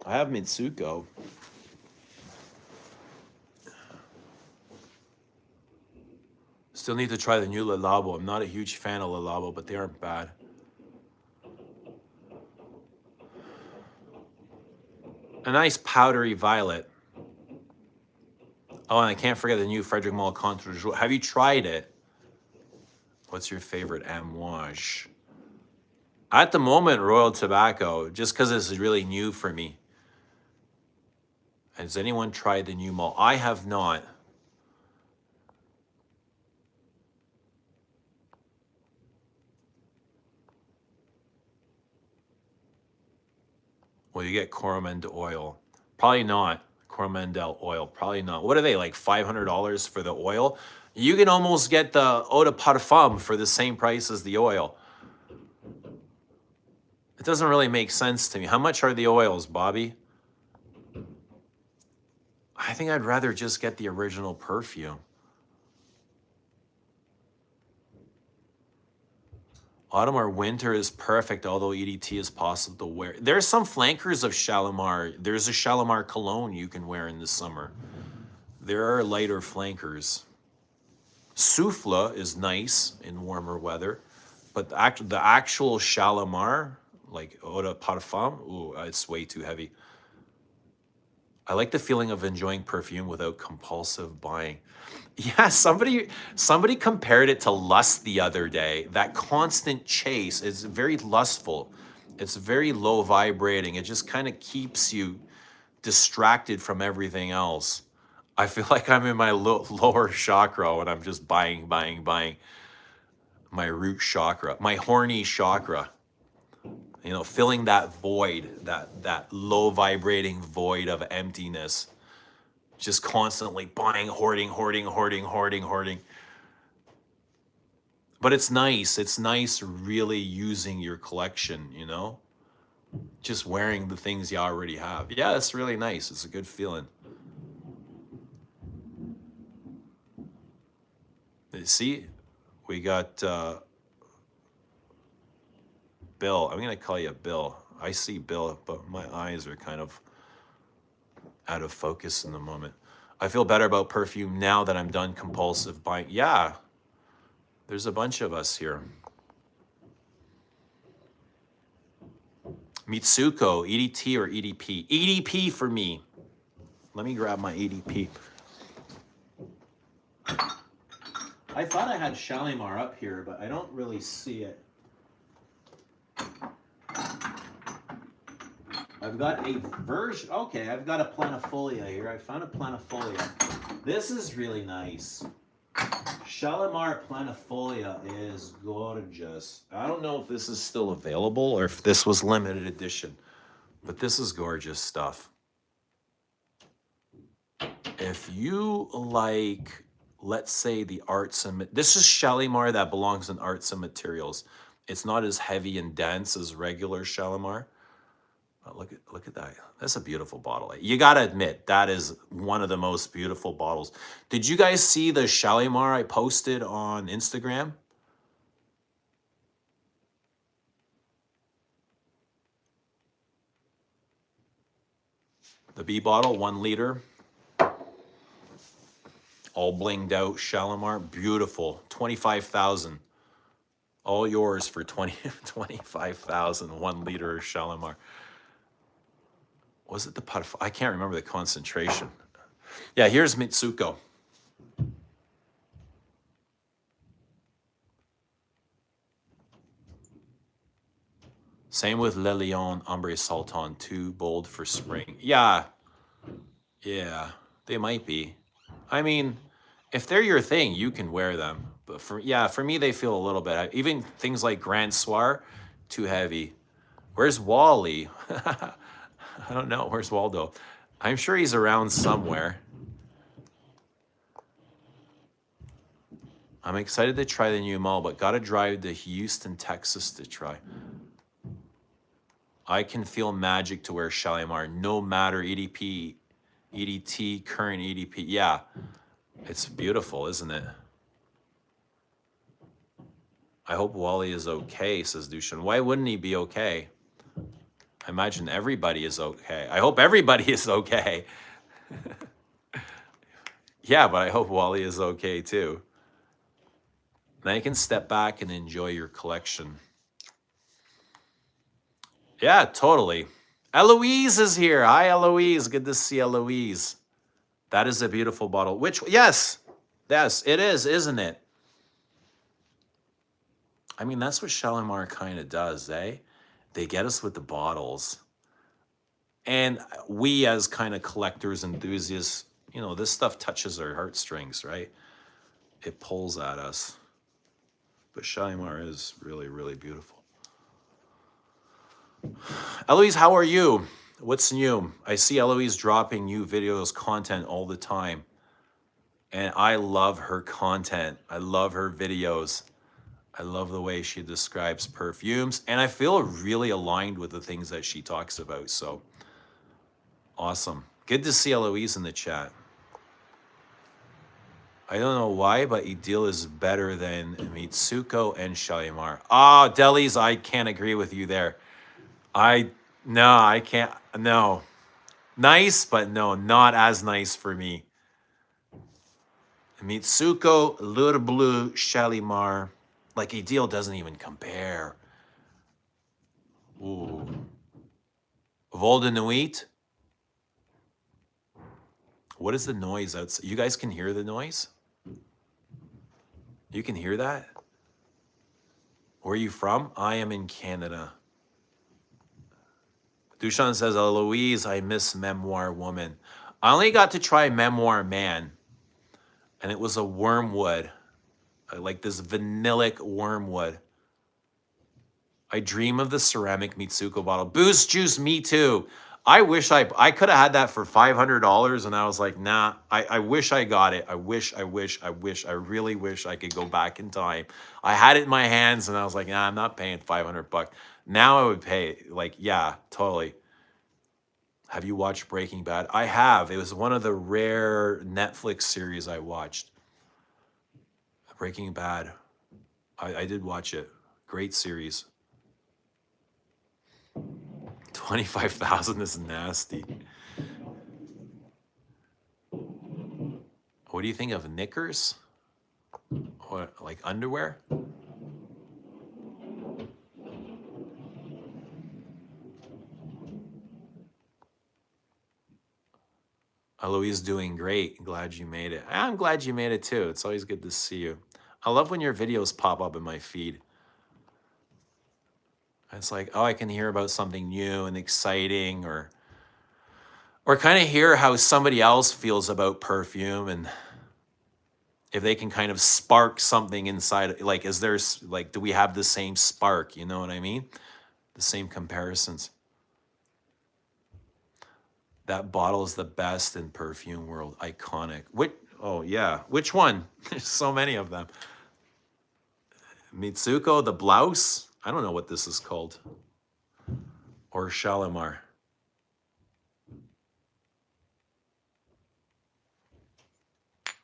I have Mitsuko. Still need to try the new Le Labo. I'm not a huge fan of Le Labo, but they aren't bad. A nice powdery violet. Oh, and I can't forget the new Frederic Malle Contre Jour. Have you tried it? What's your favorite amouage? At the moment, Royal Tobacco, just because this is really new for me. Has anyone tried the new Malle? I have not. Will you get Coromandel oil? Probably not. Coromandel oil, probably not. What are they, like $500 for the oil? You can almost get the eau de parfum for the same price as the oil. It doesn't really make sense to me. How much are the oils, Bobby? I think I'd rather just get the original perfume. Autumn or winter is perfect, although EDT is possible to wear. There's some flankers of Shalimar. There's a Shalimar cologne you can wear in the summer. There are lighter flankers. Souffle is nice in warmer weather, but the actual Shalimar, like eau de parfum, ooh, it's way too heavy. I like the feeling of enjoying perfume without compulsive buying. Yeah, somebody compared it to lust the other day. That constant chase is very lustful. It's very low vibrating. It just kind of keeps you distracted from everything else. I feel like I'm in my lower chakra when I'm just buying. My root chakra, my horny chakra. You know, filling that void, that low vibrating void of emptiness. Just constantly buying, hoarding. But it's nice. It's nice really using your collection, you know? Just wearing the things you already have. Yeah, it's really nice. It's a good feeling. See, we got Bill. I'm going to call you Bill. I see Bill, but my eyes are kind of out of focus in the moment. I feel better about perfume now that I'm done compulsive buying. Yeah, there's a bunch of us here. Mitsuko, EDT or EDP? EDP for me. Let me grab my EDP. I thought I had Shalimar up here, but I don't really see it. I've got a version. Okay, I've got a planifolia here. I found a planifolia. This is really nice. Shalimar planifolia is gorgeous. I don't know if this is still available or if this was limited edition, but this is gorgeous stuff. If you like, let's say the arts and this is Shalimar that belongs in arts and materials. It's not as heavy and dense as regular Shalimar. But look at that. That's a beautiful bottle. You gotta admit that is one of the most beautiful bottles. Did you guys see the Shalimar I posted on Instagram? The B bottle, 1 liter. All blinged out Shalimar. Beautiful. 25,000. All yours for 25,000. 1 liter Shalimar. Was it the pot? I can't remember the concentration. Yeah, here's Mitsuko. Same with Le Lion Ombre Sultan, too bold for spring. Yeah, they might be. I mean, if they're your thing, you can wear them. But for me, they feel a little bit. Even things like Grand Soir, too heavy. Where's Wally? I don't know. Where's Waldo? I'm sure he's around somewhere. I'm excited to try the new mall, but gotta drive to Houston, Texas to try. I can feel magic to wear Shalimar, no matter EDP, EDT, current EDP. Yeah, it's beautiful, isn't it? I hope Wally is okay, says Dushan. Why wouldn't he be okay? I imagine everybody is okay. I hope everybody is okay. Yeah, but I hope Wally is okay too. Now you can step back and enjoy your collection. Yeah, totally. Eloise is here. Hi, Eloise. Good to see Eloise. That is a beautiful bottle. Yes, it is, isn't it? I mean, that's what Shalimar kind of does, eh? They get us with the bottles. And we, as kind of collectors, enthusiasts, this stuff touches our heartstrings, right? It pulls at us. But Shalimar is really, really beautiful. Eloise, how are you? What's new? I see Eloise dropping new videos, content all the time. And I love her content. I love her videos. I love the way she describes perfumes. And I feel really aligned with the things that she talks about. So awesome. Good to see Eloise in the chat. I don't know why, but Idil is better than Mitsuko and Shalimar. Ah, Delis, I can't agree with you there. I can't. No. Nice, but no, not as nice for me. Mitsuko, Le Bleu, Shalimar. Like Idil doesn't even compare. Ooh. Vol de Nuit. What is the noise outside? You guys can hear the noise? You can hear that? Where are you from? I am in Canada. Dushan says, Eloise, I miss Memoir Woman. I only got to try Memoir Man, and it was a wormwood, like this vanillic wormwood. I dream of the ceramic Mitsuko bottle. Boost juice, me too. I wish I could have had that for $500, and I was like, nah, I wish I got it. I really wish I could go back in time. I had it in my hands, and I was like, nah, I'm not paying $500. Now I would pay, like, yeah, totally. Have you watched Breaking Bad? I have. It was one of the rare Netflix series I watched. Breaking Bad. I did watch it. Great series. 25,000 is nasty. What do you think of knickers? Or like underwear? Eloise doing great. Glad you made it. I'm glad you made it too. It's always good to see you. I love when your videos pop up in my feed. It's like, oh, I can hear about something new and exciting, or kind of hear how somebody else feels about perfume, and if they can kind of spark something inside, like, is there, like, do we have the same spark? You know what I mean? The same comparisons. That bottle is the best in perfume world. Iconic. Which, oh yeah, which one? There's so many of them. Mitsuko, the blouse. I don't know what this is called. Or Shalimar.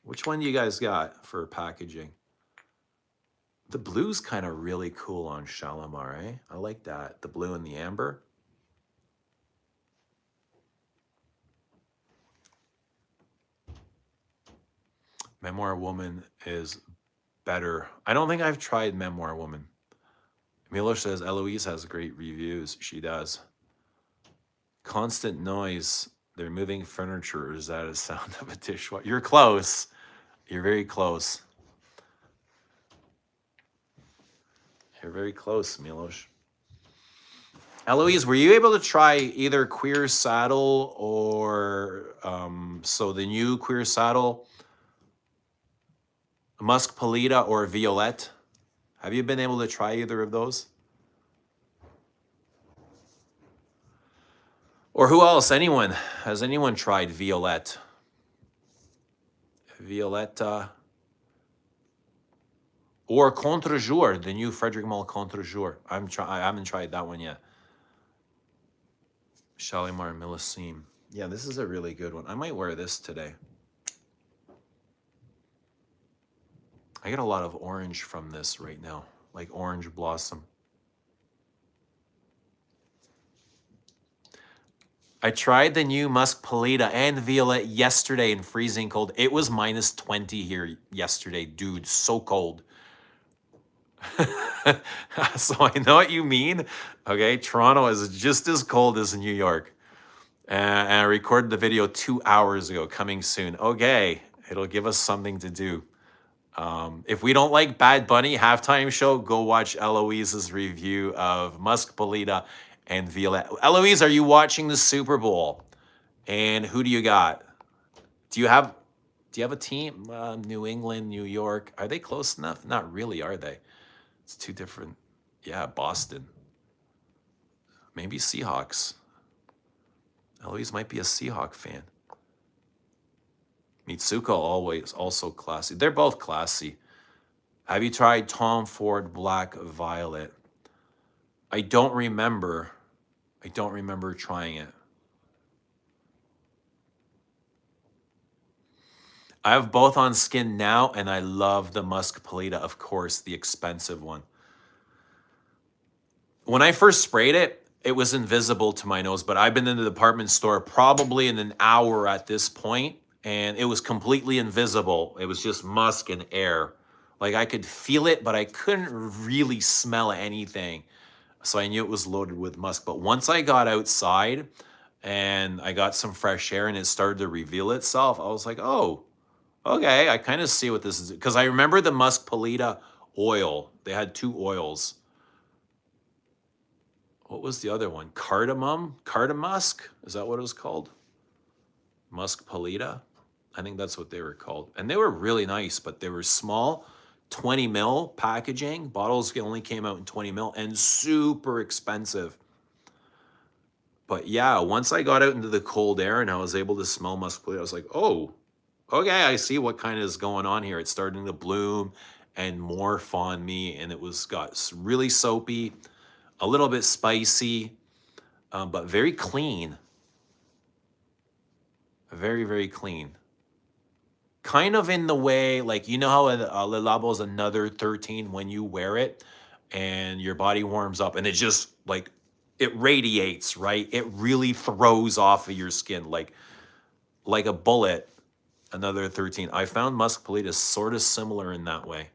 Which one do you guys got for packaging? The blue's kind of really cool on Shalimar, eh? I like that. The blue and the amber. Memoir Woman is better. I don't think I've tried Memoir Woman. Milo says Eloise has great reviews. She does. Constant noise. They're moving furniture. Is that a sound of a dishwasher? You're close. You're very close. You're very close, Milos. Eloise, were you able to try either Queer Saddle or so the new Queer Saddle, Musk Pita or Violette? Have you been able to try either of those? Or who else? Anyone? Has anyone tried Violette? Violetta. Or Contre Jour, the new Frederic Malle Contre Jour. I haven't tried that one yet. Shalimar Millesime. Yeah, this is a really good one. I might wear this today. I get a lot of orange from this right now, like orange blossom. I tried the new Musk Pita and Violette yesterday in freezing cold. It was minus 20 here yesterday, dude. So cold. So I know what you mean. Okay, Toronto is just as cold as New York. And I recorded the video 2 hours ago, coming soon. Okay, it'll give us something to do. If we don't like Bad Bunny halftime show, go watch Eloise's review of Musk Pita and Violette. Eloise, are you watching the Super Bowl? And who do you got? Do you have a team? New England, New York. Are they close enough? Not really, are they? It's two different. Yeah, Boston. Maybe Seahawks. Eloise might be a Seahawk fan. Mitsuko always also classy. They're both classy. Have you tried Tom Ford Black Violet? I don't remember. I don't remember trying it. I have both on skin now, and I love the Musk Pita, of course, the expensive one. When I first sprayed it, it was invisible to my nose, but I've been in the department store probably in an hour at this point, and it was completely invisible. It was just musk and air. Like I could feel it, but I couldn't really smell anything. So I knew it was loaded with musk. But once I got outside and I got some fresh air and it started to reveal itself, I was like, oh, okay, I kind of see what this is. Because I remember the Musk Pita oil. They had two oils. What was the other one? Cardamom? Cardamusk? Is that what it was called? Musk Pita? I think that's what they were called. And they were really nice, but they were small, 20 mil packaging. Bottles only came out in 20 mil and super expensive. But yeah, once I got out into the cold air and I was able to smell Musk Pita, I was like, oh, okay, I see what kind of is going on here. It's starting to bloom and morph on me, and it got really soapy, a little bit spicy, but very clean. Very, very clean. Kind of in the way, like, you know how Le Labo is another 13 when you wear it and your body warms up and it just, like, it radiates, right? It really throws off of your skin like a bullet. Another 13. I found Musk Pita sort of similar in that way.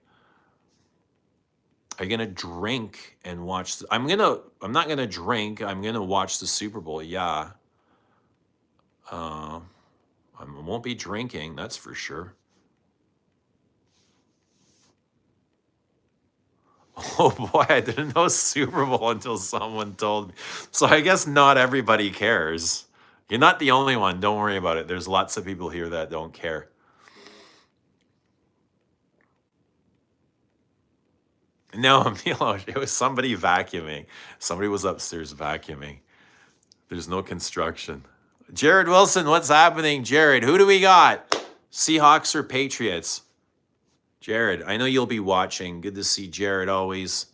Are you gonna drink and watch? I'm not gonna drink. I'm gonna watch the Super Bowl. Yeah. I won't be drinking. That's for sure. Oh boy, I didn't know Super Bowl until someone told me. So I guess not everybody cares. You're not the only one. Don't worry about it. There's lots of people here that don't care. No, Milos, it was somebody vacuuming. Somebody was upstairs vacuuming. There's no construction. Jared Wilson, what's happening? Jared, who do we got? Seahawks or Patriots? Jared, I know you'll be watching. Good to see Jared, always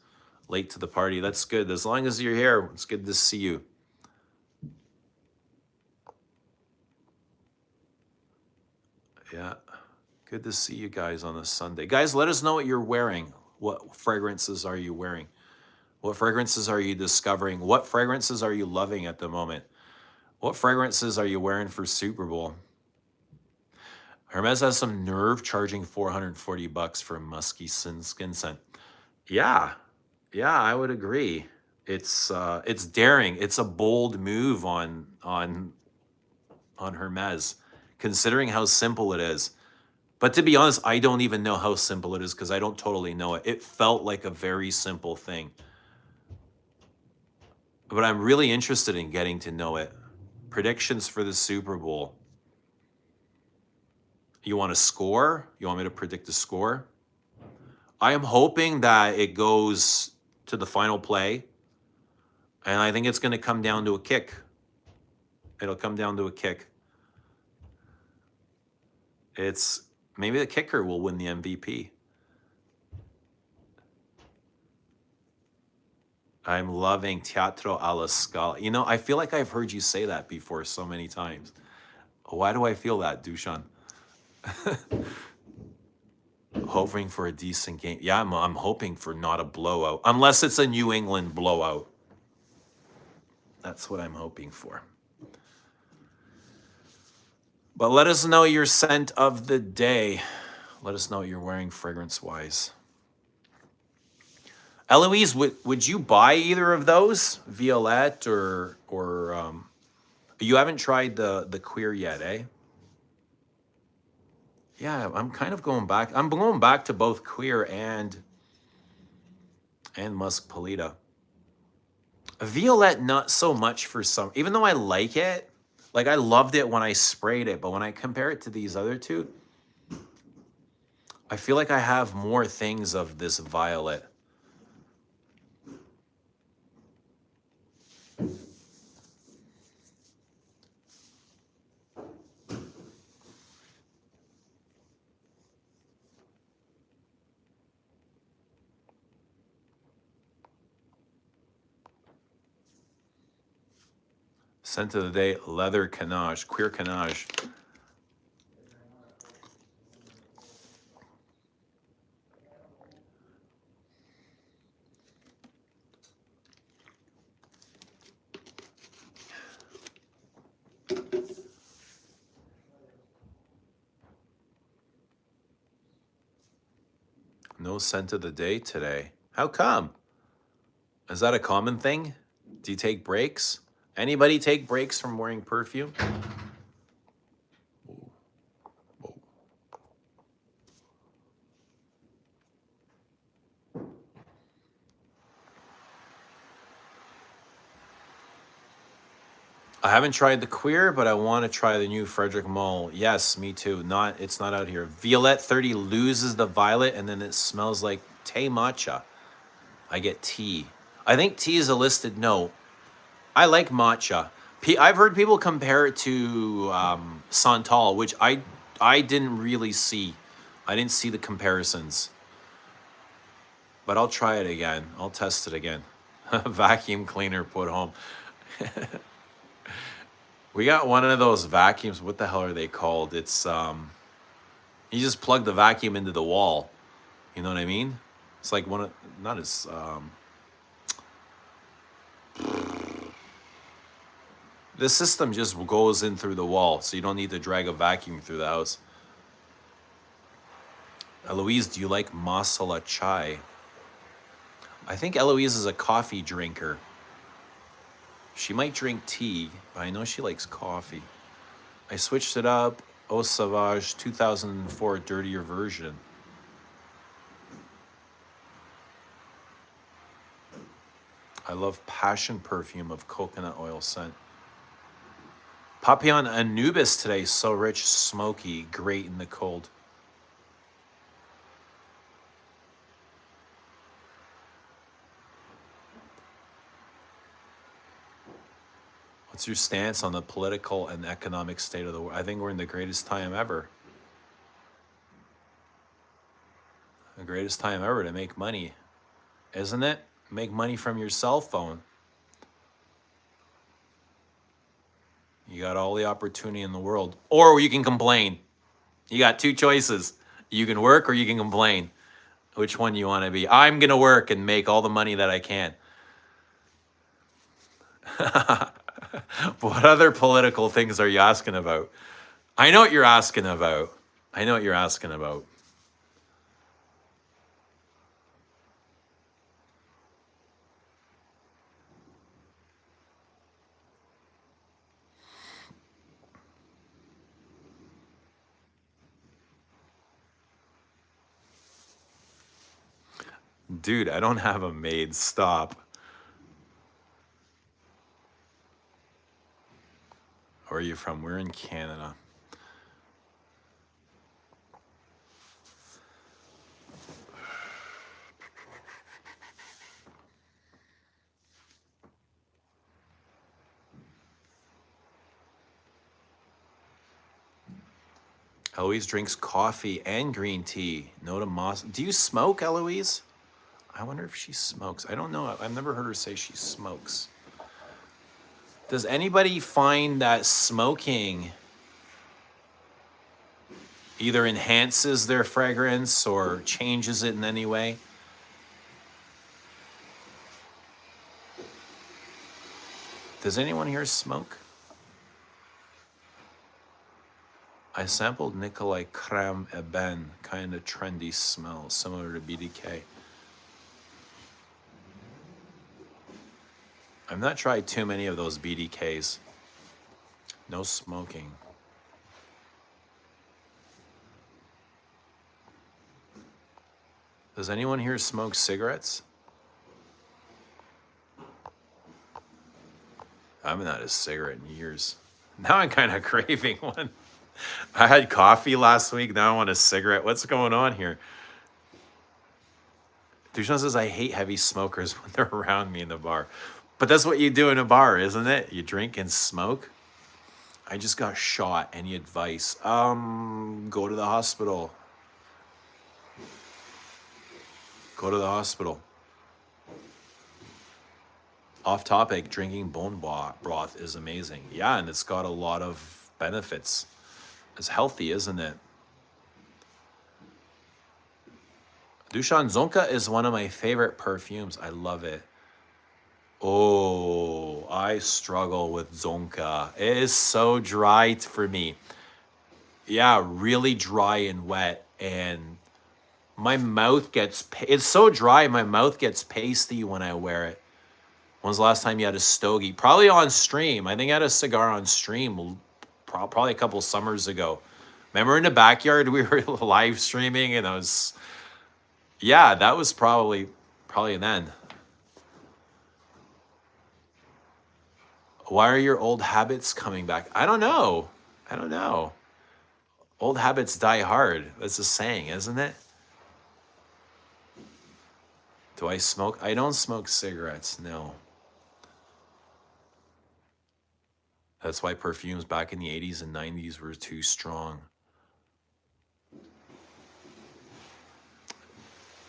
late to the party. That's good. As long as you're here, it's good to see you. Yeah. Good to see you guys on this Sunday. Guys, let us know what you're wearing. What fragrances are you wearing? What fragrances are you discovering? What fragrances are you loving at the moment? What fragrances are you wearing for Super Bowl? Hermes has some nerve charging $440 for musky skin scent. Yeah, yeah, I would agree. It's daring. It's a bold move on Hermes, considering how simple it is. But to be honest, I don't even know how simple it is because I don't totally know it. It felt like a very simple thing. But I'm really interested in getting to know it. Predictions for the Super Bowl. You want a score? You want me to predict a score? I am hoping that it goes to the final play. And I think it's going to come down to a kick. It'll come down to a kick. It's maybe the kicker will win the MVP. I'm loving Teatro alla Scala. You know, I feel like I've heard you say that before so many times. Why do I feel that, Dushan? Hoping for a decent game. Yeah, I'm hoping for not a blowout. Unless it's a New England blowout. That's what I'm hoping for. But let us know your scent of the day. Let us know what you're wearing fragrance-wise. Eloise, would you buy either of those? Violette or you haven't tried the queer yet, eh? Yeah, I'm kind of going back. I'm going back to both queer and Musk Pita. Violette, not so much for some, even though I like it. Like I loved it when I sprayed it, but when I compare it to these other two, I feel like I have more things of this violet. Scent of the day, leather canage, queer canage. No scent of the day today. How come? Is that a common thing? Do you take breaks? Anybody take breaks from wearing perfume? Whoa. I haven't tried the queer, but I want to try the new Frederick Mall. Yes, me too. It's not out here. Violette 30 loses the violet, and then it smells like tea matcha. I get tea. I think tea is a listed note. I like matcha. I've heard people compare it to Santal, which I didn't really see. I didn't see the comparisons. But I'll try it again. I'll test it again. Vacuum cleaner put home. We got one of those vacuums. What the hell are they called? It's you just plug the vacuum into the wall. You know what I mean? It's like one of not as the system just goes in through the wall, so you don't need to drag a vacuum through the house. Eloise, do you like masala chai? I think Eloise is a coffee drinker. She might drink tea, but I know she likes coffee. I switched it up. Eau Sauvage 2004 dirtier version. I love passion perfume of coconut oil scent. Papillon Anubis today, so rich, smoky, great in the cold. What's your stance on the political and economic state of the world? I think we're in the greatest time ever. The greatest time ever to make money, isn't it? Make money from your cell phone. You got all the opportunity in the world. Or you can complain. You got two choices. You can work or you can complain. Which one you want to be? I'm going to work and make all the money that I can. What other political things are you asking about? I know what you're asking about. I know what you're asking about. Dude, I don't have a maid. Stop. Where are you from? We're in Canada. Eloise drinks coffee and green tea. No to moss. Do you smoke, Eloise? I wonder if she smokes. I don't know. I've never heard her say she smokes. Does anybody find that smoking either enhances their fragrance or changes it in any way? Does anyone here smoke? I sampled Nicolai Creme Eben, kind of trendy smell, similar to BDK. I've not tried too many of those BDKs. No smoking. Does anyone here smoke cigarettes? I haven't had a cigarette in years. Now I'm kind of craving one. I had coffee last week. Now I want a cigarette. What's going on here? Duchamp says, I hate heavy smokers when they're around me in the bar. But that's what you do in a bar, isn't it? You drink and smoke. I just got shot. Any advice? Go to the hospital. Go to the hospital. Off topic, drinking bone broth is amazing. Yeah, and it's got a lot of benefits. It's healthy, isn't it? Dushan Zonka is one of my favorite perfumes. I love it. Oh, I struggle with Zonka. It is so dry for me. Yeah, really dry and wet. And my mouth gets, it's so dry, my mouth gets pasty when I wear it. When's the last time you had a stogie? Probably on stream. I think I had a cigar on stream probably a couple summers ago. Remember in the backyard we were live streaming and I was, yeah, that was probably then. Why are your old habits coming back? I don't know. I don't know. Old habits die hard. That's a saying, isn't it? Do I smoke? I don't smoke cigarettes, no. That's why perfumes back in the 80s and 90s were too strong.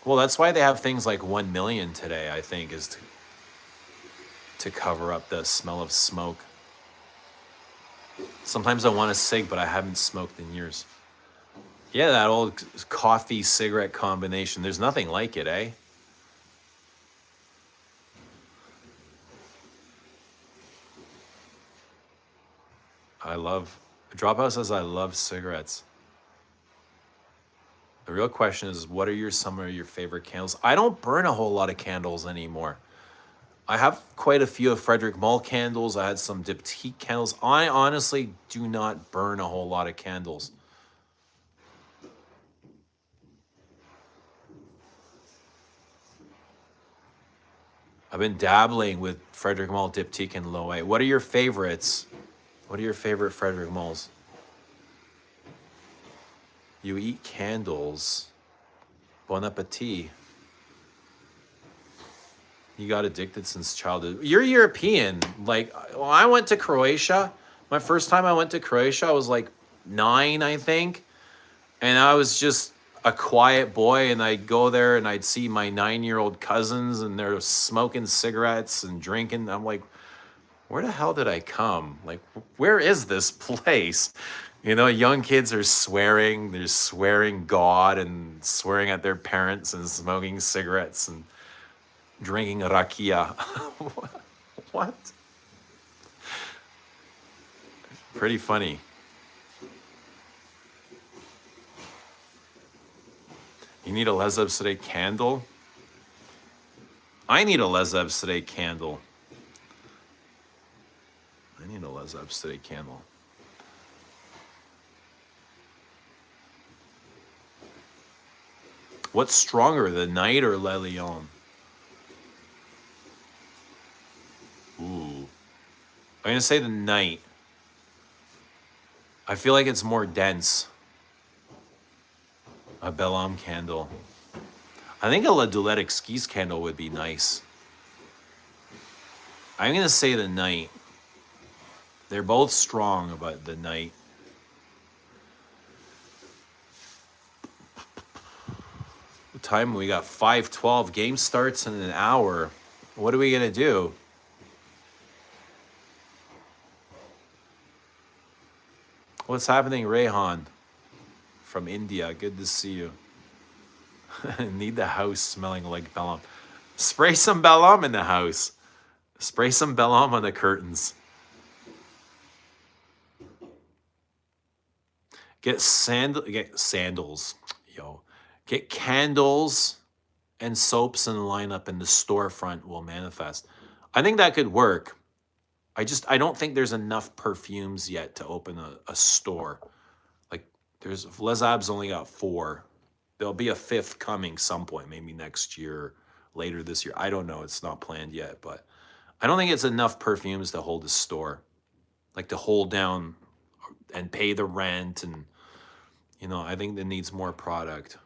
Well, that's why they have things like 1 million today, I think, is to cover up the smell of smoke. Sometimes I want a cig, but I haven't smoked in years. Yeah, that old coffee cigarette combination. There's nothing like it, eh? Dropout says I love cigarettes. The real question is, what are some of your favorite candles? I don't burn a whole lot of candles anymore. I have quite a few of Frederick Malle candles. I had some Diptyque candles. I honestly do not burn a whole lot of candles. I've been dabbling with Frederick Malle, Diptyque, and Loewe. What are your favorites? What are your favorite Frederick Malles? You eat candles. Bon appetit. You got addicted since childhood. You're European. Like, Well, I went to Croatia. My first time I went to Croatia, I was like 9, I think. And I was just a quiet boy, and I'd go there and I'd see my 9-year-old cousins, and they're smoking cigarettes and drinking. I'm like, where the hell did I come? Like, where is this place? You know, young kids are swearing. They're swearing God and swearing at their parents and smoking cigarettes and drinking rakia. What? Pretty funny. You need a Les Absidic candle? I need a Les Absidic candle. I need a Les Absidic candle. What's stronger, the Night or Le Lion? Ooh. I'm going to say the Night. I feel like it's more dense. A Belle Homme candle. I think a La Doulette Exquise candle would be nice. I'm going to say the Night. They're both strong about the Night. What time? We got 5:12. Game starts in an hour. What are we going to do? What's happening, Rehan? From India. Good to see you. Need the house smelling like Belle Homme. Spray some Belle Homme in the house. Spray some Belle Homme on the curtains. Get sandals. Yo. Get candles and soaps in the lineup, and the storefront will manifest. I think that could work. I don't think there's enough perfumes yet to open a store. Like, there's Les Abs only got 4. There'll be a 5th coming some point, maybe next year, later this year. I don't know. It's not planned yet, but I don't think it's enough perfumes to hold a store. Like, to hold down and pay the rent, and, you know, I think it needs more product.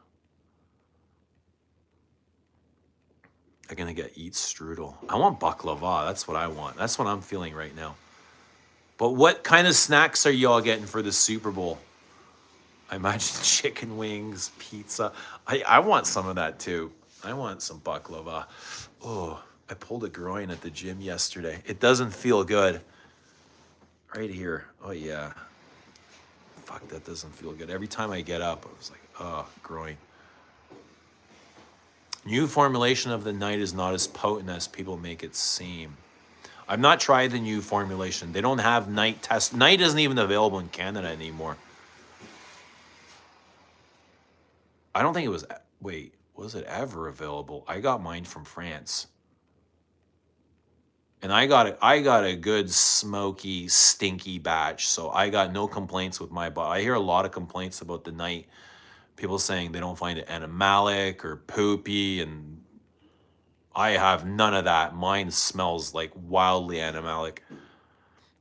I'm gonna get eat strudel. I want baklava. That's what I want. That's what I'm feeling right now. But what kind of snacks are y'all getting for the Super Bowl? I imagine chicken wings, pizza. I want some of that too. I want some baklava. Oh, I pulled a groin at the gym yesterday. It doesn't feel good. Right here. Oh yeah. Fuck, that doesn't feel good. Every time I get up, I was like, oh, groin. New formulation of the Night is not as potent as people make it seem. I've not tried the new formulation. They don't have Night test. Night isn't even available in Canada anymore. I don't think it was. Wait, was it ever available? I got mine from France. And I got a good smoky, stinky batch. So I got no complaints with my body. I hear a lot of complaints about the Night. People saying they don't find it animalic or poopy, and I have none of that. Mine smells like wildly animalic.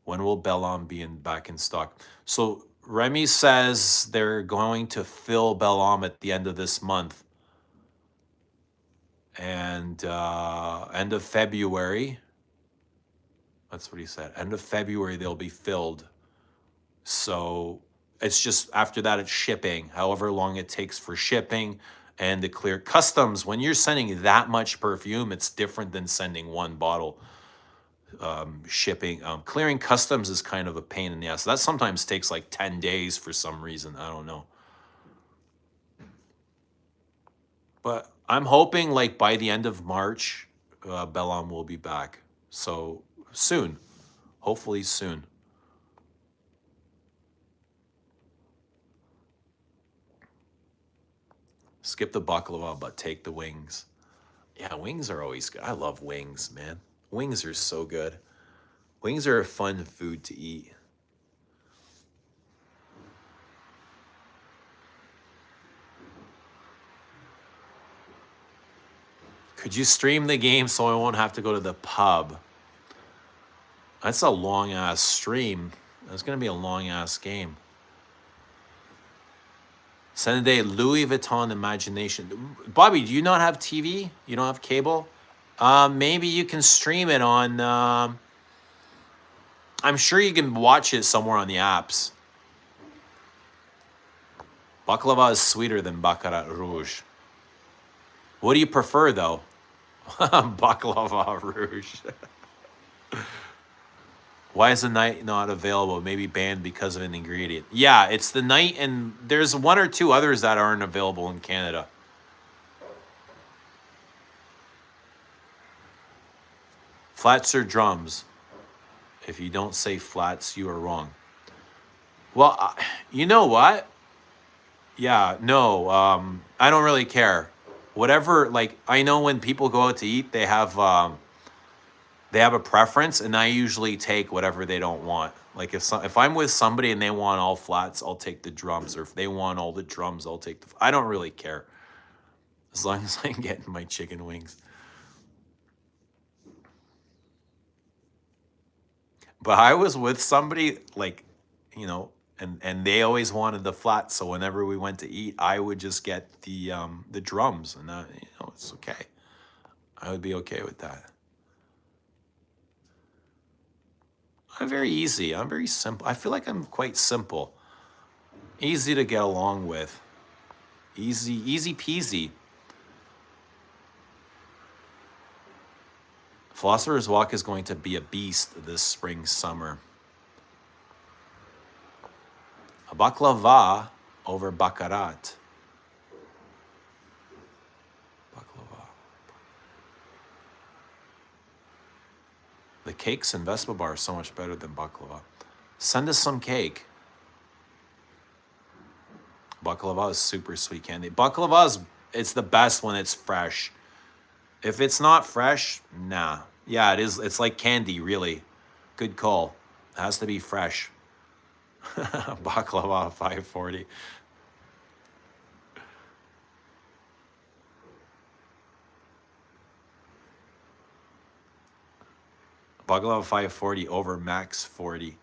When will Belle Homme be back in stock? So Remy says they're going to fill Belle Homme at the end of this month. And end of February. That's what he said. End of February, they'll be filled. So it's just after that, it's shipping, however long it takes for shipping and to clear customs. When you're sending that much perfume, it's different than sending one bottle. Shipping, clearing customs is kind of a pain in the ass. That sometimes takes like 10 days for some reason. I don't know. But I'm hoping like by the end of March, Belle Homme will be back. So soon, hopefully soon. Skip the baklava, but take the wings. Yeah, wings are always good. I love wings, man. Wings are so good. Wings are a fun food to eat. Could you stream the game so I won't have to go to the pub? That's a long-ass stream. That's going to be a long-ass game. Sunday, Louis Vuitton Imagination. Bobby, do you not have TV? You don't have cable? Maybe you can stream it on I'm sure you can watch it somewhere on the apps. Baklava is sweeter than Baccarat Rouge. What do you prefer, though? Baklava Rouge. Why is the night not available? Maybe banned because of an ingredient. Yeah, it's the night, and there's one or two others that aren't available in Canada. Flats or drums? If you don't say flats, you are wrong. Well, you know what? Yeah, no, I don't really care. Whatever, like, I know when people go out to eat, they have a preference, and I usually take whatever they don't want. Like if I'm with somebody and they want all flats, I'll take the drums, or if they want all the drums, I'll take the. I don't really care as long as I'm getting my chicken wings. But I was with somebody like, and they always wanted the flats. So whenever we went to eat, I would just get the drums, and it's okay. I would be okay with that. I'm very easy. I'm very simple. I feel like I'm quite simple. Easy to get along with. Easy peasy. Philosopher's Walk is going to be a beast this spring, summer. A baklava over baccarat. Baklava. The cakes in Vespa Bar are so much better than baklava. Send us some cake. Baklava is super sweet candy. Baklava it's the best when it's fresh. If it's not fresh, nah. Yeah, it is. It's like candy, really. Good call. It has to be fresh. Baklava 540. Baklava 540 over max 40.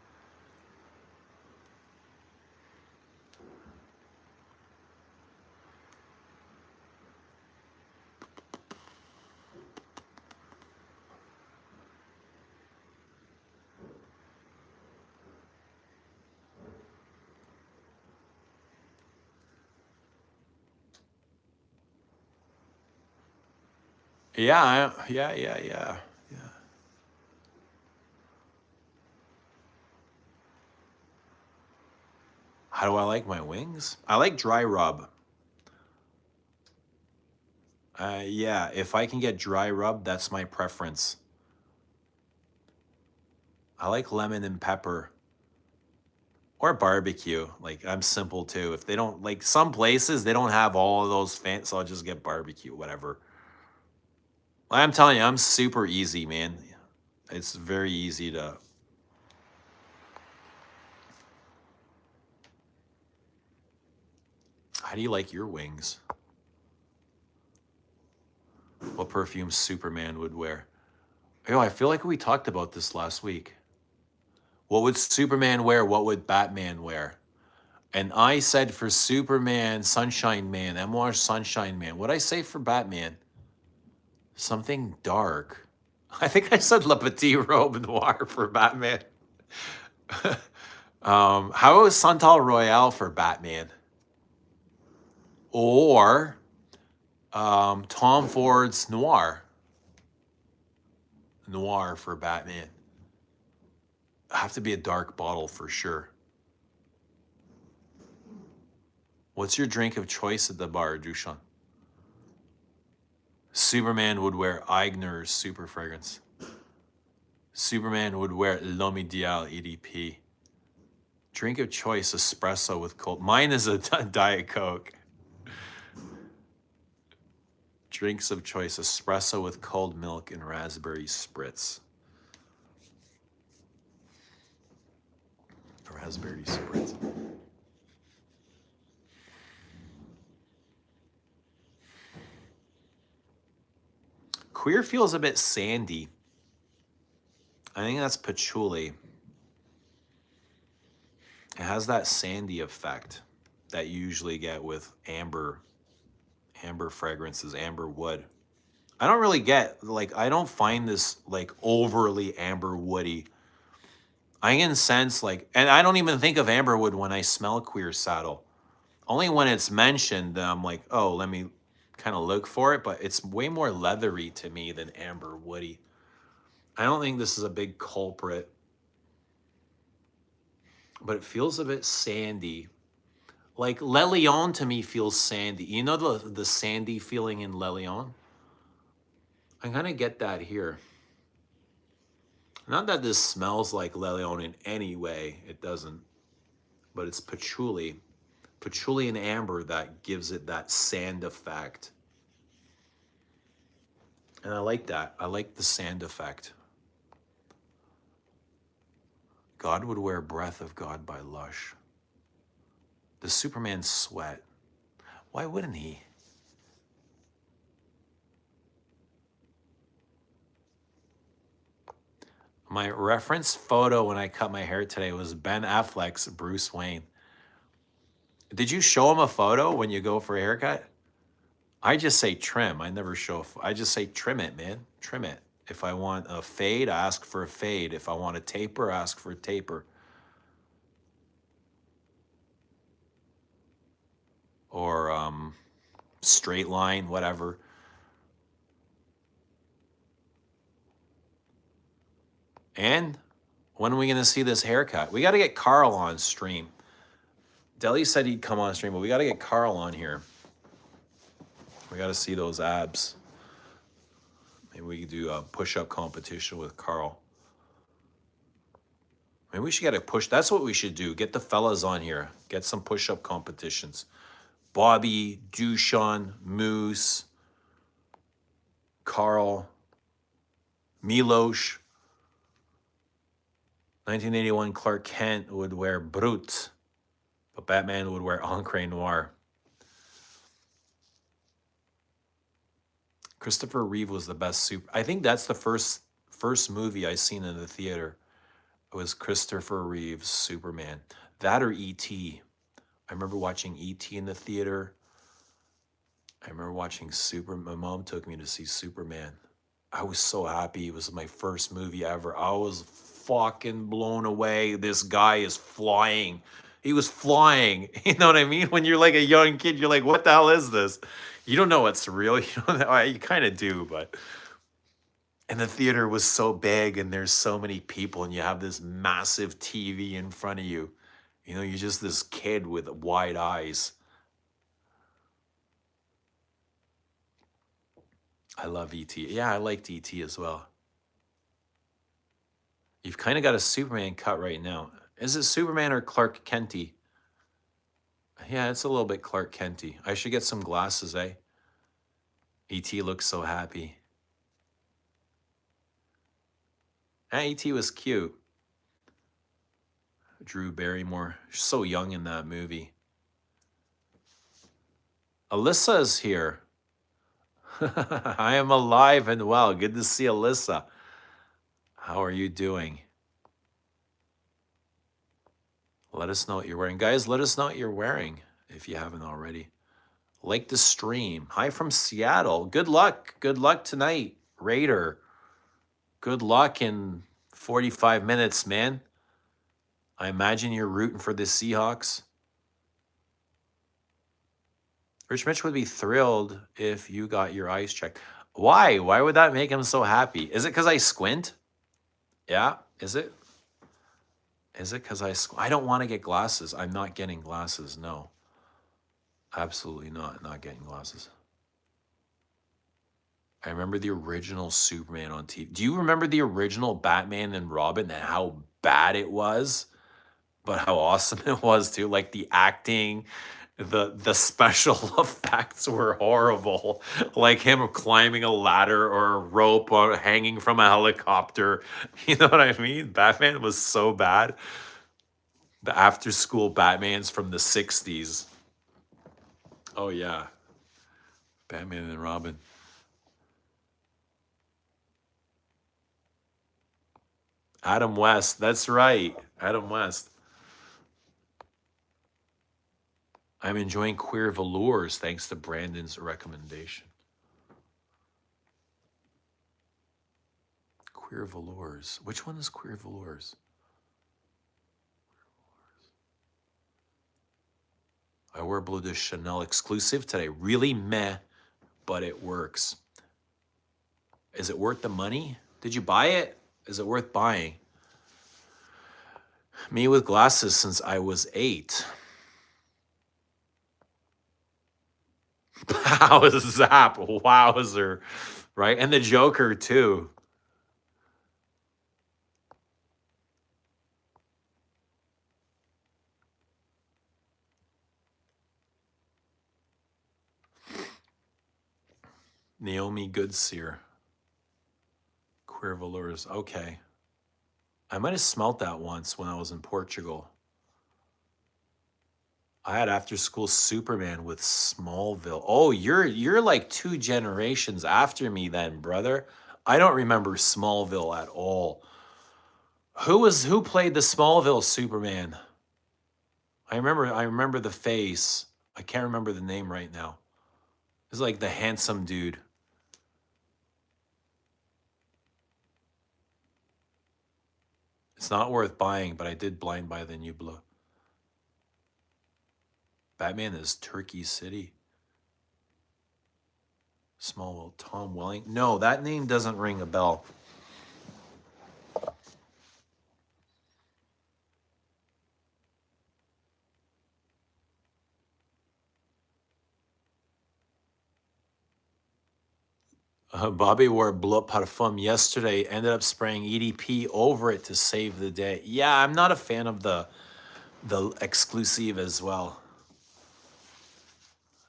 Yeah. How do I like my wings? I like dry rub. Yeah, if I can get dry rub, that's my preference. I like lemon and pepper. Or barbecue. Like, I'm simple too. If they don't, like, some places, they don't have all of those fancy, so I'll just get barbecue, whatever. I'm telling you, I'm super easy, man. It's very easy to. How do you like your wings? What perfume Superman would wear? Yo, I feel like we talked about this last week. What would Superman wear? What would Batman wear? And I said for Superman, Sunshine Man, Memoir Sunshine Man. What'd I say for Batman? Something dark. I think I said Le Petit Robe Noir for Batman. How is Santal Royale for Batman? Or Tom Ford's Noir. Noir for Batman. Have to be a dark bottle for sure. What's your drink of choice at the bar, Dushan? Superman would wear Eigner's super fragrance. Superman would wear L'Homme Ideal EDP. Drink of choice, espresso with cold. Mine is a Diet Coke. Drinks of choice, espresso with cold milk and raspberry spritz. Raspberry spritz. Queer feels a bit sandy. I think that's patchouli. It has that sandy effect that you usually get with amber fragrances, amber wood. I don't really get, like, I don't find this like overly amber woody. I can sense like, and I don't even think of amberwood when I smell queer saddle. Only when it's mentioned, I'm like, oh, let me kind of look for it. But it's way more leathery to me than amber woody. I don't think this is a big culprit, but it feels a bit sandy. Like Le Leon to me feels sandy. You know the sandy feeling in Le Leon? I kind of get that here. Not that this smells like Le Leon in any way. It doesn't. But it's patchouli. Patchouli and amber that gives it that sand effect. And I like that. I like the sand effect. God would wear Breath of God by Lush. The Superman sweat. Why wouldn't he? My reference photo when I cut my hair today was Ben Affleck's Bruce Wayne. Did you show him a photo when you go for a haircut? I just say trim. I never show. I just say trim it, man. Trim it. If I want a fade, I ask for a fade. If I want a taper, I ask for a taper. Or straight line, whatever. And when are we going to see this haircut? We got to get Carl on stream. Deli said he'd come on stream, but we got to get Carl on here. We got to see those abs. Maybe we could do a push-up competition with Carl. Maybe we should get a push. That's what we should do. Get the fellas on here. Get some push-up competitions. Bobby, Dushan, Moose, Carl, Milosh. 1981 Clark Kent would wear Brut, but Batman would wear Encre Noir. Christopher Reeve was the best super. I think that's the first movie I seen in the theater. It was Christopher Reeve's Superman. That or E.T. I remember watching E.T. in the theater. I remember watching my mom took me to see Superman. I was so happy. It was my first movie ever. I was fucking blown away. This guy is flying. He was flying. You know what I mean? When you're like a young kid, you're like, what the hell is this? You don't know what's real. You don't know. You kind of do, but. And the theater was so big and there's so many people and you have this massive TV in front of you. You know, you're just this kid with wide eyes. I love E.T. Yeah, I liked E.T. as well. You've kind of got a Superman cut right now. Is it Superman or Clark Kenty? Yeah, it's a little bit Clark Kenty. I should get some glasses, eh? E.T. looks so happy. E.T. was cute. Drew Barrymore. She's so young in that movie. Alyssa is here. I am alive and well. Good to see Alyssa. How are you doing? Let us know what you're wearing. Guys, let us know what you're wearing if you haven't already. Like the stream. Hi from Seattle. Good luck. Good luck tonight, Raider. Good luck in 45 minutes, man. I imagine you're rooting for the Seahawks. Rich Mitch would be thrilled if you got your eyes checked. Why? Why would that make him so happy? Is it because I squint? Yeah, is it? Is it because I don't want to get glasses. I'm not getting glasses, no. Absolutely not getting glasses. I remember the original Superman on TV. Do you remember the original Batman and Robin and how bad it was? But how awesome it was too. Like the acting, the special effects were horrible. Like him climbing a ladder or a rope or hanging from a helicopter. You know what I mean? Batman was so bad. The after school Batmans from the 60s. Oh yeah. Batman and Robin. Adam West. That's right. Adam West. I'm enjoying Queer Velours thanks to Brandon's recommendation. Queer Velours. Which one is Queer Velours? I wear blue de Chanel exclusive today. Really meh, but it works. Is it worth the money? Did you buy it? Is it worth buying? Me with glasses since I was 8. Zap, wowzer, right? And the Joker too. Naomi Goodseer. Queer Velours. Okay. I might have smelt that once when I was in Portugal. I had after school Superman with Smallville. Oh, you're like 2 generations after me then, brother. I don't remember Smallville at all. Who played the Smallville Superman? I remember the face. I can't remember the name right now. It's like the handsome dude. It's not worth buying, but I did blind buy the new blue. Batman is Turkey City. Smallville, Tom Welling. No, that name doesn't ring a bell. Bobby wore bleu parfum yesterday, ended up spraying EDP over it to save the day. Yeah, I'm not a fan of the exclusive as well.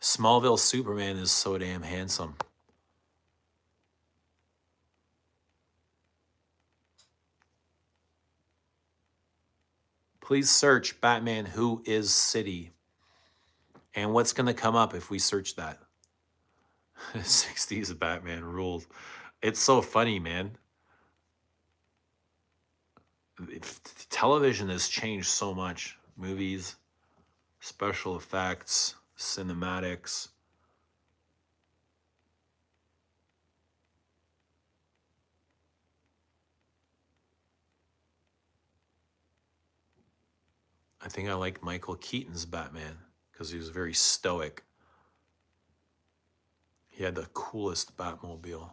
Smallville Superman is so damn handsome. Please search Batman Who is City. And what's going to come up if we search that? 60s Batman rules. It's so funny, man. Television has changed so much. Movies, special effects, cinematics. I think I like Michael Keaton's Batman because he was very stoic. He had the coolest Batmobile.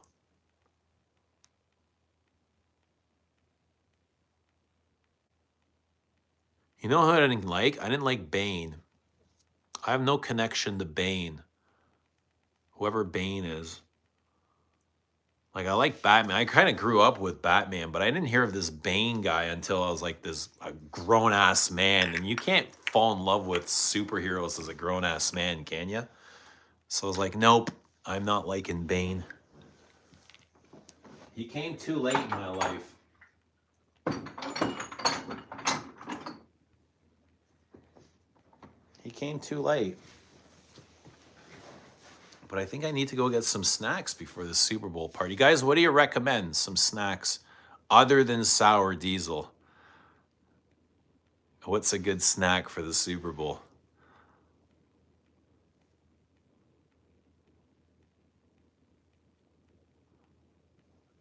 You know who I didn't like? I didn't like Bane. I have no connection to Bane. Whoever Bane is. Like, I like Batman. I kind of grew up with Batman, but I didn't hear of this Bane guy until I was like a grown-ass man. And you can't fall in love with superheroes as a grown-ass man, can you? So I was like, nope, I'm not liking Bane. He came too late in my life. He came too late. But I think I need to go get some snacks before the Super Bowl party. Guys, what do you recommend? Some snacks other than sour diesel. What's a good snack for the Super Bowl?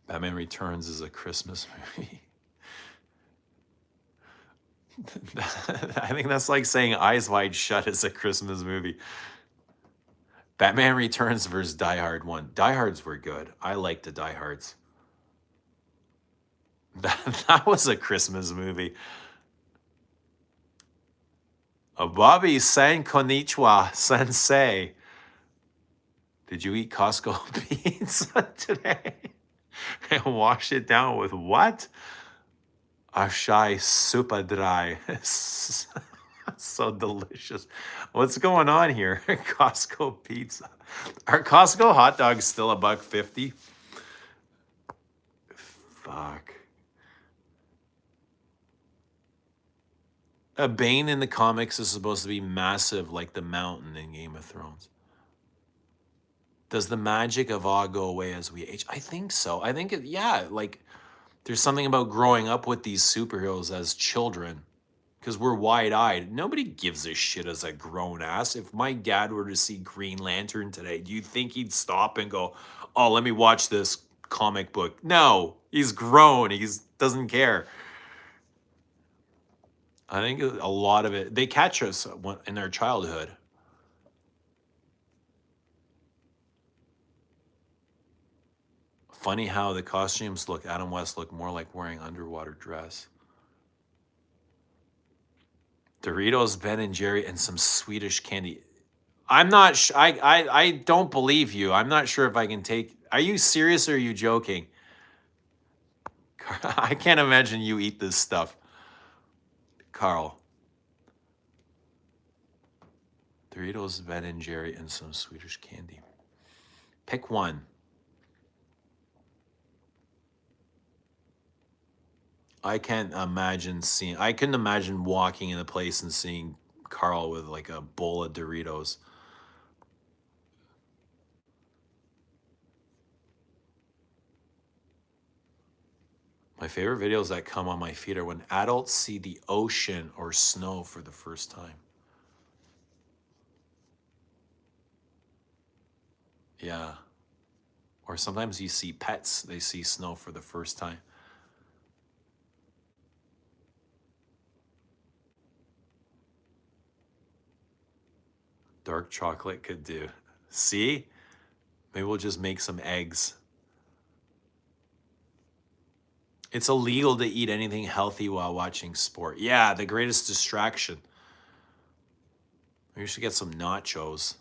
Batman Returns is a Christmas movie. I think that's like saying Eyes Wide Shut is a Christmas movie. Batman Returns versus Die Hard 1. Die Hards were good. I liked the Die Hards. That was a Christmas movie. Bobby sang Konnichiwa Sensei. Did you eat Costco pizza today? And wash it down with what? Ashai super dry. So delicious. What's going on here? Costco pizza. Are Costco hot dogs still $1.50? Fuck. A Bane in the comics is supposed to be massive like the mountain in Game of Thrones. Does the magic of awe go away as we age? I think so. I think, yeah, like there's something about growing up with these superheroes as children because we're wide-eyed. Nobody gives a shit as a grown ass. If my dad were to see Green Lantern today, do you think he'd stop and go, oh, let me watch this comic book? No, he's grown. He doesn't care. I think a lot of it, they catch us in our childhood. Funny how the costumes look. Adam West looked more like wearing underwater dress. Doritos, Ben and Jerry, and some Swedish candy. I'm not. I don't believe you. I'm not sure if I can take. Are you serious or are you joking? I can't imagine you eat this stuff, Carl. Doritos, Ben and Jerry, and some Swedish candy. Pick one. I can't imagine seeing. I couldn't imagine walking in a place and seeing Carl with like a bowl of Doritos. My favorite videos that come on my feed are when adults see the ocean or snow for the first time. Yeah. Or sometimes you see pets, they see snow for the first time. Dark chocolate could do. See? Maybe we'll just make some eggs. It's illegal to eat anything healthy while watching sport. Yeah, the greatest distraction. We should get some nachos.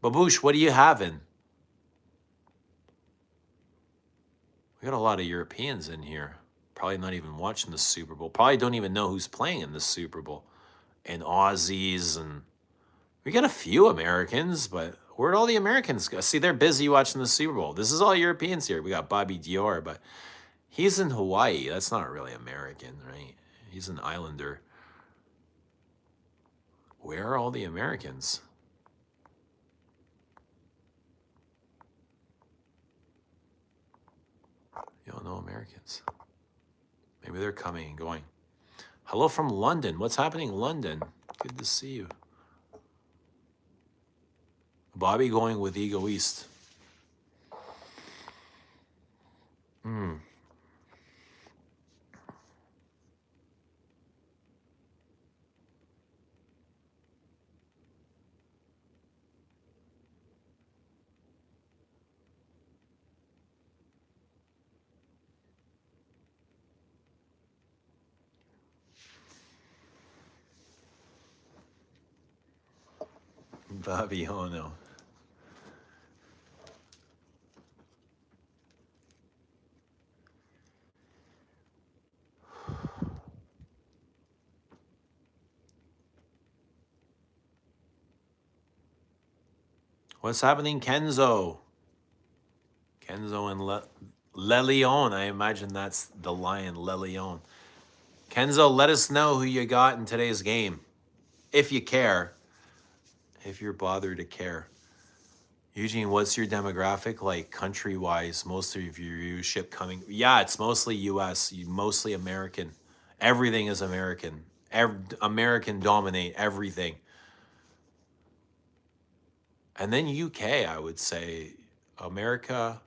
Baboosh, what are you having? We got a lot of Europeans in here. Probably not even watching the Super Bowl. Probably don't even know who's playing in the Super Bowl. And Aussies, and we got a few Americans, but where'd all the Americans go? See, they're busy watching the Super Bowl. This is all Europeans here. We got Bobby Dior, but he's in Hawaii. That's not really American, right? He's an islander. Where are all the Americans? You don't know Americans. Maybe they're coming and going. Hello from London. What's happening in London? Good to see you. Bobby going with Egoist. Bobby, oh no. What's happening, Kenzo? Kenzo and Le Leon. I imagine that's the lion, Le Leon. Kenzo, let us know who you got in today's game. If you care. If you're bothered to care. Eugene, what's your demographic like country-wise? Most of your viewership coming. Yeah, it's mostly US, mostly American. Everything is American. American dominate everything. And then UK, I would say. America,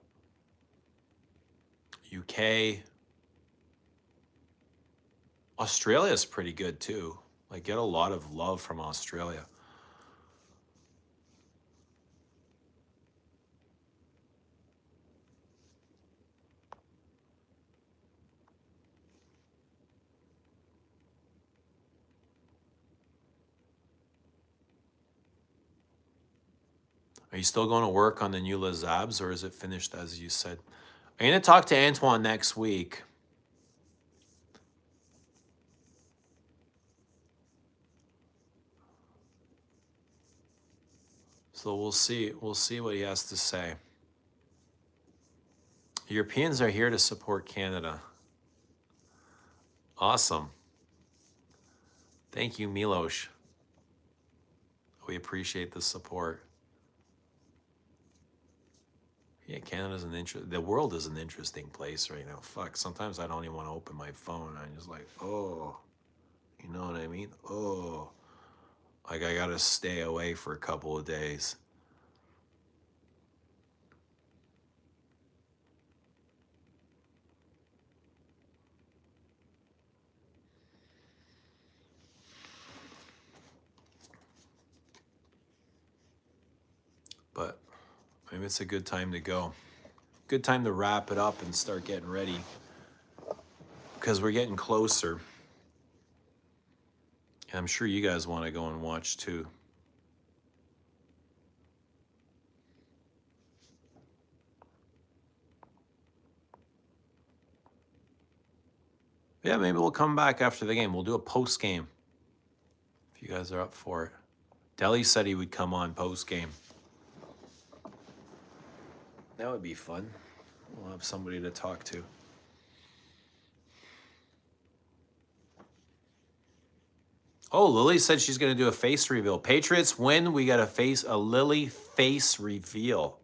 UK. Australia is pretty good too. Like, get a lot of love from Australia. Are you still going to work on the new Les Abs, or is it finished as you said? I'm going to talk to Antoine next week. So we'll see. We'll see what he has to say. Europeans are here to support Canada. Awesome. Thank you, Milos. We appreciate the support. Yeah, Canada's the world is an interesting place right now. Fuck, sometimes I don't even want to open my phone. I'm just like, oh, you know what I mean? Oh, like I gotta stay away for a couple of days. But maybe it's a good time to go. good time to wrap it up and start getting ready because we're getting closer. And I'm sure you guys want to go and watch too. Yeah, maybe we'll come back after the game. We'll do a post game if you guys are up for it. Deli said he would come on post game. That would be fun. We'll have somebody to talk to. Oh, Lily said she's going to do a face reveal. Patriots win. We got a Lily face reveal.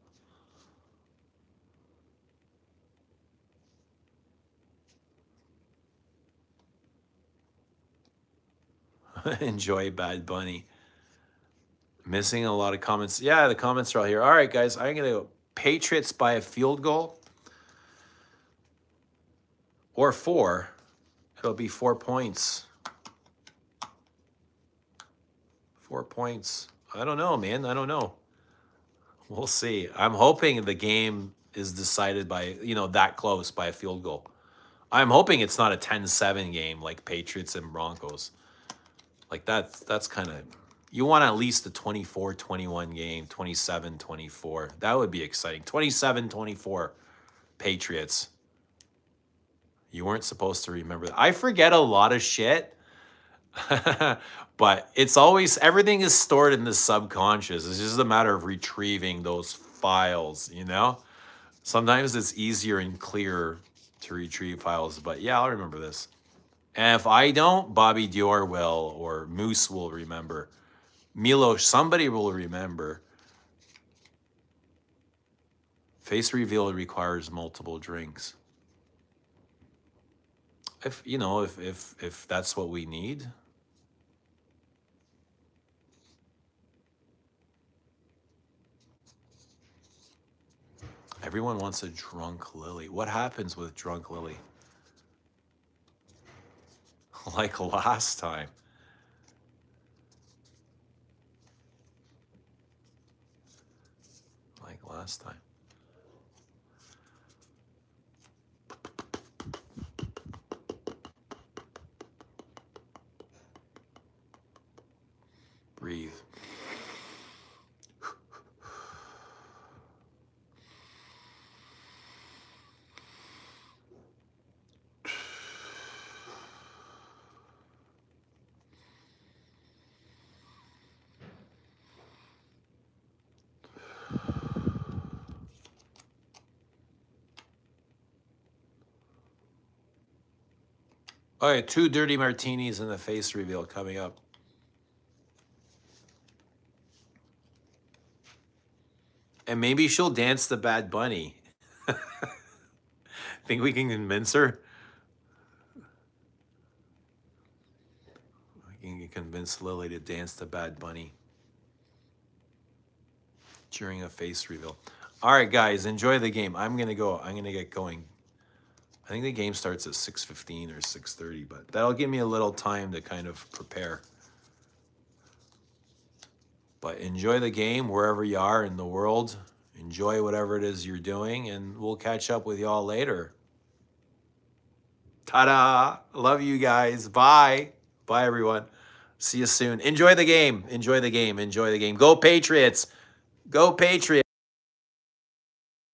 Enjoy Bad Bunny. Missing a lot of comments. Yeah, the comments are all here. All right, guys, I'm going to go Patriots by a field goal or 4. It'll be 4 points. 4 points. I don't know, man. I don't know. We'll see. I'm hoping the game is decided by, that close by a field goal. I'm hoping it's not a 10-7 game like Patriots and Broncos. Like that's kind of, you want at least a 24-21 game, 27-24. That would be exciting. 27-24 Patriots. You weren't supposed to remember that. I forget a lot of shit. But it's always, everything is stored in the subconscious. It's just a matter of retrieving those files, Sometimes it's easier and clearer to retrieve files, but yeah, I'll remember this. And if I don't, Bobby Dior will, or Moose will remember. Milos, somebody will remember. Face reveal requires multiple drinks. If that's what we need. Everyone wants a drunk Lily. What happens with drunk Lily? Like last time. Like last time. Breathe. All right, 2 dirty martinis and the face reveal coming up. And maybe she'll dance the Bad Bunny. Think we can convince her? We can convince Lily to dance the Bad Bunny during a face reveal. All right, guys, enjoy the game. I'm going to go. I'm going to get going. I think the game starts at 6:15 or 6:30, but that'll give me a little time to kind of prepare. But enjoy the game wherever you are in the world. Enjoy whatever it is you're doing, and we'll catch up with y'all later. Ta-da! Love you guys. Bye. Bye, everyone. See you soon. Enjoy the game. Enjoy the game. Enjoy the game. Go Patriots. Go Patriots.